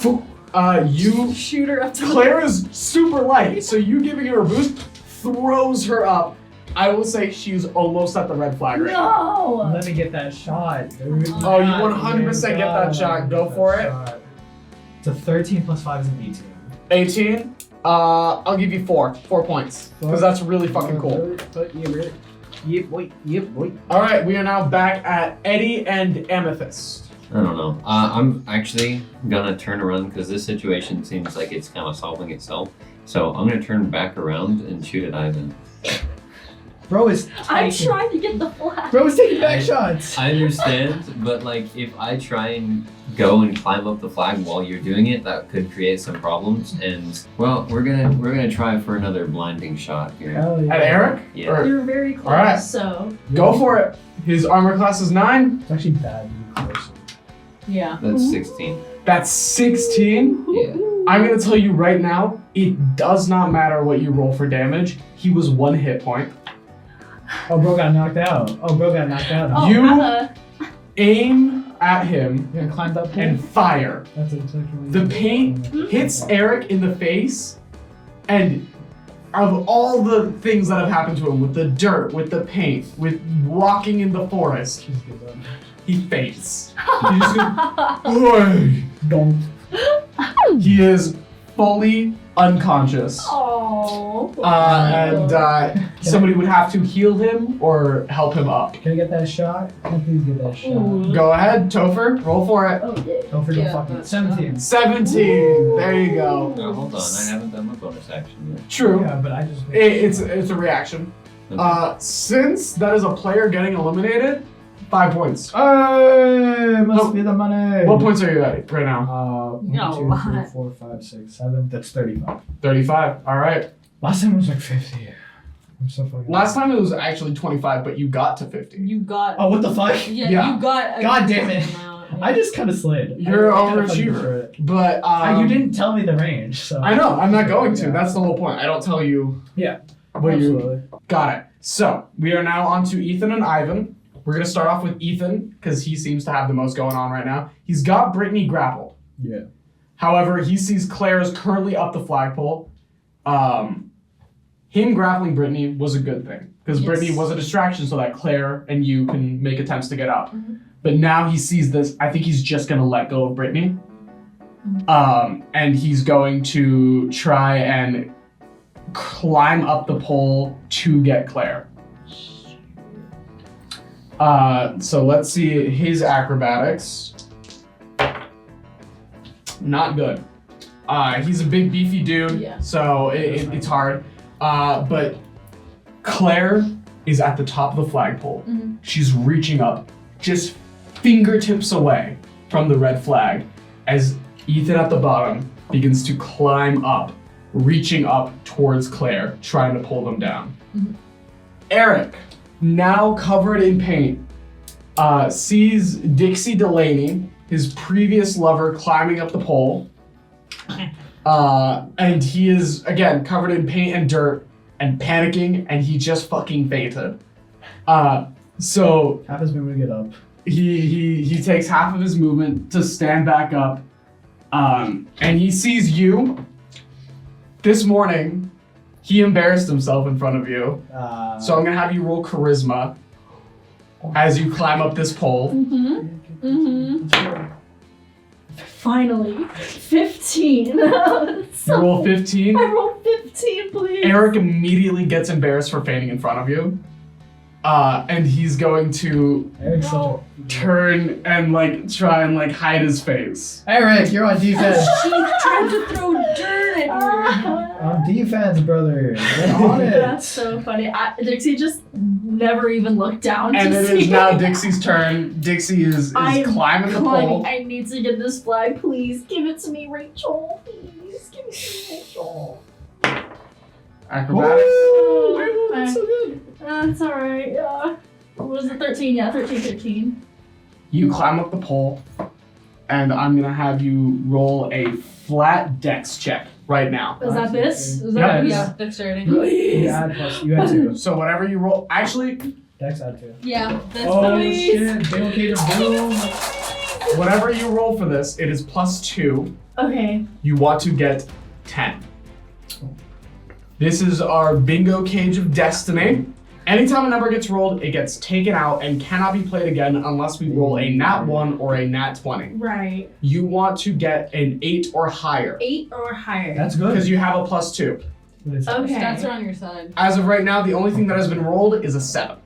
You. Shoot her up to Claire is super light, so you giving her a boost throws her up. I will say she's almost at the red flag right now. No. Let me get that shot, dude. Oh, you 100% get that shot. Go for it. It's a 13 plus 5 is an 18. 18. I'll give you 4 points because that's really fucking cool. Yep, boy. All right, we are now back at Eddie and Amethyst. I don't know. I'm actually gonna turn around because this situation seems like it's kind of solving itself. So I'm gonna turn back around and shoot at Ivan. Bro is I'm taking- trying to get the flag. Bro is taking back shots. I understand, but like if I try and go and climb up the flag while you're doing it, that could create some problems. And well, we're gonna try for another blinding shot here. Hell yeah. At Eric? Yeah. Or- You're very close, All right. so. Go for it. His armor class is 9. It's actually bad. You closer. Yeah. That's 16. That's 16. Yeah. I'm gonna tell you right now, it does not matter what you roll for damage. He was 1 hit point. Oh, bro got knocked out. Oh, You- Anna. Aim at him You gonna climb up and fire. That's exactly. The paint hits Eric in the face, and of all the things that have happened to him, with the dirt, with the paint, with walking in the forest, he faints. He just goes, "Oi." Don't. He is fully unconscious. Oh. Oh. Somebody would have to heal him or help him up. Can I get that shot? Can I please get that shot? Ooh. Go ahead, Topher. Roll for it. Oh, yeah. Don't forget Yeah, fucking that's 17. 17. There you go. Now hold on, I haven't done my bonus action yet. True. Yeah, but I just. It's a reaction. Okay. Since that is a player getting eliminated, 5 points. Hey, must No. be the money. What points are you at right now? 1, No, 2, what? 3, 4, 5, 6, 7. That's 35. 35. All right. Last time it was like 50. I'm so fucking. Last time it was actually 25, but you got to 50. You got. Oh, what the fuck? Yeah, Yeah. you got. A God damn it. amount. I just kind of slid. You're I an kinda fucking overachiever. threw it. But You didn't tell me the range, so. I know. I'm not going to. Yeah. That's the whole point. I don't tell you. Yeah. What you Absolutely. got it. So we are now on to Ethan and Ivan. We're gonna start off with Ethan because he seems to have the most going on right now. He's got Brittany grappled. Yeah. However, he sees Claire is currently up the flagpole. Him grappling Brittany was a good thing because Yes. Brittany was a distraction so that Claire and you can make attempts to get up. But now he sees this. I think he's just gonna let go of Brittany, and he's going to try and climb up the pole to get Claire. So let's see his acrobatics. Not good. He's a big beefy dude, Yeah. so it's hard. But Claire is at the top of the flagpole. Mhm. She's reaching up, just fingertips away from the red flag, as Ethan at the bottom begins to climb up, reaching up towards Claire, trying to pull them down. Mhm. Eric, now covered in paint, sees Dixie Delaney, his previous lover, climbing up the pole. And he is, again, covered in paint and dirt and panicking, and he just fucking fainted. So Half his movement to get up. he takes half of his movement to stand back up, and he sees you. This morning, he embarrassed himself in front of you. So I'm gonna have you roll charisma as you climb up this pole. Finally. 15. You roll 15. I rolled 15, please. Eric immediately gets embarrassed for fainting in front of you. And he's going to Eric's such a. turn and try and hide his face. Eric, you're on defense. She tried to throw dirt at you. On defense, brother. Get on it. That's so funny. Dixie just never even looked down And to it see is now Dixie's turn. Dixie is I'm climbing the pole. I need to get this flag. Please give it to me, Rachel. Please give it to me, Rachel. Acrobatics. Oh, That's so good. That's alright. What was it? 13? Yeah, 13. You climb up the pole, and I'm gonna have you roll a flat dex check right now. Is that this? Is Yeah, that it is. Yeah, dexterity. You add plus. You add 2. So whatever you roll, actually, Dex add 2. Yeah, that's Oh nice. shit! Fatal cage of boom. whatever you roll for this, it is +2. Okay. You want to get 10. This is our bingo cage of destiny. Anytime a number gets rolled, it gets taken out and cannot be played again unless we roll a nat 1 or a nat 20. Right. You want to get an 8 or higher 8 or higher. That's good. because you have a +2. Okay. Stats are on your side. As of right now, the only thing that has been rolled is a 7.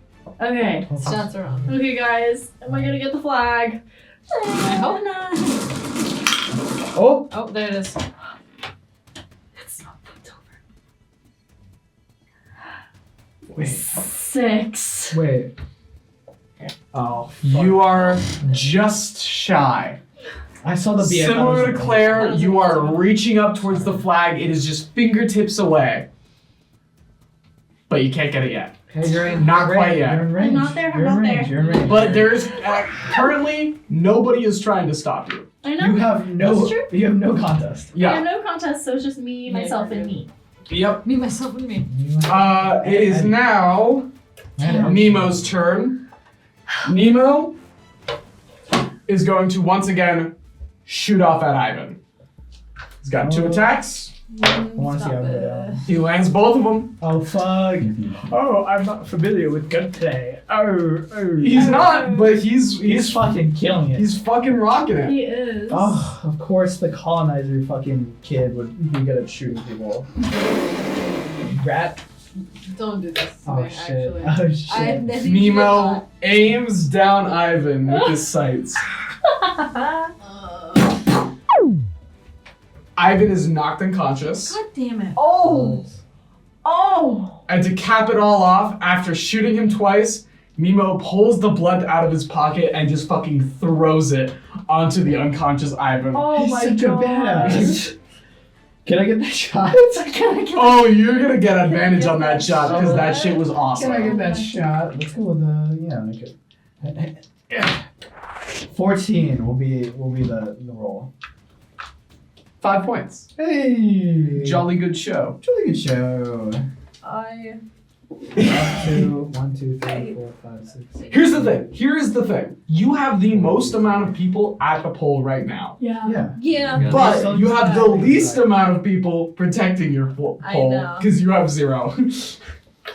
Okay. Stats are on. Okay, guys. Am I gonna get the flag? I hope not. Oh, Oh, there it is. It's not flipped over. wait. 6. Wait. Oh, fuck. You are just shy. I saw the BFF. Similar to Claire, you are reaching up towards the flag. It is just fingertips away. But you can't get it yet. Hey, you're in. Not you're quite in, yet. You're in range. not there, I'm You're in not range. there. You're in range. But there's currently nobody is trying to stop you. I know. You have no. That's true. You have no contest. I Yeah. have no contest, so it's just me, myself, and me. Yep. Me, myself, and me. It is now Nemo's turn. Nemo is going to once again shoot off at Ivan. He's got 2 attacks. I want to see how it go down. He lands both of them. Oh fuck! Oh, I'm not familiar with gunplay. Oh. He's not, but he's fucking killing it. he's fucking rocking it. He is. Oh, of course the colonizer fucking kid would be good at shooting people. rat. Don't do this to Oh me, shit. actually. Oh shit. I think Nemo aims down Ivan with his sights. Ivan is knocked unconscious. God damn it. Oh! Oh! And to cap it all off, after shooting him twice, Nemo pulls the blunt out of his pocket and just fucking throws it onto the unconscious Ivan. Oh He's my such a god. badass. Can I get that shot? Oh, you're gonna get advantage on that shot because that shit was Can awesome. I get that shot? Let's go with the yeah. 14 will be the roll. 5 points. Hey. Jolly good show. Jolly good show. I 1, 2, 3, 4, 5, 6. Here's the thing. Here's the thing. You have the most amount of people at the pole right now. Yeah. Yeah. Yeah. Yeah. But you have the Exactly. least amount of people protecting your pole I know. because you have 0.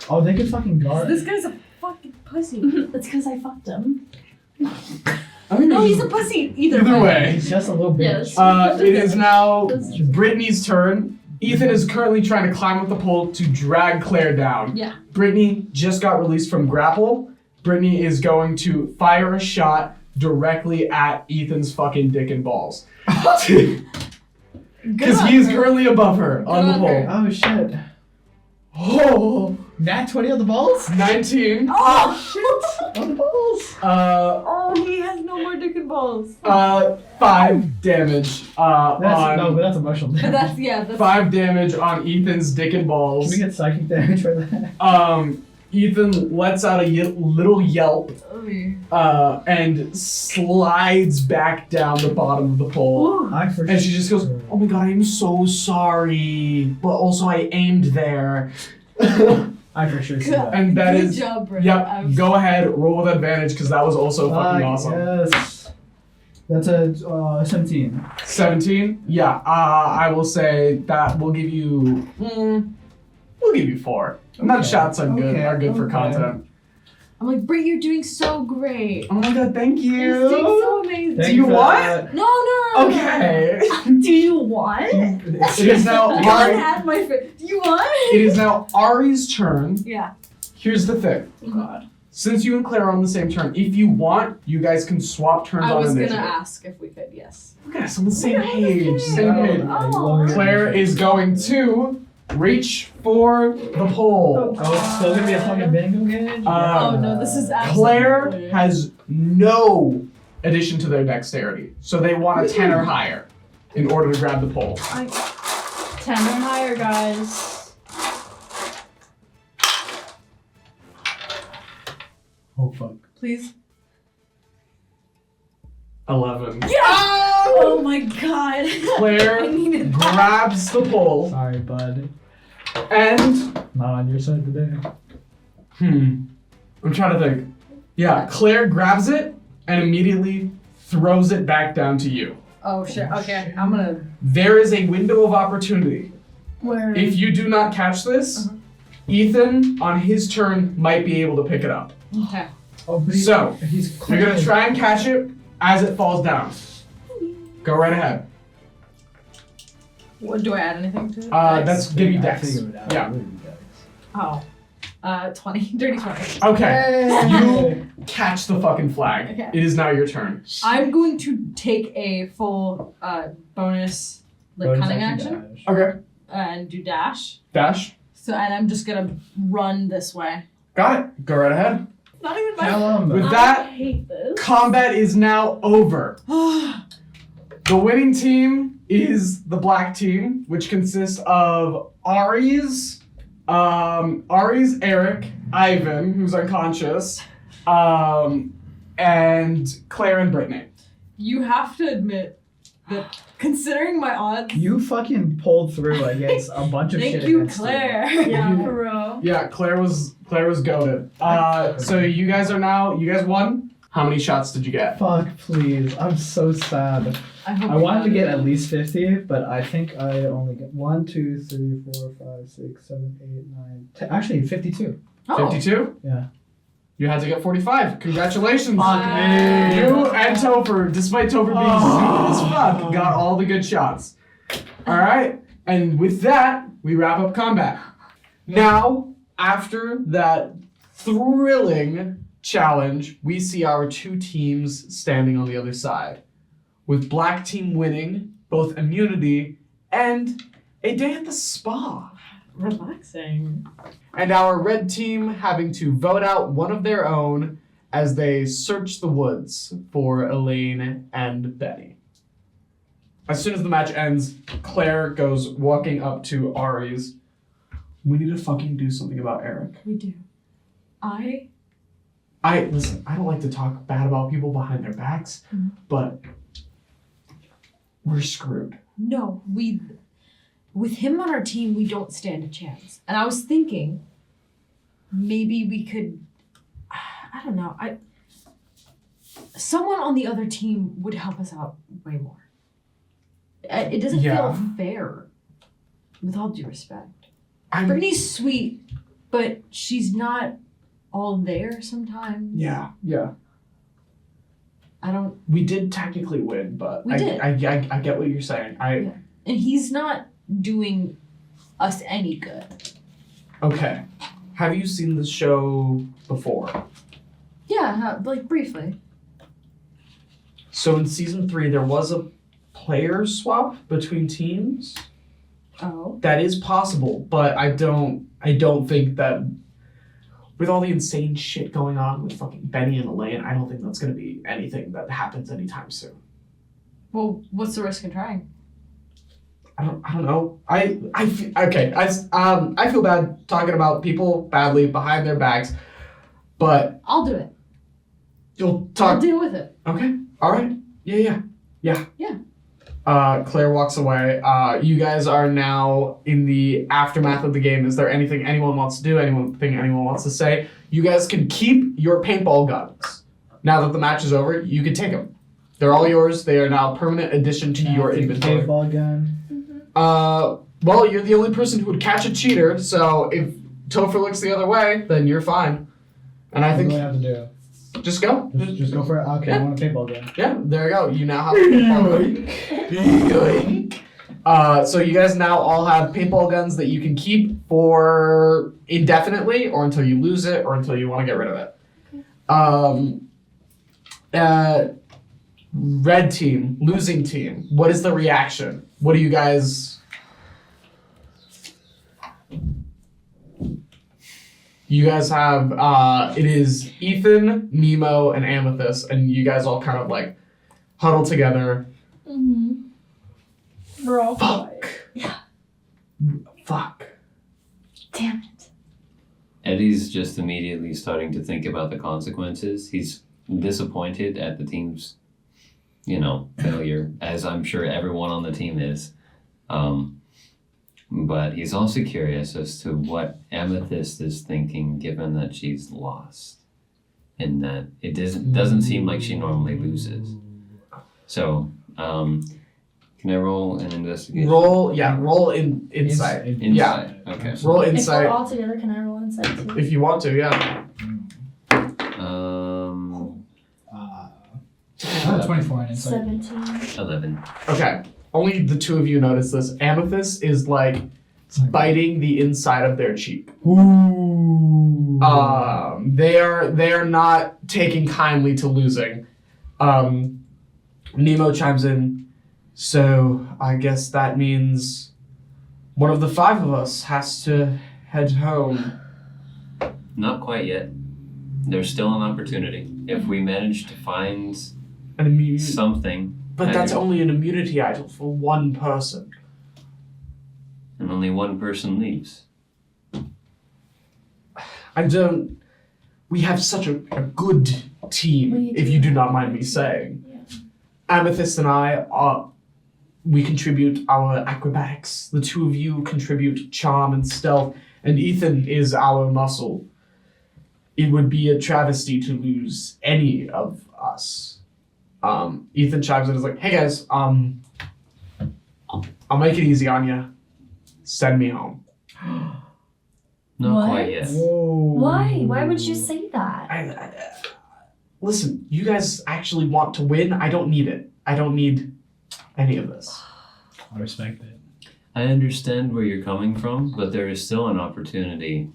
Oh, they can fucking guard. This guy's a fucking pussy. That's because I fucked him. I think No, it's he's just- a pussy either, Either way. way. He's just a little bitch. Yes. It is now That's true. Brittany's turn. Ethan is currently trying to climb up the pole to drag Claire down. Yeah. Brittany just got released from grapple. Brittany is going to fire a shot directly at Ethan's fucking dick and balls. Because he is currently above her on the on her. pole. Oh shit. Oh, Nat 20 on the balls? 19. Oh, On the balls. Oh, he has no more dick and balls. 5 damage That's emotional But damage. that's 5 damage on Ethan's dick and Can balls. we get psychic damage for that? Ethan lets out a little yelp and slides back down the bottom of the pole. I for And she just goes, "Oh my god, I'm so sorry, but also I aimed there." I for sure see that. And that Good is, job, bro. yep. Go ahead, roll with advantage because that was also fucking awesome. Yes. That's a 17. 17, yeah. I will say that we'll give you. We'll give you 4. And that Okay. shots are good. Okay. Are good for Okay. content. I'm like, Brit, you're doing so great. Oh my god, thank You're doing you. so amazing. Thank Do you for want? that. No. Okay. Do you want? It is now God Ari. had my face. Do you want? It is now Ari's turn. Yeah. Here's the thing. Oh god. Since you and Claire are on the same turn, if you want, you guys can swap turns I on was initiative. gonna ask if we could. Yes. Look at us on the same Okay, page. okay. Same page. Oh. Claire is going to reach for the pole. Oh, it's still gonna be a fucking bingo game? Uh, Oh no, this is absolutely. Claire has no addition to their dexterity, so they want a 10 or higher in order to grab the pole. 10 or higher, guys. Oh fuck. Please. 11. Oh my god. Claire needed that. grabs the pole Sorry, bud. and Not on your side today. I'm trying to think. Yeah, Claire grabs it and immediately throws it back down to you. Oh shit. Okay, I'm gonna. There is a window of opportunity. Where? If you do not catch this, Ethan, on his turn, might be able to pick it up. Okay. Oh, but So, he's You're clearly. gonna try and catch it as it falls down. Go right ahead. What do I add anything to it? That's give you I dex. figured it out. Yeah. Oh. 20. Dirty 20. Okay. You catch the fucking flag. Okay. It is now your turn. I'm going to take a full bonus cunning action dash. Okay. and do dash. Dash. So and I'm just gonna run this way. Got it. Go right ahead. Not even my. Caelum. With I that, hate this. combat is now over. The winning team is the black team, which consists of Aries, Eric, Ivan, who's unconscious, and Claire and Brittany. You have to admit that considering my odds. You fucking pulled through against a bunch of shit. Thank you, against Claire. Yeah, for real. Yeah, Claire was goaded. So you guys won. How many shots did you get? Fuck, please. I'm so sad. hope I you wanted to got get it. at least 50, but I think I only get 1, 2, 3, 4, 5, 6, 7, 8, 9, 10. Actually, 52. Oh. 52? Yeah. You had to get 45. Congratulations. Fuck me. You and Topher, despite Topher being stupid as fuck, got all the good shots. Alright, and with that, we wrap up combat. Now, after that thrilling challenge, we see our two teams standing on the other side, with black team winning both immunity and a day at the spa, Relaxing. and our red team having to vote out one of their own as they search the woods for Elaine and Benny. As soon as the match ends, Claire goes walking up to Aries. We need to fucking do something about Eric. We do. Listen, I don't like to talk bad about people behind their backs, but we're screwed. No, with him on our team, we don't stand a chance. And I was thinking, maybe we could, I don't know, someone on the other team would help us out way more. It doesn't feel fair, with all due respect. Brittany's sweet, but she's not all there sometimes. Yeah. We did technically win, but We did. I get what you're saying. And he's not doing us any good. Okay. Have you seen this show before? Yeah, like briefly. So in season 3, there was a player swap between teams. Oh. That is possible, but I don't think that with all the insane shit going on with fucking Benny and Elaine, I don't think that's gonna be anything that happens anytime soon. Well, what's the risk in trying? I don't know. I feel bad talking about people badly behind their backs, but I'll do it. you'll I'll talk. deal with it. Okay. All right. Yeah. Claire walks away. You guys are now in the aftermath of the game. Is there anything anyone wants to do? Anything anyone wants to say? You guys can keep your paintball guns. Now that the match is over, you can take them. They're all yours. They are now permanent addition to your inventory. Paintball gun. Well, you're the only person who would catch a cheater, so if Topher looks the other way, then you're fine. And I think What do I have to do? just go. Just go for it. Okay, I want a paintball gun. Yeah, there you go. You now have a paintball gun. So you guys now all have paintball guns that you can keep for indefinitely, or until you lose it, or until you want to get rid of it. Red team, losing team. What is the reaction? What do you guys? You guys have, it is Ethan, Nemo, and Amethyst, and you guys all kind of like huddle together. We're all Fuck. Yeah. Fuck. Damn it. Eddie's just immediately starting to think about the consequences. He's disappointed at the team's, failure, as I'm sure everyone on the team is. But he's also curious as to what Amethyst is thinking, given that she's lost, and that it doesn't seem like she normally loses. So, can I roll an investigation? Roll insight. Insight. Yeah. Okay. Roll If we're insight all together, can I roll insight too? if you want to. Yeah. 24 in insight. 17. 11. Okay. Only the two of you notice this. Amethyst is like biting the inside of their cheek. Ooh. They are not taking kindly to losing. Nemo chimes in. So I guess that means one of the 5 of us has to head home. Not quite yet. There's still an opportunity. If we manage to find something. But that's only an immunity idol for one person. And only one person leaves. We have such a good team, if you do not mind me saying. Yeah. Amethyst and I we contribute our acrobatics. The two of you contribute charm and stealth, and Ethan is our muscle. It would be a travesty to lose any of us. Ethan chimes in and is like, hey guys, I'll make it easy on you. Send me home. Not What? quite yet. Why? Why would you say that? Listen, you guys actually want to win. I don't need it. I don't need any of this. I respect it. I understand where you're coming from, but there is still an opportunity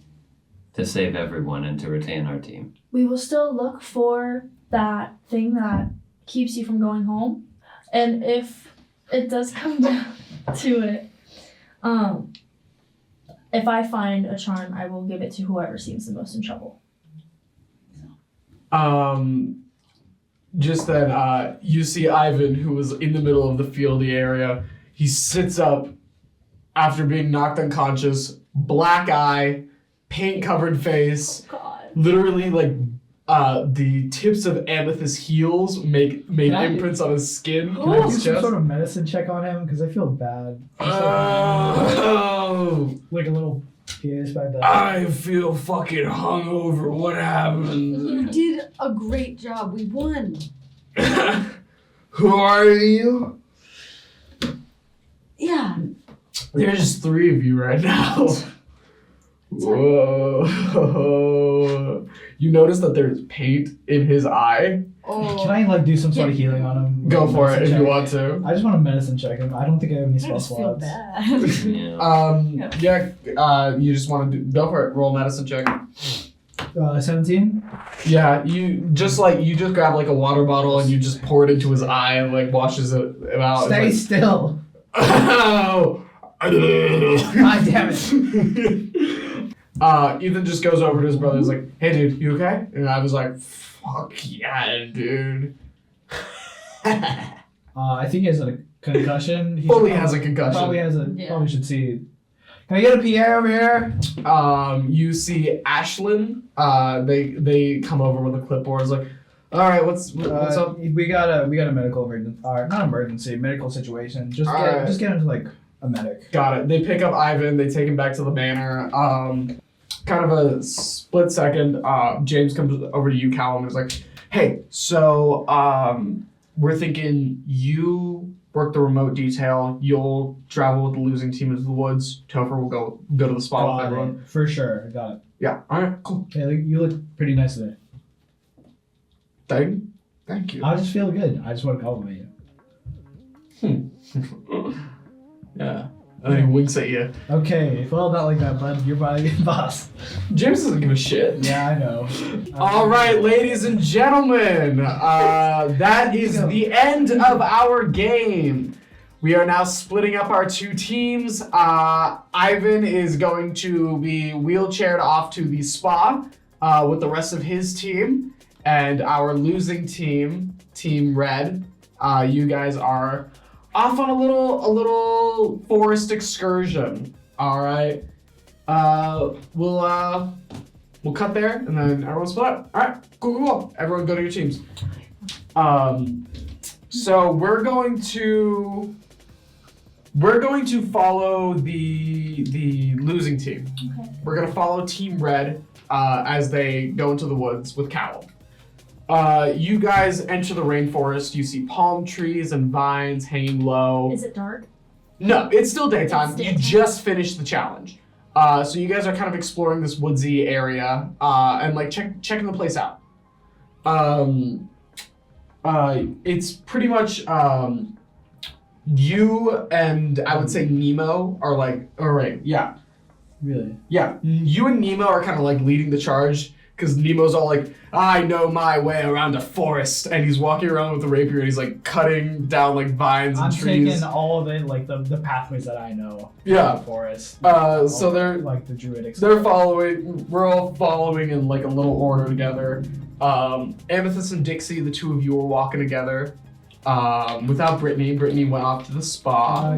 to save everyone and to retain our team. We will still look for that thing that keeps you from going home. And if it does come down to it, if I find a charm, I will give it to whoever seems the most in trouble. Just then, you see Ivan, who was in the middle of the fieldy area. He sits up after being knocked unconscious, black eye, paint-covered face. God. Literally, like, the tips of Amethyst's heels made imprints on his skin. Can I do some sort of medicine check on him? Because I feel bad. Oh, Like a little PS by that. I feel fucking hungover. What You happened? did a great job. We won. Who are you? Yeah. There's just 3 of you right now. Whoa. You notice that there's paint in his eye? Oh. Can I like do some sort of healing on him? Go for it if Medicine you check? want to. I just want to medicine check him. I don't think I have any I spell just feel slots. bad. You just want to go for it. Roll medicine check. 17? Yeah, you just grab like a water bottle and you just pour it into his eye and like washes it out. Stay still. Oh. God damn it. Ethan just goes over to his brother and is like, hey dude, you okay? And I was like, fuck yeah, dude. I think he has a concussion. He Fully should has a concussion. Probably should see. Can I get a PA over here? You see Ashlyn. They come over with a clipboard. It's like, all right, what's up? We got a medical emergency. Not emergency, medical situation. Just Alright. get him to like a medic. Got it. They pick up Ivan. They take him back to the manor. Kind of a split second. James comes over to you, Caelum, and is like, hey, so we're thinking you work the remote detail. You'll travel with the losing team into the woods. Topher will go to the spot with Got everyone. it. For sure. Got it. Yeah. All right. Cool. Hey, you look pretty nice today. Thank you. I just feel good. I just want to compliment you. Yeah. And then he winks at you. Okay, well, not like that, bud. You're my boss. James doesn't give a shit. Yeah, I know. All right, ladies and gentlemen, that is the end of our game. We are now splitting up our 2 teams. Ivan is going to be wheelchaired off to the spa with the rest of his team, and our losing team, Team Red, you guys are off on a little forest excursion. All right. We'll cut there, and then everyone split up. All right. Cool. Everyone go to your teams. So we're going to follow the losing team. Okay. We're gonna follow Team Red as they go into the woods with Caelum. You guys enter the rainforest. You see palm trees and vines hanging low. Is it dark? No, it's still daytime. It's daytime. You just finished the challenge. So you guys are kind of exploring this woodsy area and like checking the place out. It's pretty much you and I would say Nemo are like, all right, yeah. Really? Yeah, you and Nemo are kind of like leading the charge because Nemo's all like, I know my way around a forest, and he's walking around with a rapier and he's like cutting down like vines and I'm trees. taking all of it, like the pathways that I know. Yeah. In the forest. So they're like the druidic. they're following. We're all following in like a little order together. Amethyst and Dixie, the 2 of you were walking together. Without Brittany. Brittany went off to the spa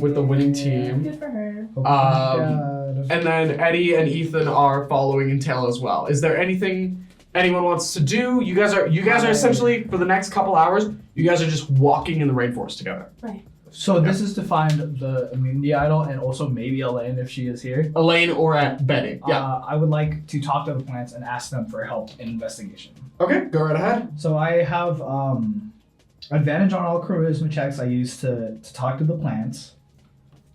with the winning team. Good for her. And then Eddie and Ethan are following in tail as well. Is there anything anyone wants to do? You guys are essentially, for the next couple hours, you guys are just walking in the rainforest together. Right. So this is to find the immunity idol and also maybe Elaine if she is here. Elaine or at Betty. Yeah. I would like to talk to the plants and ask them for help in investigation. Okay, go right ahead. So I have advantage on all charisma checks I use to talk to the plants.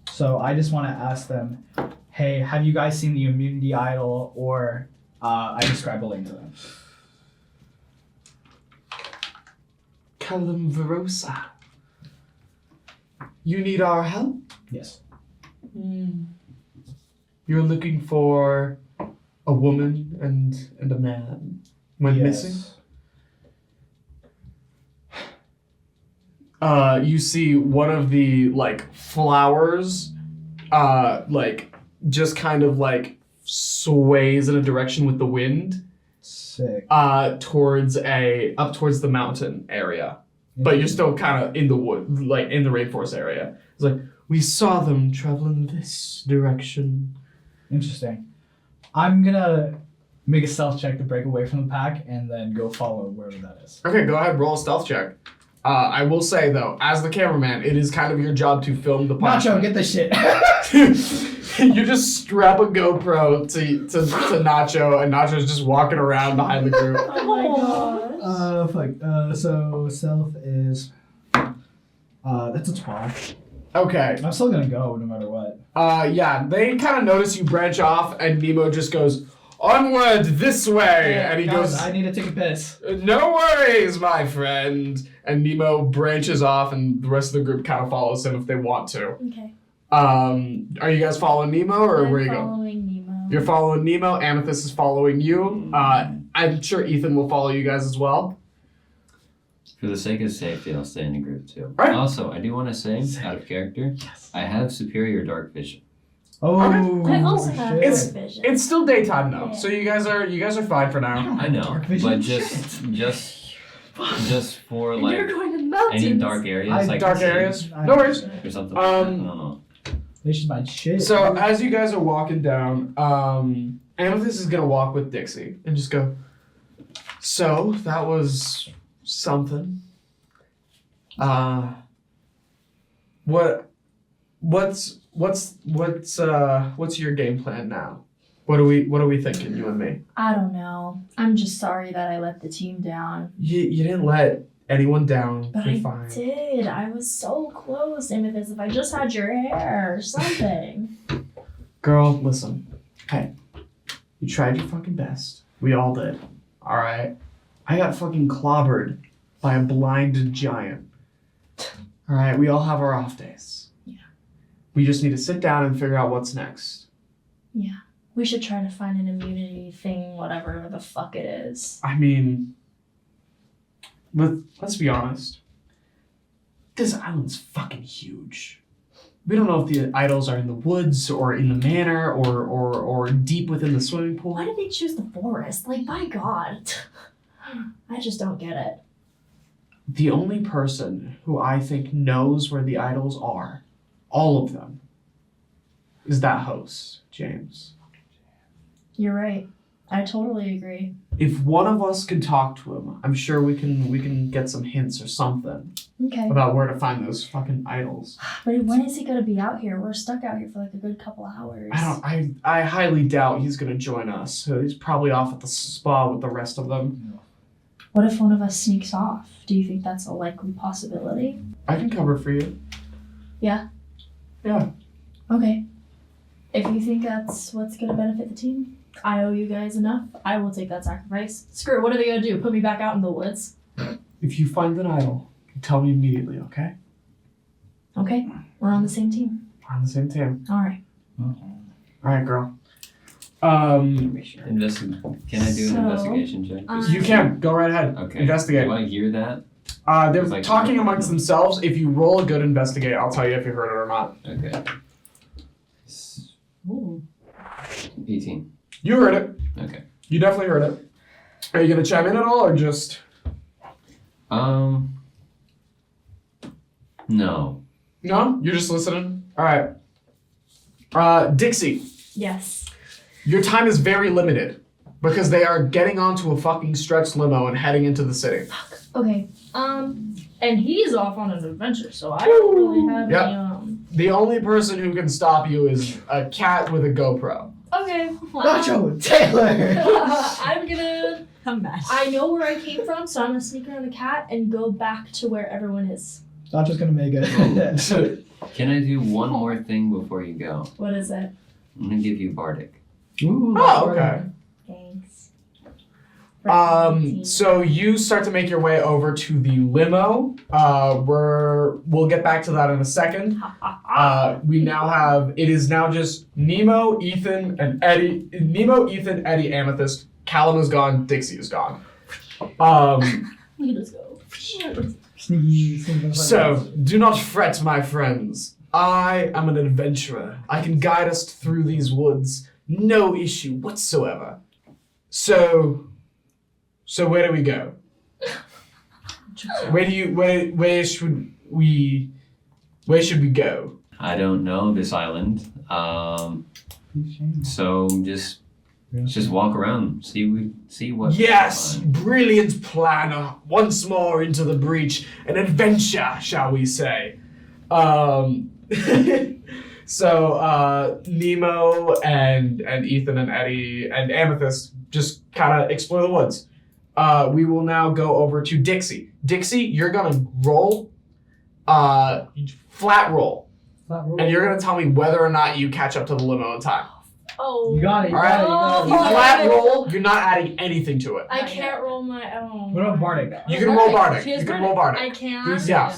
So I just want to ask them, hey, have you guys seen the immunity idol? Or I describe Elaine to them. Caelum Verosa. You need our help? Yes. You're looking for a woman and a man. Went missing? You see one of the flowers just kind of sways in a direction with the wind. Sick. Up towards the mountain area. But you're still kind of in the wood, in the rainforest area. It's we saw them traveling this direction. Interesting. I'm gonna make a stealth check to break away from the pack and then go follow wherever that is. Okay, go ahead, roll a stealth check. I will say though, as the cameraman, it is kind of your job to film the Nacho, get this shit. You just strap a GoPro to Nacho, and Nacho's just walking around behind the group. Oh my god. Fuck. So stealth is that's a 12. Okay. I'm still gonna go no matter what. Yeah, they kind of notice you branch off, and Nemo just goes, onward, this way! Yeah, and he guys, goes, I need to take a piss. no worries, my friend. And Nemo branches off, and the rest of the group kind of follows him if they want to. Okay. Are you guys following Nemo, or where are you going? Following Nemo. You're following Nemo. Amethyst is following you. I'm sure Ethan will follow you guys as well. For the sake of safety, I'll stay in the group too. Right. Also, I do want to say, out of character, I have superior dark vision. Oh, I also have It's- dark vision. It's still daytime though, Yeah. so you guys are fine for now. I know, Dark vision? but just for And you're going to mountains. any dark areas, like Dark areas? No worries. or something. Like that. I don't know. They should mind shit. So as you guys are walking down, Amethyst is gonna walk with Dixie and just go, so that was something. What's your game plan now? What are we thinking, you and me? I don't know. I'm just sorry that I let the team down. You didn't let anyone down. But You're I fine. did. I was so close, Amethyst. If I just had your hair or something. Girl, listen. Hey, you tried your fucking best. We all did. All right. I got fucking clobbered by a blinded giant. All right. We all have our off days. Yeah. We just need to sit down and figure out what's next. Yeah. We should try to find an immunity thing, whatever the fuck it is. I mean, let's be honest. This island's fucking huge. We don't know if the idols are in the woods or in the manor or deep within the swimming pool. Why did they choose the forest? Like, by God. I just don't get it. The only person who I think knows where the idols are, all of them, is that host, James. You're right. I totally agree. If one of us can talk to him, I'm sure we can get some hints or something Okay. about where to find those fucking idols. But when is he gonna be out here? We're stuck out here for like a good couple hours. I highly doubt he's gonna join us. So he's probably off at the spa with the rest of them. What if one of us sneaks off? Do you think that's a likely possibility? I can cover for you. Yeah? Yeah. Okay. If you think that's what's gonna benefit the team, I owe you guys enough. I will take that sacrifice. Screw it, what are they gonna do? Put me back out in the woods? If you find an idol, tell me immediately, okay? Okay, we're on the same team. We're on the same team. Alright. Alright, girl. Can I do So, an investigation check? You can. Go right ahead. Okay. Investigate. Do I hear that? They're Like- talking amongst themselves. If you roll a good investigate, I'll tell you if you heard it or not. Okay. Ooh. 18. You heard it. Okay. You definitely heard it. Are you gonna chime in at all, or just? No. No? You're just listening? Alright. Dixie, Yes. your time is very limited because they are getting onto a fucking stretch limo and heading into the city. Okay. And he's off on an adventure, so I don't really have Yep. any, The only person who can stop you is a cat with a GoPro. Okay. Nacho Taylor. I'm gonna... I'm mad. I know where I came from, so I'm gonna sneak around the cat and go back to where everyone is. Nacho's gonna make it. Can I do one more thing before you go? What is it? I'm gonna give you Bardic. Ooh, Oh, okay. Thanks. So you start to make your way over to the limo. We'll get back to that in a second. We now have, it is now just Nemo, Ethan, and Eddie. Nemo, Ethan, Eddie, Amethyst. Caelum is gone. Dixie is gone. Let's go. So, do not fret, my friends. I am an adventurer. I can guide us through these woods. No issue whatsoever. So where do we go? Where should we go? I don't know this island. So just walk around, see what. Yes, brilliant plan. Once more into the breach, an adventure, shall we say? So Nemo and Ethan and Eddie and Amethyst just kind of explore the woods. We will now go over to Dixie. Dixie, you're gonna roll, flat roll, and you're gonna tell me whether or not you catch up to the limo in time. Oh. You got it. All right. Oh. Flat roll. You're not adding anything to it. I can't roll my own. What about Bardic? You can roll Bardic. She has You can Bardic. roll Bardic. I can't. Yeah.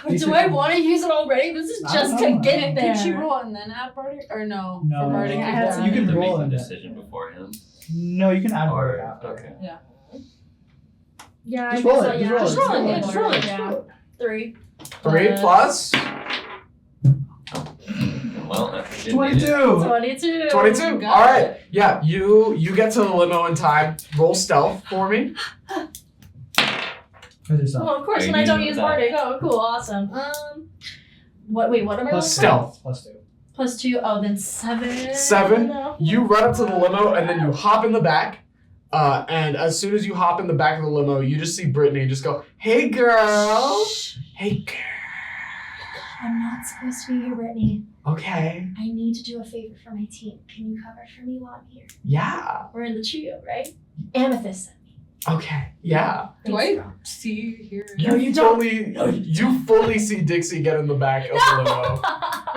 But do I want to use it already? This is just to get there. Did she roll and then add Bardic? Or no? No. For Bardic, I you had can- to- You can to roll make it. the decision beforehand. No, you can add Or Bardic after. okay. Yeah, Just I roll guess it, so, just yeah. roll it, Just roll it. just Yeah, just roll roll it. it. Yeah. 3. 3 plus Well, that didn't need it. 22. 22. 22. Got All right. Yeah. You get to the limo in time. Roll stealth for me. How's yourself? Well, of course, Are when you I don't doing use that? Bardic. Oh, cool, awesome. Wait, what am I rolling? Plus Stealth. Plus 2. Plus 2. Oh, then 7. 7. No. You run up to the limo and then you hop in the back. And as soon as you hop in the back of the limo, you just see Brittany just go, "Hey, girl. Shh. Hey, girl. I'm not supposed to be here, Brittany. Okay. I need to do a favor for my team. Can you cover for me while I'm here? Yeah. We're in the trio, right? Amethyst sent me. Okay. Yeah. Do Thanks, I girl. see here? You fully see Dixie get in the back of the limo.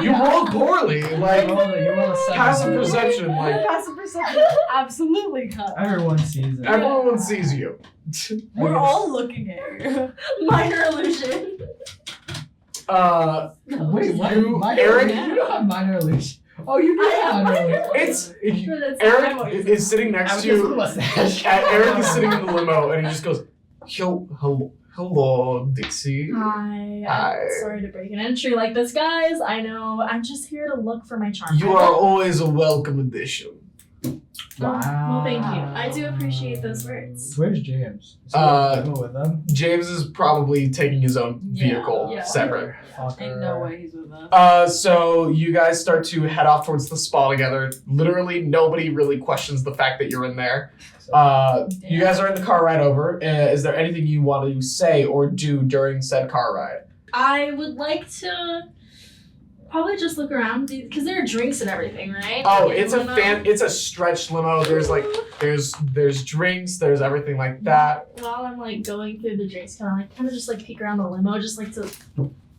You rolled poorly. Like, You roll a 7. passive perception. Like, Passive perception. Absolutely cut. Everyone sees it. everyone sees you. We're all looking at you. Minor illusion. Wait, what? Eric? You don't have minor illusion. Oh, you do have minor illusion. It's That's Eric how I was- is sitting next to you. mustache. Eric is sitting in the limo and he just goes, hello, Dixie. Hi. Hi. I'm sorry to break an entry like this, guys. I know. I'm just here to look for my charm. You are always a welcome addition. Well, thank you. I do appreciate those words. Where's James? Is he with them? James is probably taking his own vehicle Yeah. separate. Ain't no way he's with us. So you guys start to head off towards the spa together. Literally, nobody really questions the fact that you're in there. You guys are in the car ride over. Is there anything you want to say or do during said car ride? I would like to probably just look around because there are drinks and everything, right? Oh, Like in it's the a limo. it's a stretched limo. There's like there's drinks. There's everything like that. While I'm like going through the drinks, kind of just like peek around the limo, just like to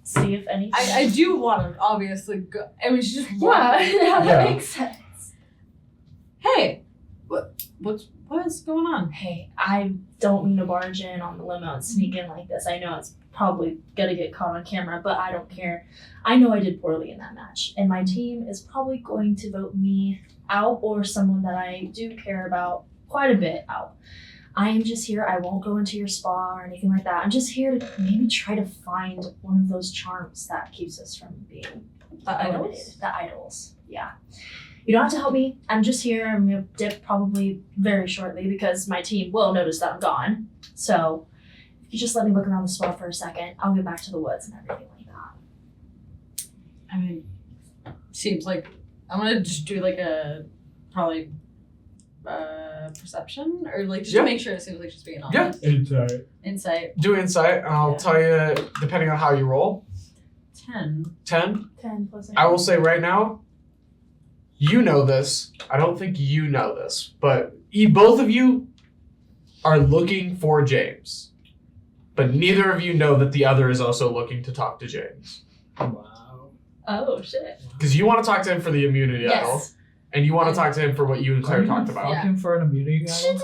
see if anything. I do want to obviously go. I mean, she's just yeah, that Yeah. makes sense. Hey, what's going on? Hey, I don't mean to barge in on the limo and sneak in like this. I know it's probably gonna get caught on camera, but I don't care. I know I did poorly in that match, and my team is probably going to vote me out or someone that I do care about quite a bit out. I am just here. I won't go into your spa or anything like that. I'm just here to maybe try to find one of those charms that keeps us from being eliminated. Idols? The idols, yeah. You don't have to help me. I'm just here. I'm gonna dip probably very shortly because my team will notice that I'm gone. So if you just let me look around the spa for a second, I'll get back to the woods and everything like that. I mean, seems like I'm gonna just do like a probably perception or like just Yeah. to make sure it seems like she's being Yeah. honest. Insight Do insight, and I'll Yeah. tell you depending on how you roll. 10. 10. 10 plus I will say right now, you know this. I don't think you know this, but both of you are looking for James. But neither of you know that the other is also looking to talk to James. Wow. Oh shit. Because you want to talk to him for the immunity idol, Yes. and you want to talk to him for what you and Claire talked about. Yeah. Looking for an immunity guy?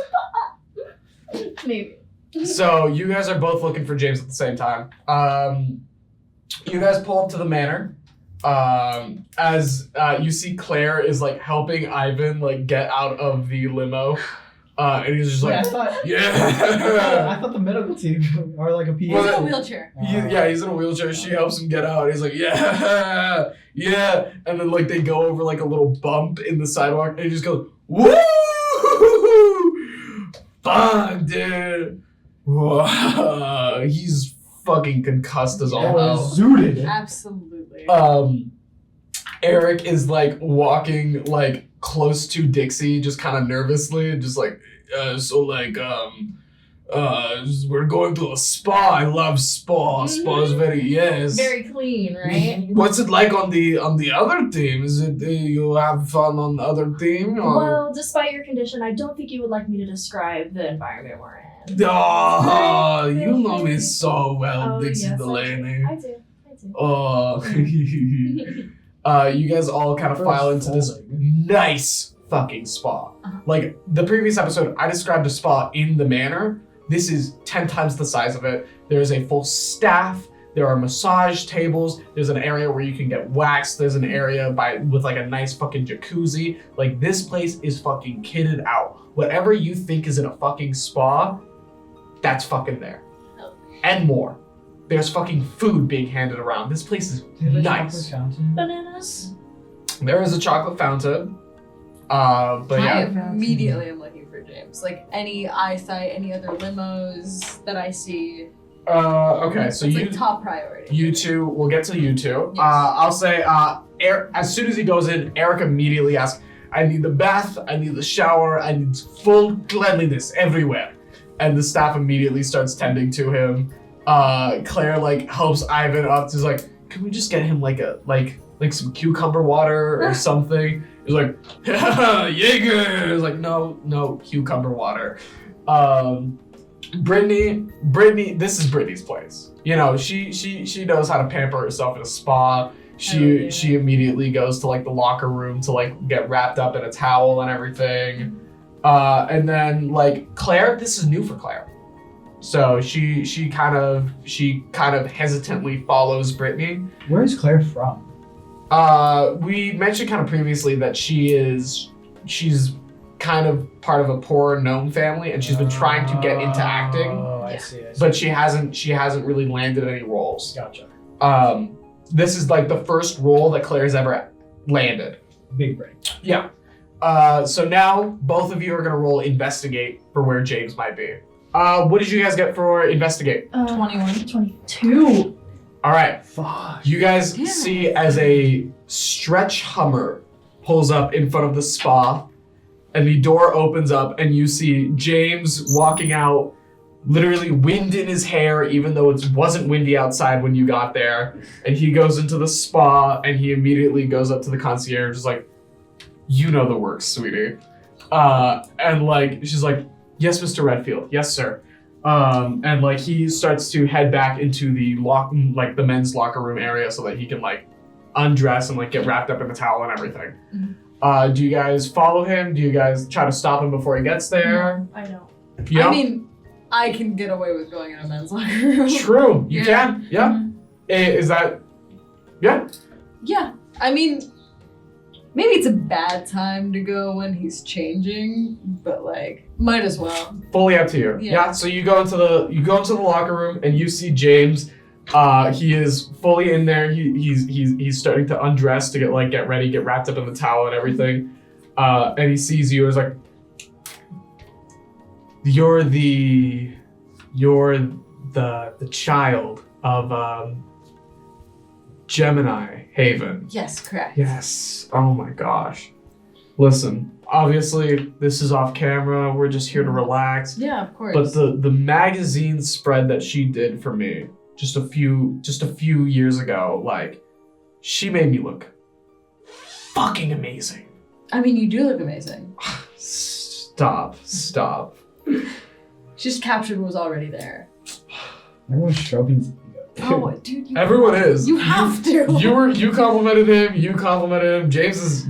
Maybe. So you guys are both looking for James at the same time. You guys pull up to the manor. As you see Claire is like helping Ivan like get out of the limo. And he's just like, yeah. I thought the medical team or like a PA. He's in a wheelchair. He's in a wheelchair. She helps him get out. He's like, yeah. And then like they go over like a little bump in the sidewalk, and he just goes, woo! Fuck, dude. Whoa. He's fucking concussed as all hell. Zooted. Absolutely. Eric is like walking like close to Dixie, just kind of nervously, just like, we're going to a spa. I love spa. Spa is Very clean, right? What's it like on the other team? Is it you have fun on the other team? Or? Well, despite your condition, I don't think you would like me to describe the environment we're in. Oh, you know me so well, Dixie yes, Delaney. I do. Oh. You guys all kind of file into this nice fucking spa. Like the previous episode, I described a spa in the manor. This is 10 times the size of it. There's a full staff. There are massage tables. There's an area where you can get waxed. There's an area with like a nice fucking jacuzzi. Like this place is fucking kitted out. Whatever you think is in a fucking spa, that's fucking there. And more. There's fucking food being handed around. This place is nice. Bananas. There is a chocolate fountain. But I yeah. immediately am looking for James. Like any eyesight, any other limos that I see. Okay, so it's you like top priority. You two, we'll get to you two. Yes. I'll say, as soon as he goes in, Eric immediately asks, I need the bath, I need the shower, I need full cleanliness everywhere. And the staff immediately starts tending to him. Claire like helps Ivan up. She's like, can we just get him like some cucumber water or something? He's like, Jaeger. He's like, no cucumber water. Brittany, this is Brittany's place. You know, she knows how to pamper herself in a spa. She immediately goes to like the locker room to like get wrapped up in a towel and everything. And then like Claire, this is new for Claire. So she kind of hesitantly follows Brittany. Where is Claire from? We mentioned kind of previously that she's kind of part of a poor gnome family, and she's been trying to get into acting. Oh, I see. But she hasn't really landed any roles. Gotcha. This is like the first role that Claire's ever landed. Big break. Yeah. So now both of you are gonna roll investigate for where James might be. What did you guys get for investigate? 21. 22. All right. Fuck. You guys Damn it. see as a stretch Hummer pulls up in front of the spa, and the door opens up, and you see James walking out, literally wind in his hair, even though it wasn't windy outside when you got there. And he goes into the spa, and he immediately goes up to the concierge, just like, you know the works, sweetie. And like, she's like, yes, Mr. Redfield. Yes, sir. And like he starts to head back into the the men's locker room area so that he can like undress and like get wrapped up in the towel and everything. Mm-hmm. Do you guys follow him? Do you guys try to stop him before he gets there? No, I don't. Yeah. I mean, I can get away with going in a men's locker room. True. You Yeah. can. Yeah. Mhm. Is that? Yeah. Yeah. I mean, maybe it's a bad time to go when he's changing, but like, might as well. Fully up to you. Yeah. So you go into the locker room and you see James. He is fully in there. He's starting to undress to get ready, get wrapped up in the towel and everything. And he sees you and is like, you're the child of Gemini Haven. Yes, correct. Yes. Oh my gosh. Listen, obviously this is off camera. We're just here to relax. Yeah, of course. But the magazine spread that she did for me just a few years ago, like, she made me look fucking amazing. I mean, you do look amazing. Stop. Just captured what was already there. Everyone's stroking his ego. Oh, dude, you Everyone is. You have to. You complimented him. You complimented him. James is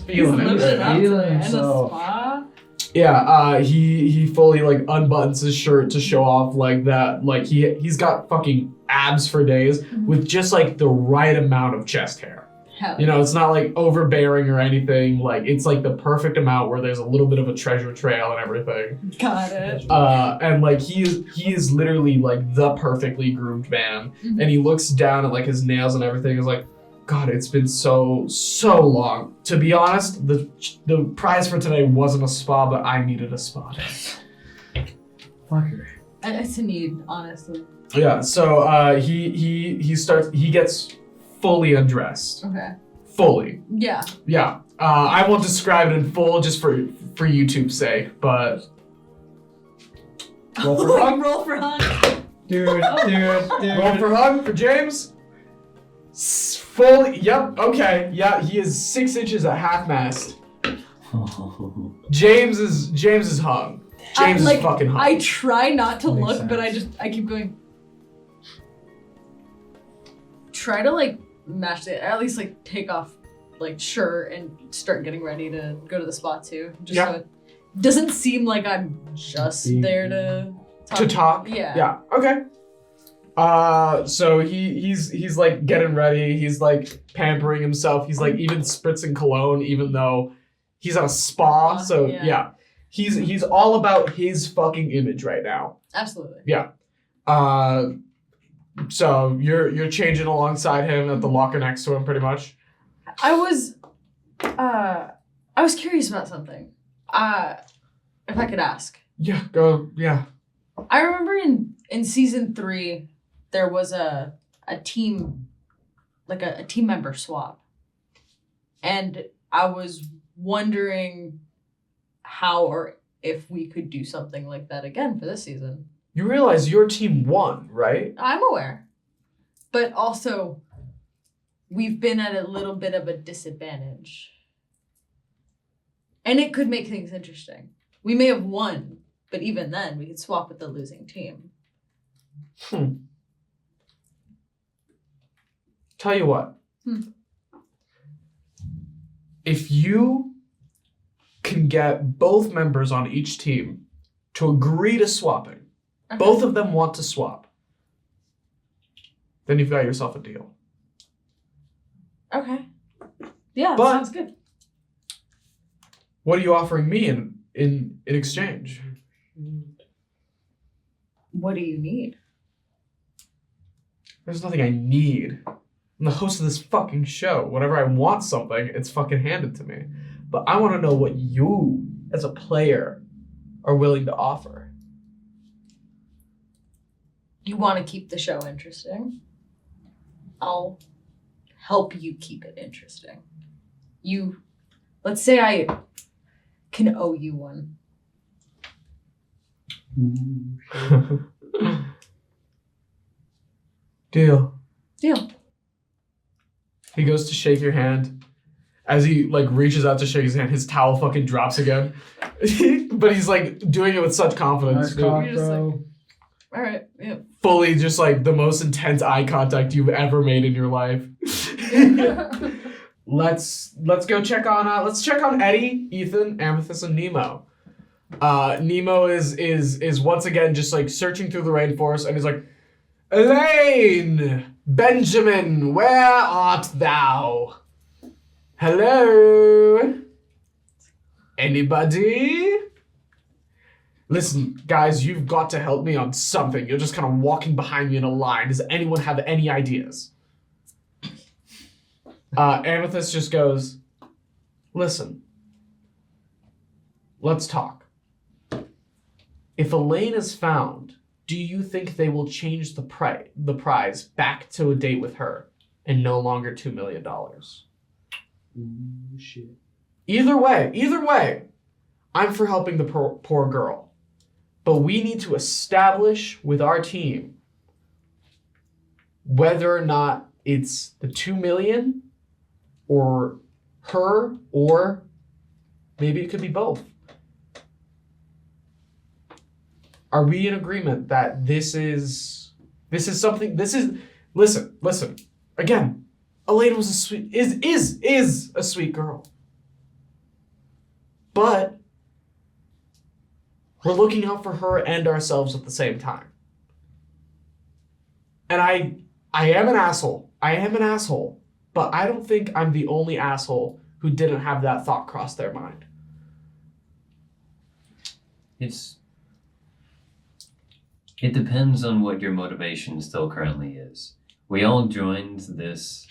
feeling He's living it. it up Feeling today. And a himself. spa. Yeah, he fully like unbuttons his shirt to show off like that. Like he's got fucking abs for days with just like the right amount of chest hair. Hell You know, it's not like overbearing or anything. Like it's like the perfect amount where there's a little bit of a treasure trail and everything. Got it. And like he is literally like the perfectly groomed man, and he looks down at like his nails and everything. Is like, God, it's been so long. To be honest, the prize for today wasn't a spa, but I needed a spa day. Fucker. It's a need, honestly. Yeah. So he gets fully undressed. Okay. Fully. Yeah. Yeah. I won't describe it in full just for YouTube's sake, but roll for hug. Roll for hug. Dude. Roll for hug for James. Fully. Yep. Okay. Yeah. He is 6 inches at half mast. James is hung. James is fucking hung. I try not to Makes look, but I keep going. Try to like match it. At least like take off like shirt and start getting ready to go to the spot too. Just so it doesn't seem like I'm just there to talk. To talk. Yeah. Yeah. Okay. So he's like getting ready. He's like pampering himself. He's like even spritzing cologne, even though he's at a spa. So yeah. He's all about his fucking image right now. Absolutely. Yeah. So you're changing alongside him at the locker next to him, pretty much. I was curious about something. If I could ask. Yeah. Go. Yeah. I remember in season 3, there was a team, like a team member swap, and I was wondering how or if we could do something like that again for this season. You realize your team won, right? I'm aware. But also, we've been at a little bit of a disadvantage. And it could make things interesting. We may have won, but even then, we could swap with the losing team. Tell you what. If you can get both members on each team to agree to swapping, both of them want to swap, then you've got yourself a deal. Okay. Yeah, But- sounds good. What are you offering me in exchange? What do you need? There's nothing I need. I'm the host of this fucking show. Whenever I want something, it's fucking handed to me. But I want to know what you, as a player, are willing to offer. You want to keep the show interesting? I'll help you keep it interesting. Let's say I can owe you one. Deal. Deal. He goes to shake your hand. As he like reaches out to shake his hand, his towel fucking drops again. But he's like doing it with such confidence. Nice cock, You're just bro. All right. Yeah. Fully just like the most intense eye contact you've ever made in your life. Let's go check on Eddie, Ethan, Amethyst, and Nemo. Nemo is once again just like searching through the rainforest, and he's like, Elaine, Benjamin, where art thou? Hello? Anybody? Listen, guys, you've got to help me on something. You're just kind of walking behind me in a line. Does anyone have any ideas? Amethyst just goes, listen, let's talk. If Elaine is found, do you think they will change the prize back to a date with her and no longer $2 million? Ooh, shit. Either way, I'm for helping the poor girl. But we need to establish with our team whether or not it's the 2 million or her, or maybe it could be both. Are we in agreement that this is something, listen, again, Elaine was is a sweet girl. But We're looking out for her and ourselves at the same time. And I am an asshole. I am an asshole. But I don't think I'm the only asshole who didn't have that thought cross their mind. It depends on what your motivation still currently is. We all joined this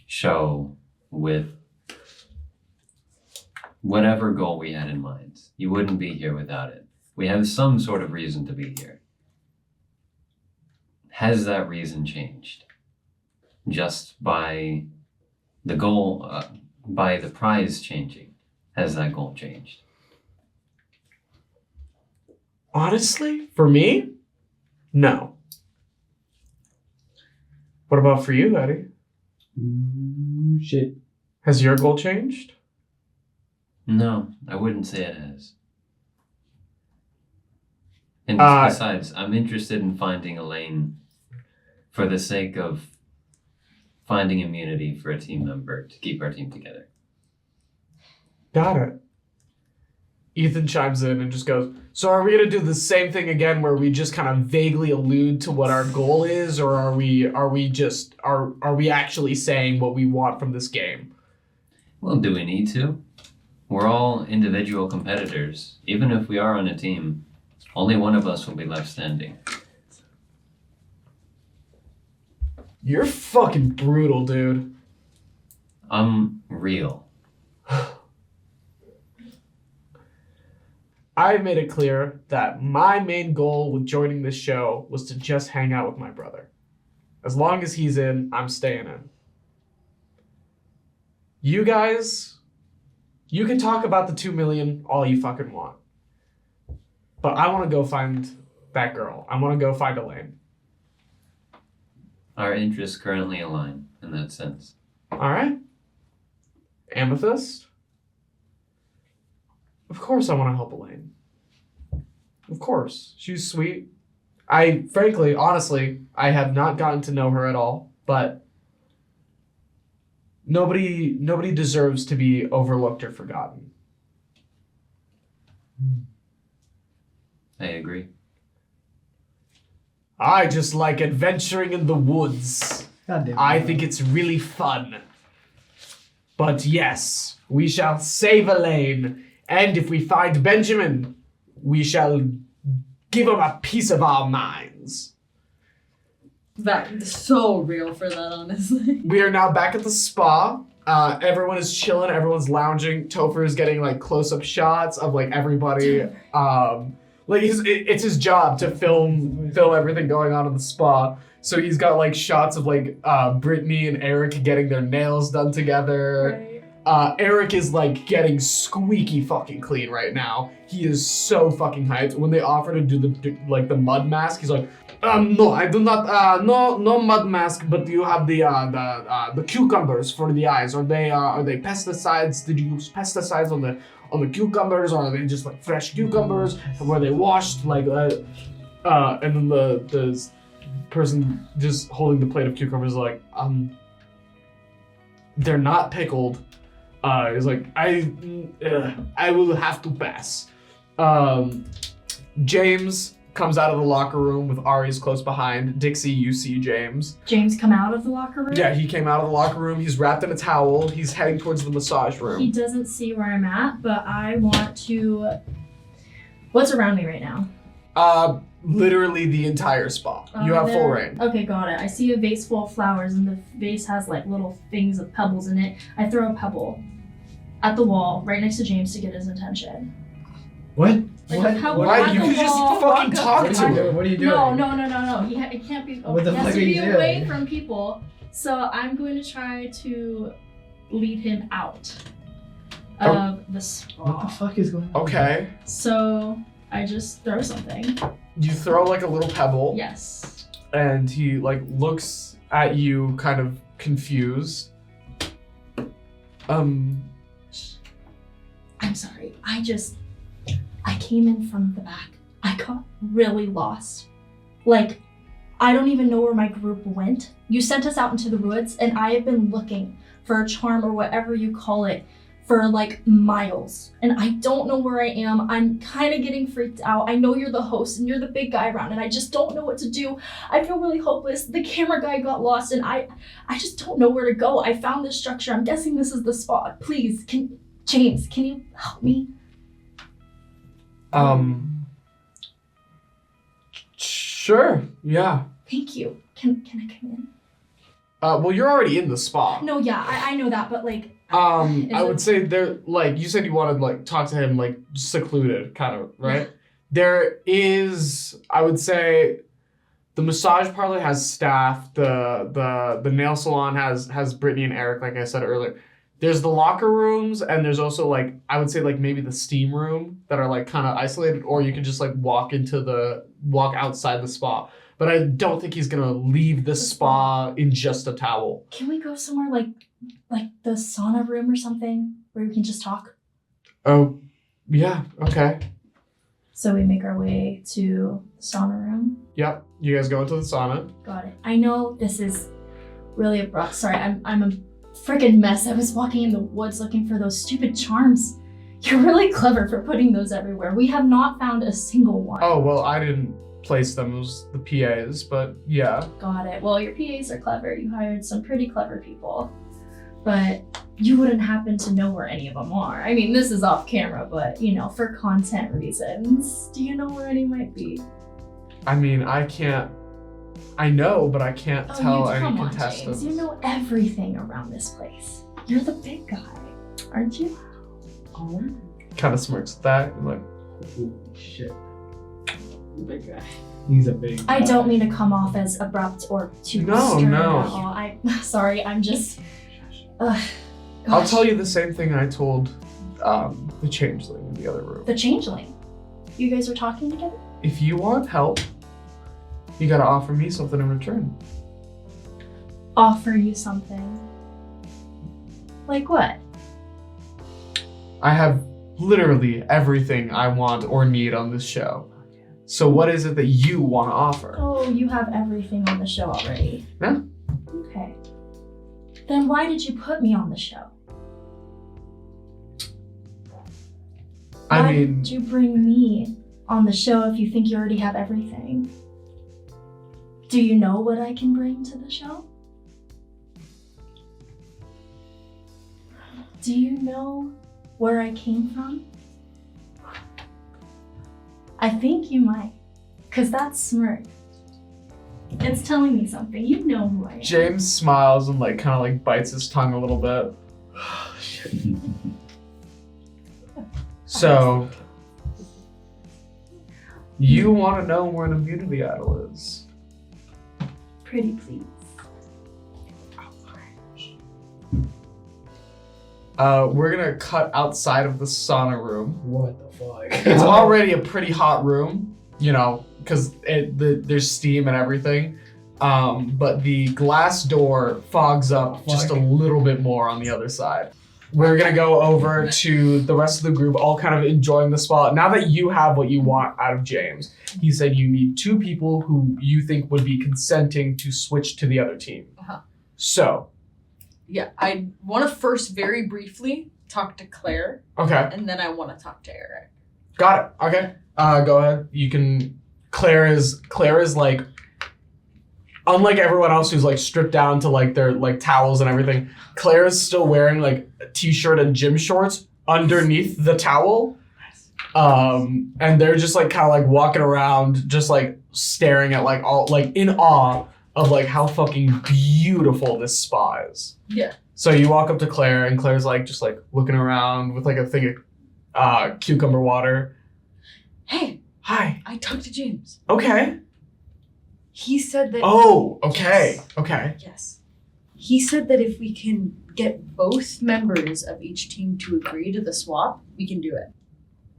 show with whatever goal we had in mind. You wouldn't be here without it. We have some sort of reason to be here. Has that reason changed? Just by the goal, by the prize changing, has that goal changed? Honestly, for me, no. What about for you, Eddie? Shit. Has your goal changed? No, I wouldn't say it has. And besides, I'm interested in finding a lane for the sake of finding immunity for a team member to keep our team together. Got it. Ethan chimes in and just goes, so are we going to do the same thing again where we just kind of vaguely allude to what our goal is, or are we actually saying what we want from this game? Well, do we need to? We're all individual competitors. Even if we are on a team, only one of us will be left standing. You're fucking brutal, dude. I'm real. I made it clear that my main goal with joining this show was to just hang out with my brother. As long as he's in, I'm staying in. You guys, you can talk about the 2 million all you fucking want. But I want to go find that girl. I want to go find Elaine. Our interests currently align in that sense. All right. Amethyst? Of course I want to help Elaine. Of course. She's sweet. Frankly, honestly, I have not gotten to know her at all, but nobody deserves to be overlooked or forgotten. I agree. I just like adventuring in the woods. God damn it. I think it's really fun. But yes, we shall save Elaine, and if we find Benjamin, we shall give him a piece of our minds. That's so real for that, honestly. We are now back at the spa. Everyone is chilling. Everyone's lounging. Topher is getting like close-up shots of like everybody. Like it's his job to film everything going on in the spa. So he's got like shots of like Brittany and Eric getting their nails done together. Right. Eric is like getting squeaky fucking clean right now. He is so fucking hyped. When they offer to do the mud mask, he's like, no, I do not. No mud mask. But do you have the cucumbers for the eyes? Are they pesticides? Did you use pesticides on the cucumbers, or are they just like fresh cucumbers? Were they washed? Like, and then the person just holding the plate of cucumbers is like, they're not pickled. He's like, I will have to pass. James comes out of the locker room with Aries close behind. Dixie, you see James. James come out of the locker room? Yeah, he came out of the locker room. He's wrapped in a towel. He's heading towards the massage room. He doesn't see where I'm at, but I want to... What's around me right now? Literally the entire spa. You have full reign. Okay, got it. I see a vase full of flowers, and the vase has like little things of pebbles in it. I throw a pebble at the wall right next to James to get his attention. What? Like a pebble Why? at You the could just wall. fucking talk to him. What are you doing? No. It can't be. What the He has fuck to are be you away doing? from people. So I'm going to try to lead him out of the spa. What the fuck is going on? Okay. So I just throw something. You throw like a little pebble. Yes. And he like looks at you kind of confused. I'm sorry. I came in from the back. I got really lost. Like, I don't even know where my group went. You sent us out into the woods, and I have been looking for a charm or whatever you call it for like miles, and I don't know where I am. I'm kind of getting freaked out. I know you're the host and you're the big guy around, and I just don't know what to do. I feel really hopeless. The camera guy got lost, and I just don't know where to go. I found this structure. I'm guessing this is the spot. Please, James, can you help me? Sure, yeah. Thank you. Can I come in? Well, you're already in the spot. No, yeah, I know that, but like. I would say there, like, you said you wanted, like, talk to him, like, secluded, kind of, right? There is, I would say, the massage parlor has staff, the nail salon has Brittany and Eric, like I said earlier. There's the locker rooms, and there's also, like, I would say, like, maybe the steam room that are, like, kind of isolated, or you can just, like, walk outside the spa. But I don't think he's gonna leave the spa in just a towel. Can we go somewhere like the sauna room or something where we can just talk? Oh, yeah, okay. So we make our way to the sauna room. Yep, you guys go into the sauna. Got it. I know this is really abrupt. Sorry, I'm a freaking mess. I was walking in the woods looking for those stupid charms. You're really clever for putting those everywhere. We have not found a single one. Oh, well, I didn't place them. It was the PAs, but yeah. Got it. Well, your PAs are clever. You hired some pretty clever people. But you wouldn't happen to know where any of them are. I mean, this is off camera, but, you know, for content reasons. Do you know where any might be? I mean, I know, but I can't tell any come on, contestants. James. You know everything around this place. You're the big guy, aren't you? Kind of smirks at that. I'm like, Holy shit. Big guy. He's a big guy. I don't mean to come off as abrupt or too No, stern no. at all. Sorry, I'm just... I'll tell you the same thing I told the changeling in the other room. The changeling? You guys were talking together? If you want help, you gotta offer me something in return. Offer you something? Like what? I have literally everything I want or need on this show. So what is it that you want to offer? Oh, you have everything on the show already. Yeah. Okay. Then why did you put me on the show? Why did you bring me on the show if you think you already have everything? Do you know what I can bring to the show? Do you know where I came from? I think you might, because that smirk, it's telling me something. You know who I am. James smiles and like kind of like bites his tongue a little bit. So, you want to know where an immunity idol is? Pretty please. We're gonna cut outside of the sauna room. What the fuck? It's already a pretty hot room, you know, because there's steam and everything. But the glass door fogs up just a little bit more on the other side. We're gonna go over to the rest of the group, all kind of enjoying the spot. Now that you have what you want out of James, he said you need 2 people who you think would be consenting to switch to the other team. Uh-huh. So. Yeah, I want to first very briefly talk to Claire. Okay. And then I want to talk to Eric. Got it. Okay. Go ahead. You can. Claire is like, unlike everyone else who's like stripped down to like their like towels and everything. Claire is still wearing like a t-shirt and gym shorts underneath the towel. And they're just like kind of like walking around, just like staring at like all like in awe of like how fucking beautiful this spa is. Yeah. So you walk up to Claire, and Claire's like just like looking around with like a thing of cucumber water. Hey. Hi. I talked to James. Okay. He said that. Oh, okay. Yes. Okay. Yes. He said that if we can get both members of each team to agree to the swap, we can do it.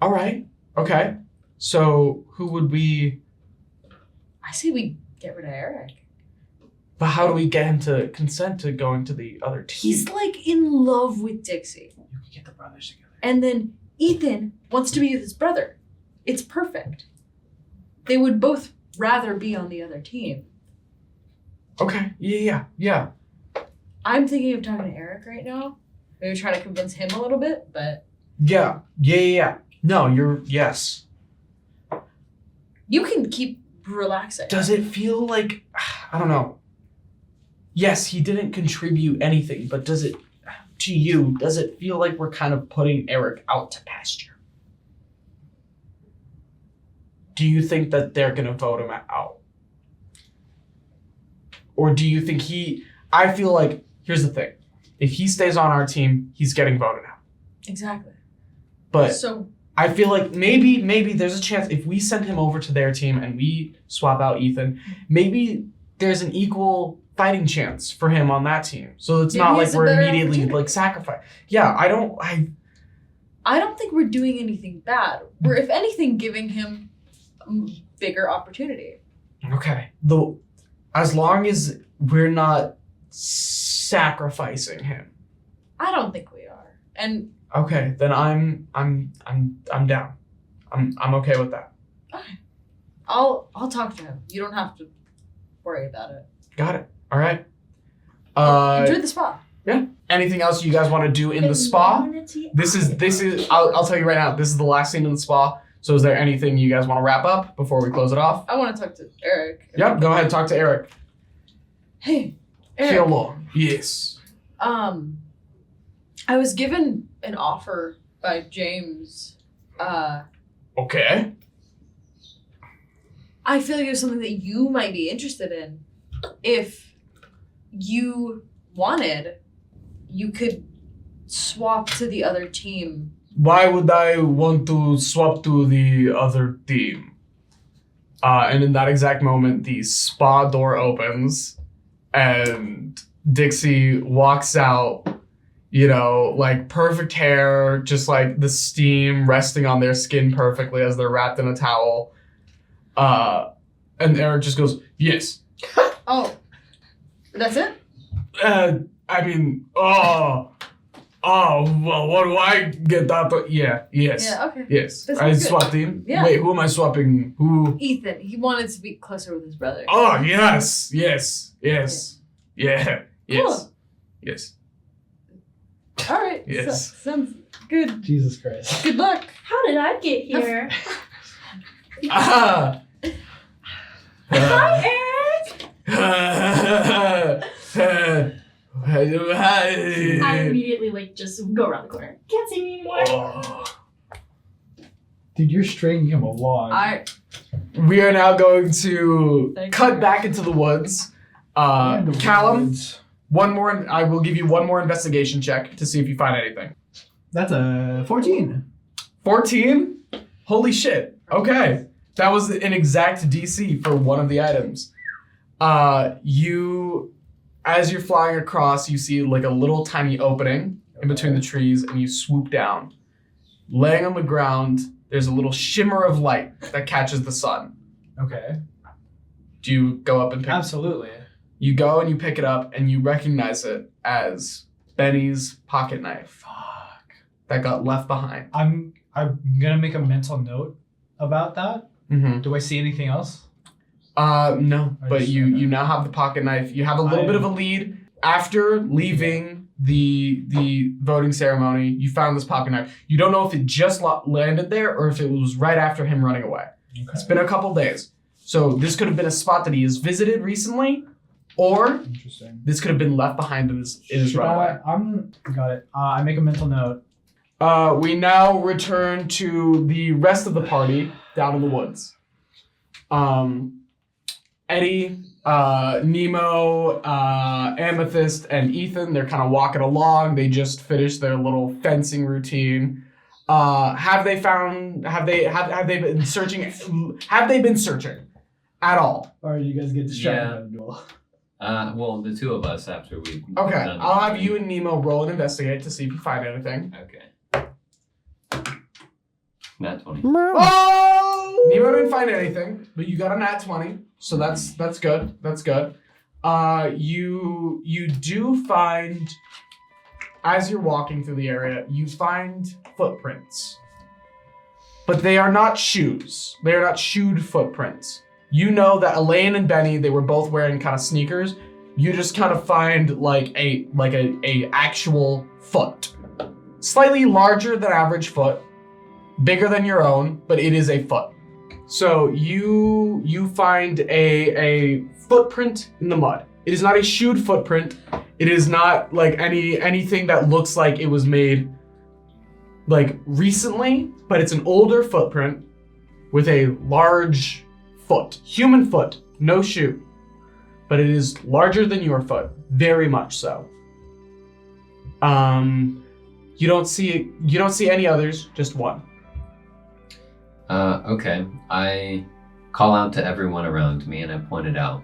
All right. Okay. So who would we? I say we get rid of Eric. But how do we get him to consent to going to the other team? He's like in love with Dixie. You can get the brothers together. And then Ethan wants to be with his brother. It's perfect. They would both rather be on the other team. Okay. Yeah. I'm thinking of talking to Eric right now. maybe try to convince him a little bit, but Yeah. No, yes. you can keep relaxing. Does it feel like, I don't know. Yes, he didn't contribute anything, but does it feel like we're kind of putting Eric out to pasture? Do you think that they're going to vote him out? Or do you think I feel like, here's the thing. If he stays on our team, he's getting voted out. Exactly. But So I feel like maybe there's a chance if we send him over to their team and we swap out Ethan, maybe there's an equal fighting chance for him on that team. So it's Maybe not like it's a we're better immediately opportunity. like sacrifice. Yeah, I don't think we're doing anything bad. We're, if anything, giving him a bigger opportunity. okay. As long as we're not sacrificing him. I don't think we are. And Okay, then I'm down. I'm okay with that. okay. I'll talk to him. You don't have to worry about it. Got it. All right. Enjoy the spa. Anything else you guys want to do in the spa? This is I'll tell you right now, this is the last scene in the spa. So is there anything you guys want to wrap up before we close it off? I want to talk to Eric. Yep, go ahead, talk to Eric. Hey, Eric. Hello. Yes. I was given an offer by James. Okay. I feel like it was something that you might be interested in. If you wanted, you could swap to the other team. Why would I want to swap to the other team? And in that exact moment, the spa door opens and Dixie walks out, like perfect hair, just like the steam resting on their skin perfectly as they're wrapped in a towel. And Eric just goes, yes. Oh, that's it? Well, what do I get that? Yes. Yeah, okay. Yes. That I sounds good. swapped him. Yeah. Wait, who am I swapping? Who? Ethan. He wanted to be closer with his brother. Oh, yes. Yeah. Yes. Cool. Yes. All right. Yes. Sounds good. Jesus Christ. Good luck. How did I get here? Ah. Hi, Eric. I I immediately just go around the corner. Can't see me anymore. Oh. Dude, you're stringing him along. We are now going to Thank cut you. back into the woods. And the Caelum, woods. one more. I will give you one more investigation check to see if you find anything. That's a 14. 14? Holy shit. Okay. That was an exact DC for one of the items. As you're flying across, you see like a little tiny opening in between the trees and you swoop down. Laying on the ground, there's a little shimmer of light that catches the sun. Okay. Do you go up and pick it? Absolutely. You go and you pick it up and you recognize it as Benny's pocket knife. Fuck. That got left behind. I'm gonna make a mental note about that. Mm-hmm. Do I see anything else? No, I but just- you now have the pocket knife. You have a little bit of a lead. After leaving the voting ceremony, you found this pocket knife. You don't know if it just landed there or if it was right after him running away. Okay. It's been a couple days. So this could have been a spot that he has visited recently, or Interesting. this could have been left behind in his Should runaway. Got it. I make a mental note. We now return to the rest of the party down in the woods. Eddie, Nemo, Amethyst, and Ethan, they're kind of walking along. They just finished their little fencing routine. Have they been searching at all? Or you guys get distracted Yeah. by the duel. Well, the two of us after we. Okay, I'll have you and Nemo roll and investigate to see if you find anything. Okay. Nat 20. Oh! Nemo didn't find anything, but you got a nat 20, so that's good. That's good. You do find, as you're walking through the area, you find footprints, but they are not shoes. They are not shoed footprints. You know that Elaine and Benny, they were both wearing kind of sneakers. you just kind of find like a actual foot. Slightly larger than average foot, bigger than your own, but it is a foot. So you find a footprint in the mud. It is not a shoed footprint. It is not like anything that looks like it was made like recently, but it's an older footprint with a large foot, human foot, no shoe, but it is larger than your foot, very much so. You don't see any others, just one. Okay. I call out to everyone around me and I point it out.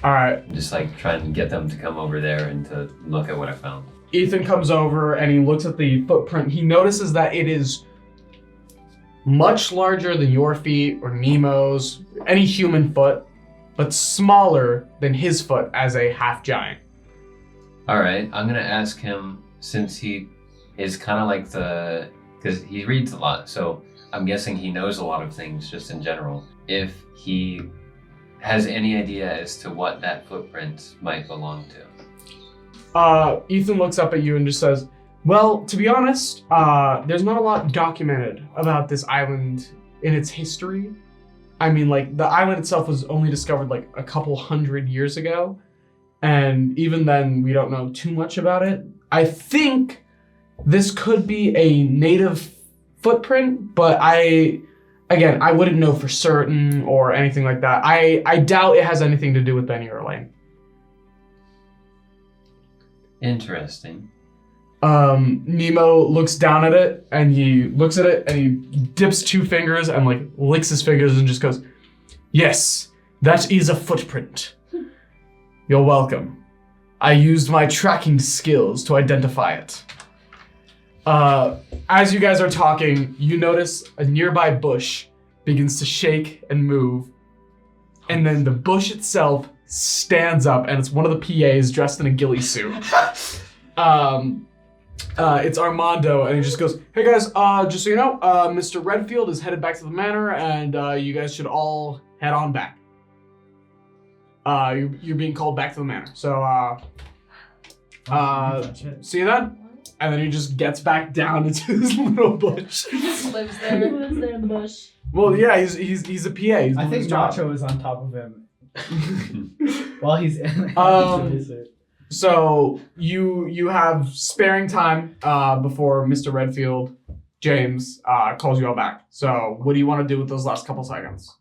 All right. Just like trying to get them to come over there and to look at what I found. Ethan comes over and he looks at the footprint. He notices that it is much larger than your feet or Nemo's, any human foot, but smaller than his foot as a half giant. All right. I'm going to ask him, since he is kind of like because he reads a lot, so I'm guessing he knows a lot of things just in general, if he has any idea as to what that footprint might belong to. Ethan looks up at you and just says, well, to be honest, there's not a lot documented about this island in its history. I mean, like, the island itself was only discovered like a couple hundred years ago, and even then, we don't know too much about it. I think this could be a native footprint, but I wouldn't know for certain or anything like that. I doubt it has anything to do with Benny or Elaine. Interesting. Nemo looks down at it and he looks at it and he dips 2 fingers and like licks his fingers and just goes, yes, that is a footprint. You're welcome. I used my tracking skills to identify it. As you guys are talking, you notice a nearby bush begins to shake and move, and then the bush itself stands up, and it's one of the PAs dressed in a ghillie suit. It's Armando, and he just goes, hey guys, just so you know, Mr. Redfield is headed back to the manor, and you guys should all head on back. You're being called back to the manor, so see you then. And then he just gets back down into his little bush. He just lives there. He lives there in the bush. Well, yeah, he's a PA. He's I doing think his job. Nacho is on top of him while he's in. So you have sparing time before Mr. Redfield, James, calls you all back. So what do you want to do with those last couple seconds?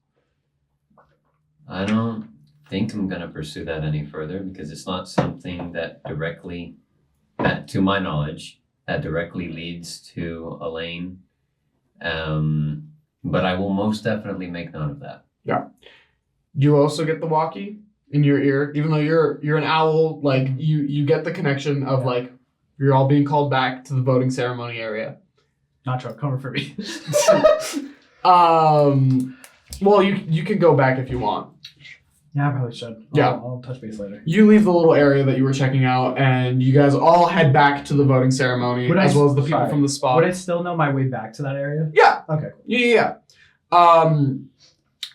I don't think I'm going to pursue that any further because it's not something that to my knowledge, that directly leads to Elaine. But I will most definitely make note of that. Yeah. You also get the walkie in your ear, even though you're an owl. Like you get the connection of like you're all being called back to the voting ceremony area. Nacho, cover for me. Well, you can go back if you want. Yeah, I probably should. I'll touch base later. You leave the little area that you were checking out, and you guys all head back to the voting ceremony, as well as the people from the spa. Would I still know my way back to that area? Yeah. Okay. Yeah.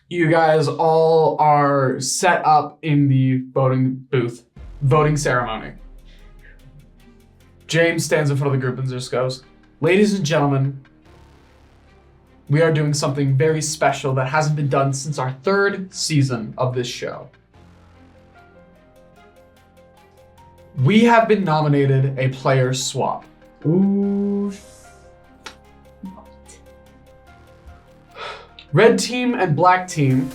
You guys all are set up in the voting booth, voting ceremony. James stands in front of the group and just goes, ladies and gentlemen, we are doing something very special that hasn't been done since our 3rd season of this show. We have been nominated a player swap. Ooh. Red team and black team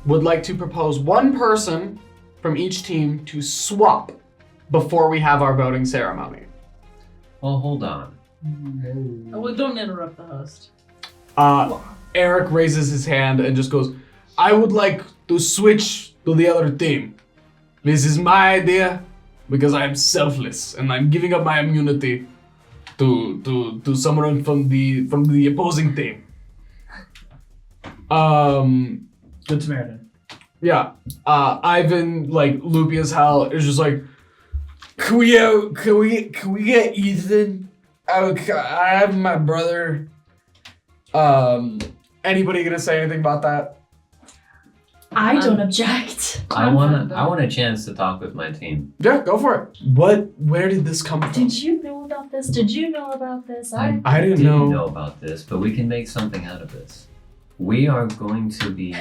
would like to propose one person from each team to swap before we have our voting ceremony. Well, hold on. Well, don't interrupt the host. Eric raises his hand and just goes, I would like to switch to the other team. This is my idea because I am selfless and I'm giving up my immunity to someone from the opposing team. Good Samaritan. Yeah. Ivan, like loopy as hell, is just like, can we get Ethan? I have my brother. Anybody gonna say anything about that? I don't object. I want a chance to talk with my team. Yeah, go for it. Where did this come from? Did you know about this? Did you know about this? I didn't know about this, but we can make something out of this. We are going to be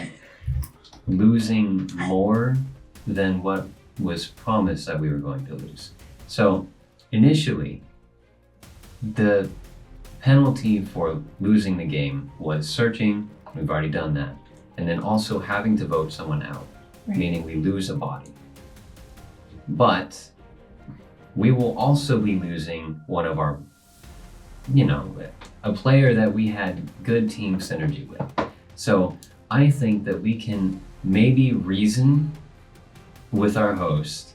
losing more than what was promised that we were going to lose. So initially, the penalty for losing the game was searching. We've already done that. And then also having to vote someone out, meaning we lose a body. But we will also be losing one of our, a player that we had good team synergy with. So I think that we can maybe reason with our host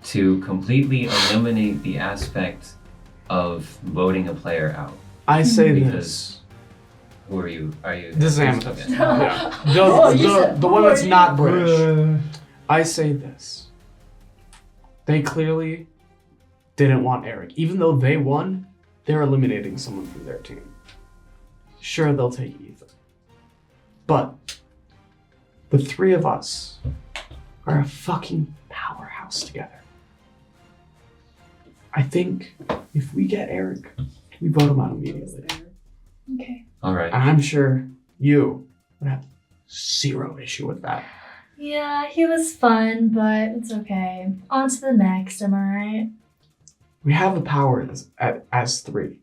to completely eliminate the aspect of voting a player out. I say because this. Who are you? Are you? This is Amethyst. Okay. Yeah. The one that's not British. I say this. They clearly didn't want Eric. Even though they won, they're eliminating someone from their team. Sure, they'll take Ethan. But the three of us are a fucking powerhouse together. I think if we get Eric, we vote him out immediately. Okay. All right. And I'm sure you would have zero issue with that. Yeah, he was fun, but it's okay. On to the next, am I right? We have the power as three.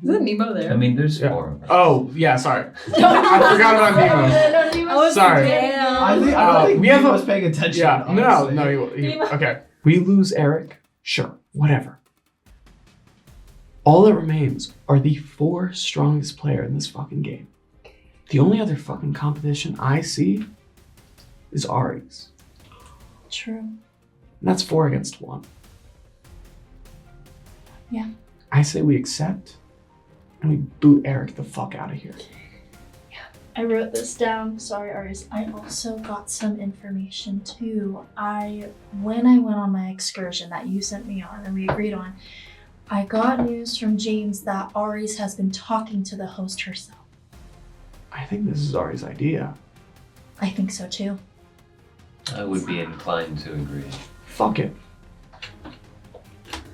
Isn't Nemo there? I mean, there's 4 of us. Oh, yeah, sorry. I forgot about Nemo. Sorry. I don't think we have was paying attention. Yeah, honestly. no, he okay. We lose Eric, sure, whatever. All that remains are the 4 strongest player in this fucking game. The only other fucking competition I see is Aries. True. And that's 4 against 1. Yeah. I say we accept and we boot Eric the fuck out of here. I wrote this down. Sorry, Aries. I also got some information too. When I went on my excursion that you sent me on and we agreed on, I got news from James that Aries has been talking to the host herself. I think this is Aries' idea. I think so too. I would be inclined to agree. Fuck it.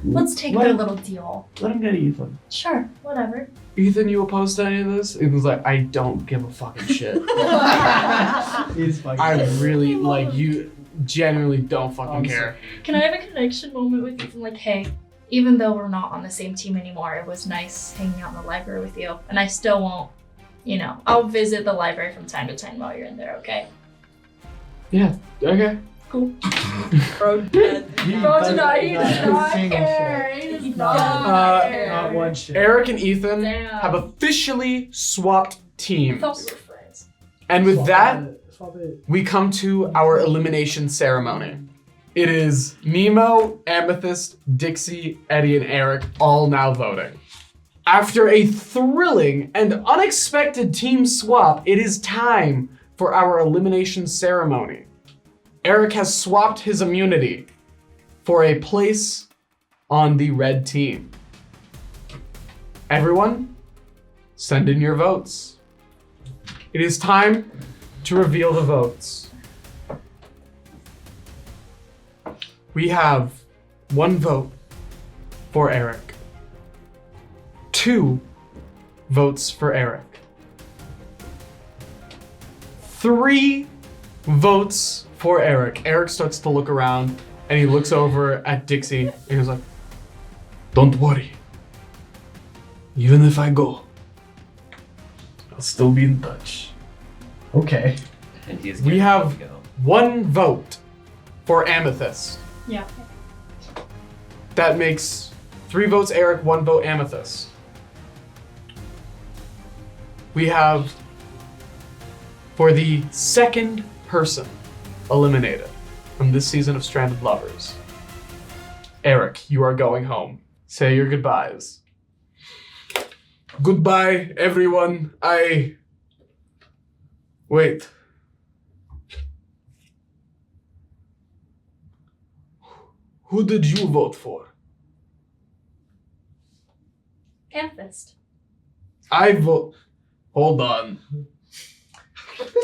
Let's take Let their him- little deal. Let him get Ethan. Sure, whatever. Ethan, you opposed to any of this? It was like, I don't give a fucking shit. He's fucking I really, you genuinely don't fucking care. Can I have a connection moment with Ethan? Like, hey, even though we're not on the same team anymore, it was nice hanging out in the library with you. And I still won't, I'll visit the library from time to time while you're in there, okay? Yeah, okay. Cool. Bro, dead. He does not care. He does not care. Not one shit. Eric and Ethan Damn. have officially swapped I teams. thought we were friends. And with that, Swap it. we come to our elimination ceremony. It is Nemo, Amethyst, Dixie, Eddie, and Eric all now voting. After a thrilling and unexpected team swap, it is time for our elimination ceremony. Eric has swapped his immunity for a place on the red team. Everyone, send in your votes. It is time to reveal the votes. We have 1 vote for Eric. 2 votes for Eric. 3 votes for Eric. Eric starts to look around and he looks over at Dixie and he's like, "Don't worry. Even if I go, I'll still be in touch." Okay. And he is We getting have to go. 1 vote for Amethyst. Yeah. That makes 3 votes Eric, 1 vote Amethyst. We have, for the second person eliminated from this season of Stranded Lovers, Eric, you are going home. Say your goodbyes. Goodbye, everyone. Wait. Who did you vote for? Amethyst. I vote. Hold on.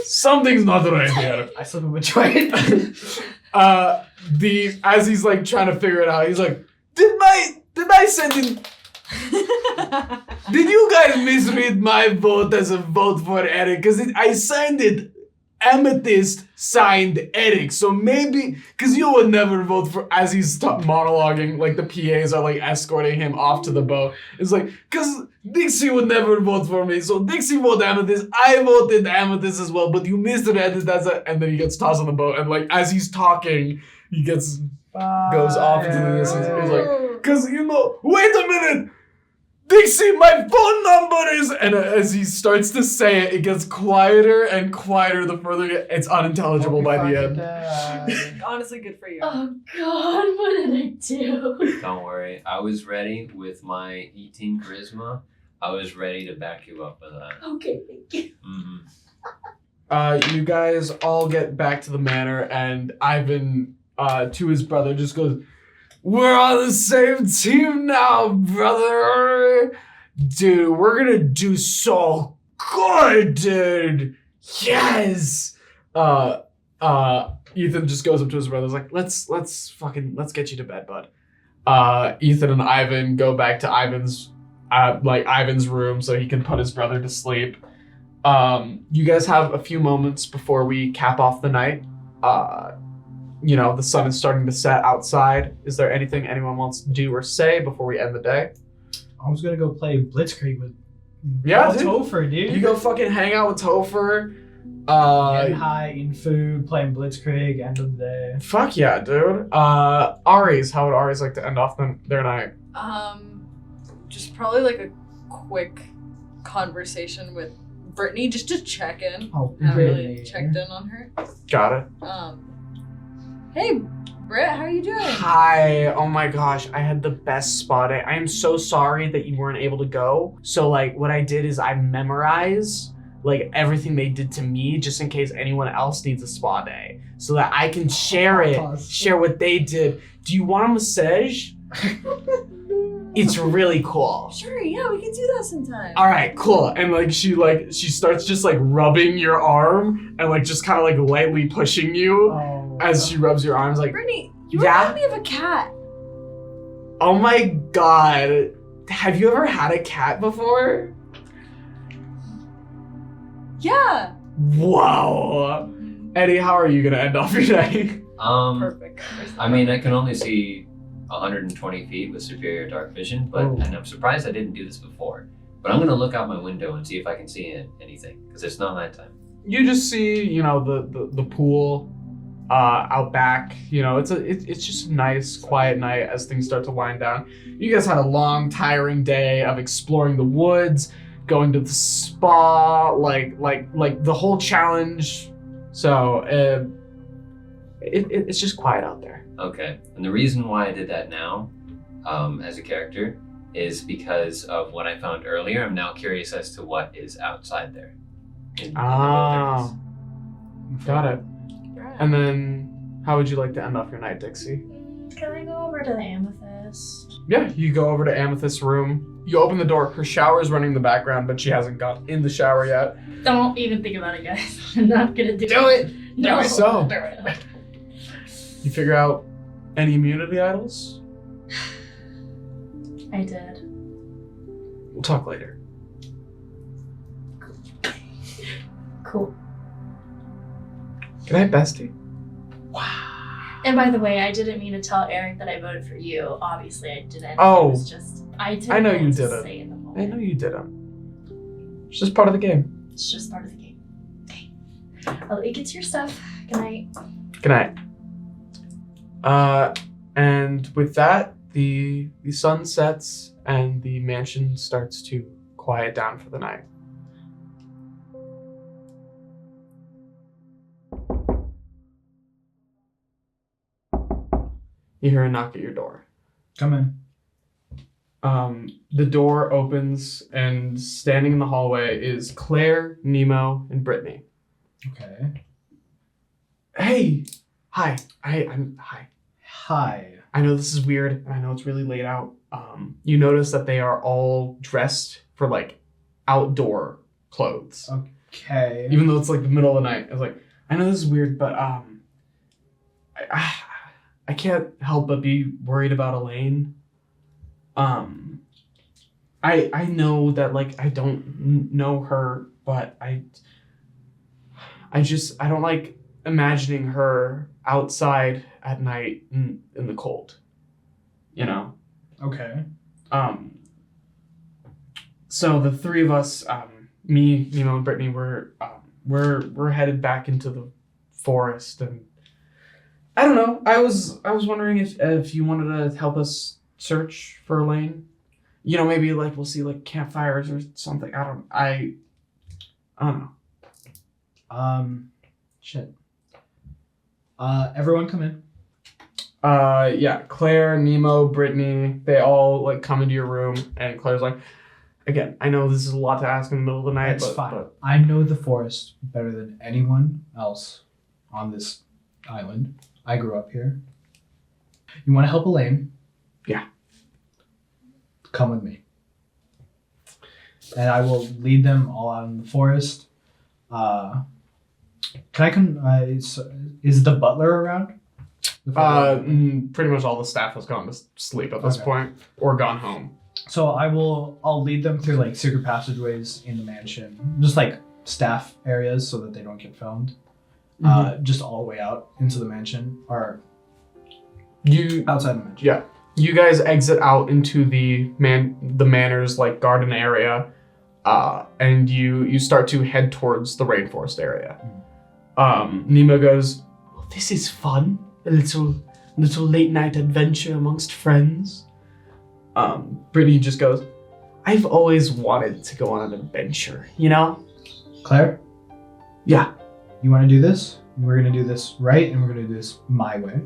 Something's not right here. I slip him a joint. As he's like trying to figure it out, he's like, did I send in? Did you guys misread my vote as a vote for Eric? Because I signed it. Amethyst signed Eric, so maybe because you would never vote for. As he's monologuing, like the PAs are like escorting him off to the boat. It's like because Dixie would never vote for me, so Dixie voted Amethyst. I voted Amethyst as well, but you misread it as a. And then he gets tossed on the boat, and like as he's talking, he goes off into the distance. He's like, because wait a minute. Dixie, my phone number is... And as he starts to say it, it gets quieter and quieter the further it's unintelligible by the end. Honestly, good for you. Oh God, what did I do? Don't worry. I was ready with my 18 charisma. I was ready to back you up with that. Okay, thank you. Mm-hmm. You guys all get back to the manor, and Ivan, to his brother, just goes... We're on the same team now, brother. Dude, we're gonna do so good, dude. Yes. Ethan just goes up to his brother. He's like, let's get you to bed, bud. Ethan and Ivan go back to Ivan's room so he can put his brother to sleep. You guys have a few moments before we cap off the night. The sun is starting to set outside. Is there anything anyone wants to do or say before we end the day? I was gonna go play Blitzkrieg with Topher, dude. You go fucking hang out with Topher. Getting high, eating food, playing Blitzkrieg, end of the day. Fuck yeah, dude. Aries, how would Aries like to end off their night? Just probably like a quick conversation with Brittany just to check in. Oh, Haven't really Brittany. checked in on her. Got it. Hey, Britt, how you doing? Hi. Oh my gosh, I had the best spa day. I am so sorry that you weren't able to go. So like what I did is I memorized like everything they did to me just in case anyone else needs a spa day so that I can share what they did. Do you want a massage? It's really cool. Sure, yeah, we can do that sometime. All right, cool. And like she starts just like rubbing your arm and like just kind of like lightly pushing you as she rubs your arms. Like, Brittany, you yeah? remind me of a cat. Oh my god, have you ever had a cat before? Yeah. Wow. Eddie, how are you gonna end off your night? Perfect. I mean, I can only see 120 feet with superior dark vision, and I'm surprised I didn't do this before. But I'm gonna look out my window and see if I can see anything, because it's not nighttime. You just see, the pool out back. It's just a nice, quiet night as things start to wind down. You guys had a long, tiring day of exploring the woods, going to the spa, like the whole challenge. So it's just quiet out there. Okay, and the reason why I did that now, as a character, is because of what I found earlier. I'm now curious as to what is outside there. In the wilderness. Got it. And then, how would you like to end off your night, Dixie? Can I go over to the Amethyst? Yeah, you go over to Amethyst's room. You open the door. Her shower is running in the background, but she hasn't got in the shower yet. Don't even think about it, guys. I'm not gonna do it. No. So. Do it. You figure out any immunity idols? I did. We'll talk later. Cool. Good night, bestie. And by the way, I didn't mean to tell Eric that I voted for you. Obviously, I didn't. Oh. It was just I didn't. I know want you to didn't. say in the I moment. know you didn't. It's just part of the game. It's just part of the game. Okay. I'll let you get to your stuff. Good night. Good night. And with that, the sun sets and the mansion starts to quiet down for the night. You hear a knock at your door. Come in. The door opens, and standing in the hallway is Claire, Nemo, and Brittany. Okay. Hey! Hi. Hi. Hi. I know this is weird, and I know it's really late out. You notice that they are all dressed for, like, outdoor clothes. Okay. Okay. Even though it's like the middle of the night. I was like, I know this is weird, but I can't help but be worried about Elaine. I know that like I don't know her, but I don't like imagining her outside at night in the cold. You know? Okay. So the three of us, me, Nemo, and Brittany, we're headed back into the forest, and I don't know. I was wondering if you wanted to help us search for Elaine. You know, maybe like we'll see like campfires or something. I don't know. Shit. Everyone come in. Yeah, Claire, Nemo, Brittany, they all like come into your room, and Claire's like, again, I know this is a lot to ask in the middle of the night, It's but fine. but I know the forest better than anyone else on this island. I grew up here. You want to help Elaine? Yeah. Come with me. And I will lead them all out in the forest. Can I come? Is the butler around? pretty much all the staff has gone to sleep at this point or gone home. So I'll lead them through like secret passageways in the mansion, just like staff areas so that they don't get filmed. Just all the way out into the mansion or outside the mansion. Yeah. You guys exit out into the manor's like garden area, and you start to head towards the rainforest area. Nemo goes, well, "This is fun. A little late night adventure amongst friends." Brittany just goes, "I've always wanted to go on an adventure, you know?" Claire? Yeah. You want to do this? We're going to do this right, and we're going to do this my way.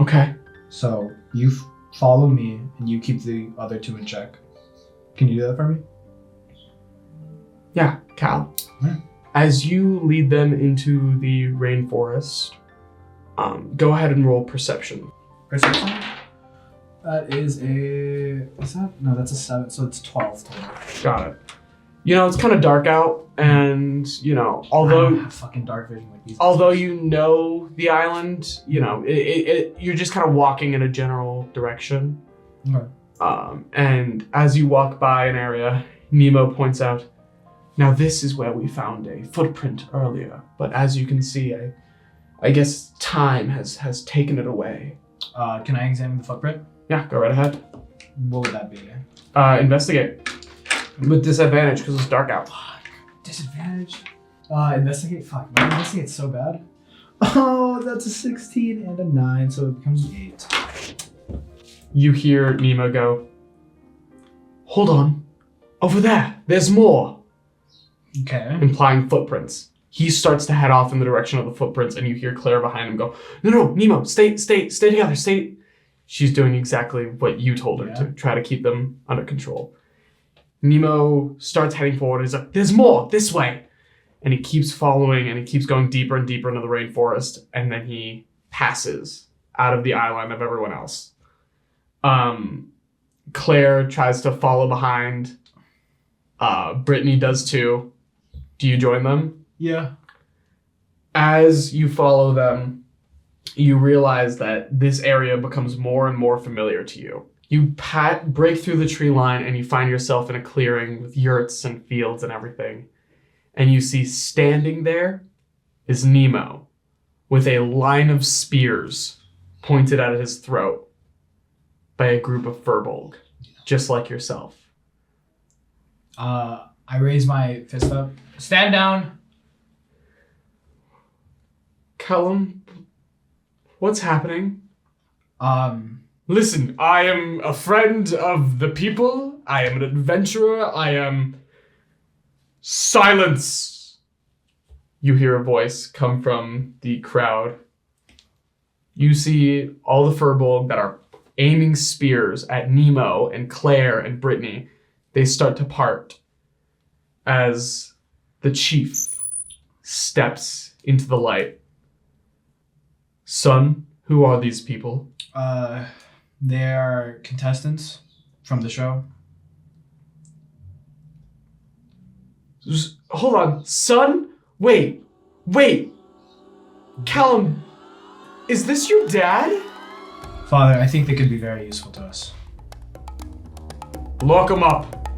Okay. So you follow me, and you keep the other two in check. Can you do that for me? Yeah, Cal. Yeah. As you lead them into the rainforest, go ahead and roll perception. Perception? That is that's a 7, so it's 12 total. Got it. You know, it's kind of dark out, and, you know, I don't although have fucking dark vision like these. although you know the island, you know, you're just kind of walking in a general direction. Okay. And as you walk by an area, Nemo points out, "Now this is where we found a footprint earlier, but as you can see, I guess time has taken it away." Can I examine the footprint? Yeah, go right ahead. What would that be? Investigate. With disadvantage because it's dark out. Disadvantage. Investigate. Fuck, my investigate's so bad. Oh, that's a 16 and a 9, so it becomes 8. You hear Nemo go, "Hold on. Over there. There's more." Okay. Implying footprints. He starts to head off in the direction of the footprints, and you hear Claire behind him go, No, Nemo, stay together, stay. She's doing exactly what you told her to try to keep them under control. Nemo starts heading forward. He's like, "There's more, this way." And he keeps following, and he keeps going deeper and deeper into the rainforest, and then he passes out of the eye line of everyone else. Claire tries to follow behind. Brittany does too. Do you join them? Yeah. As you follow them, you realize that this area becomes more and more familiar to you. You break through the tree line, and you find yourself in a clearing with yurts and fields and everything. And you see standing there is Nemo with a line of spears pointed at his throat by a group of furbolg, just like yourself. I raise my fist up. Stand down. Caelum, what's happening? Listen, I am a friend of the people. I am an adventurer. I am... Silence! You hear a voice come from the crowd. You see all the furbolg that are aiming spears at Nemo and Claire and Brittany. They start to part as the chief steps into the light. "Son, who are these people?" They are contestants from the show. hold on, son? Wait. Caelum, is this your dad? Father, I think they could be very useful to us. Lock him up.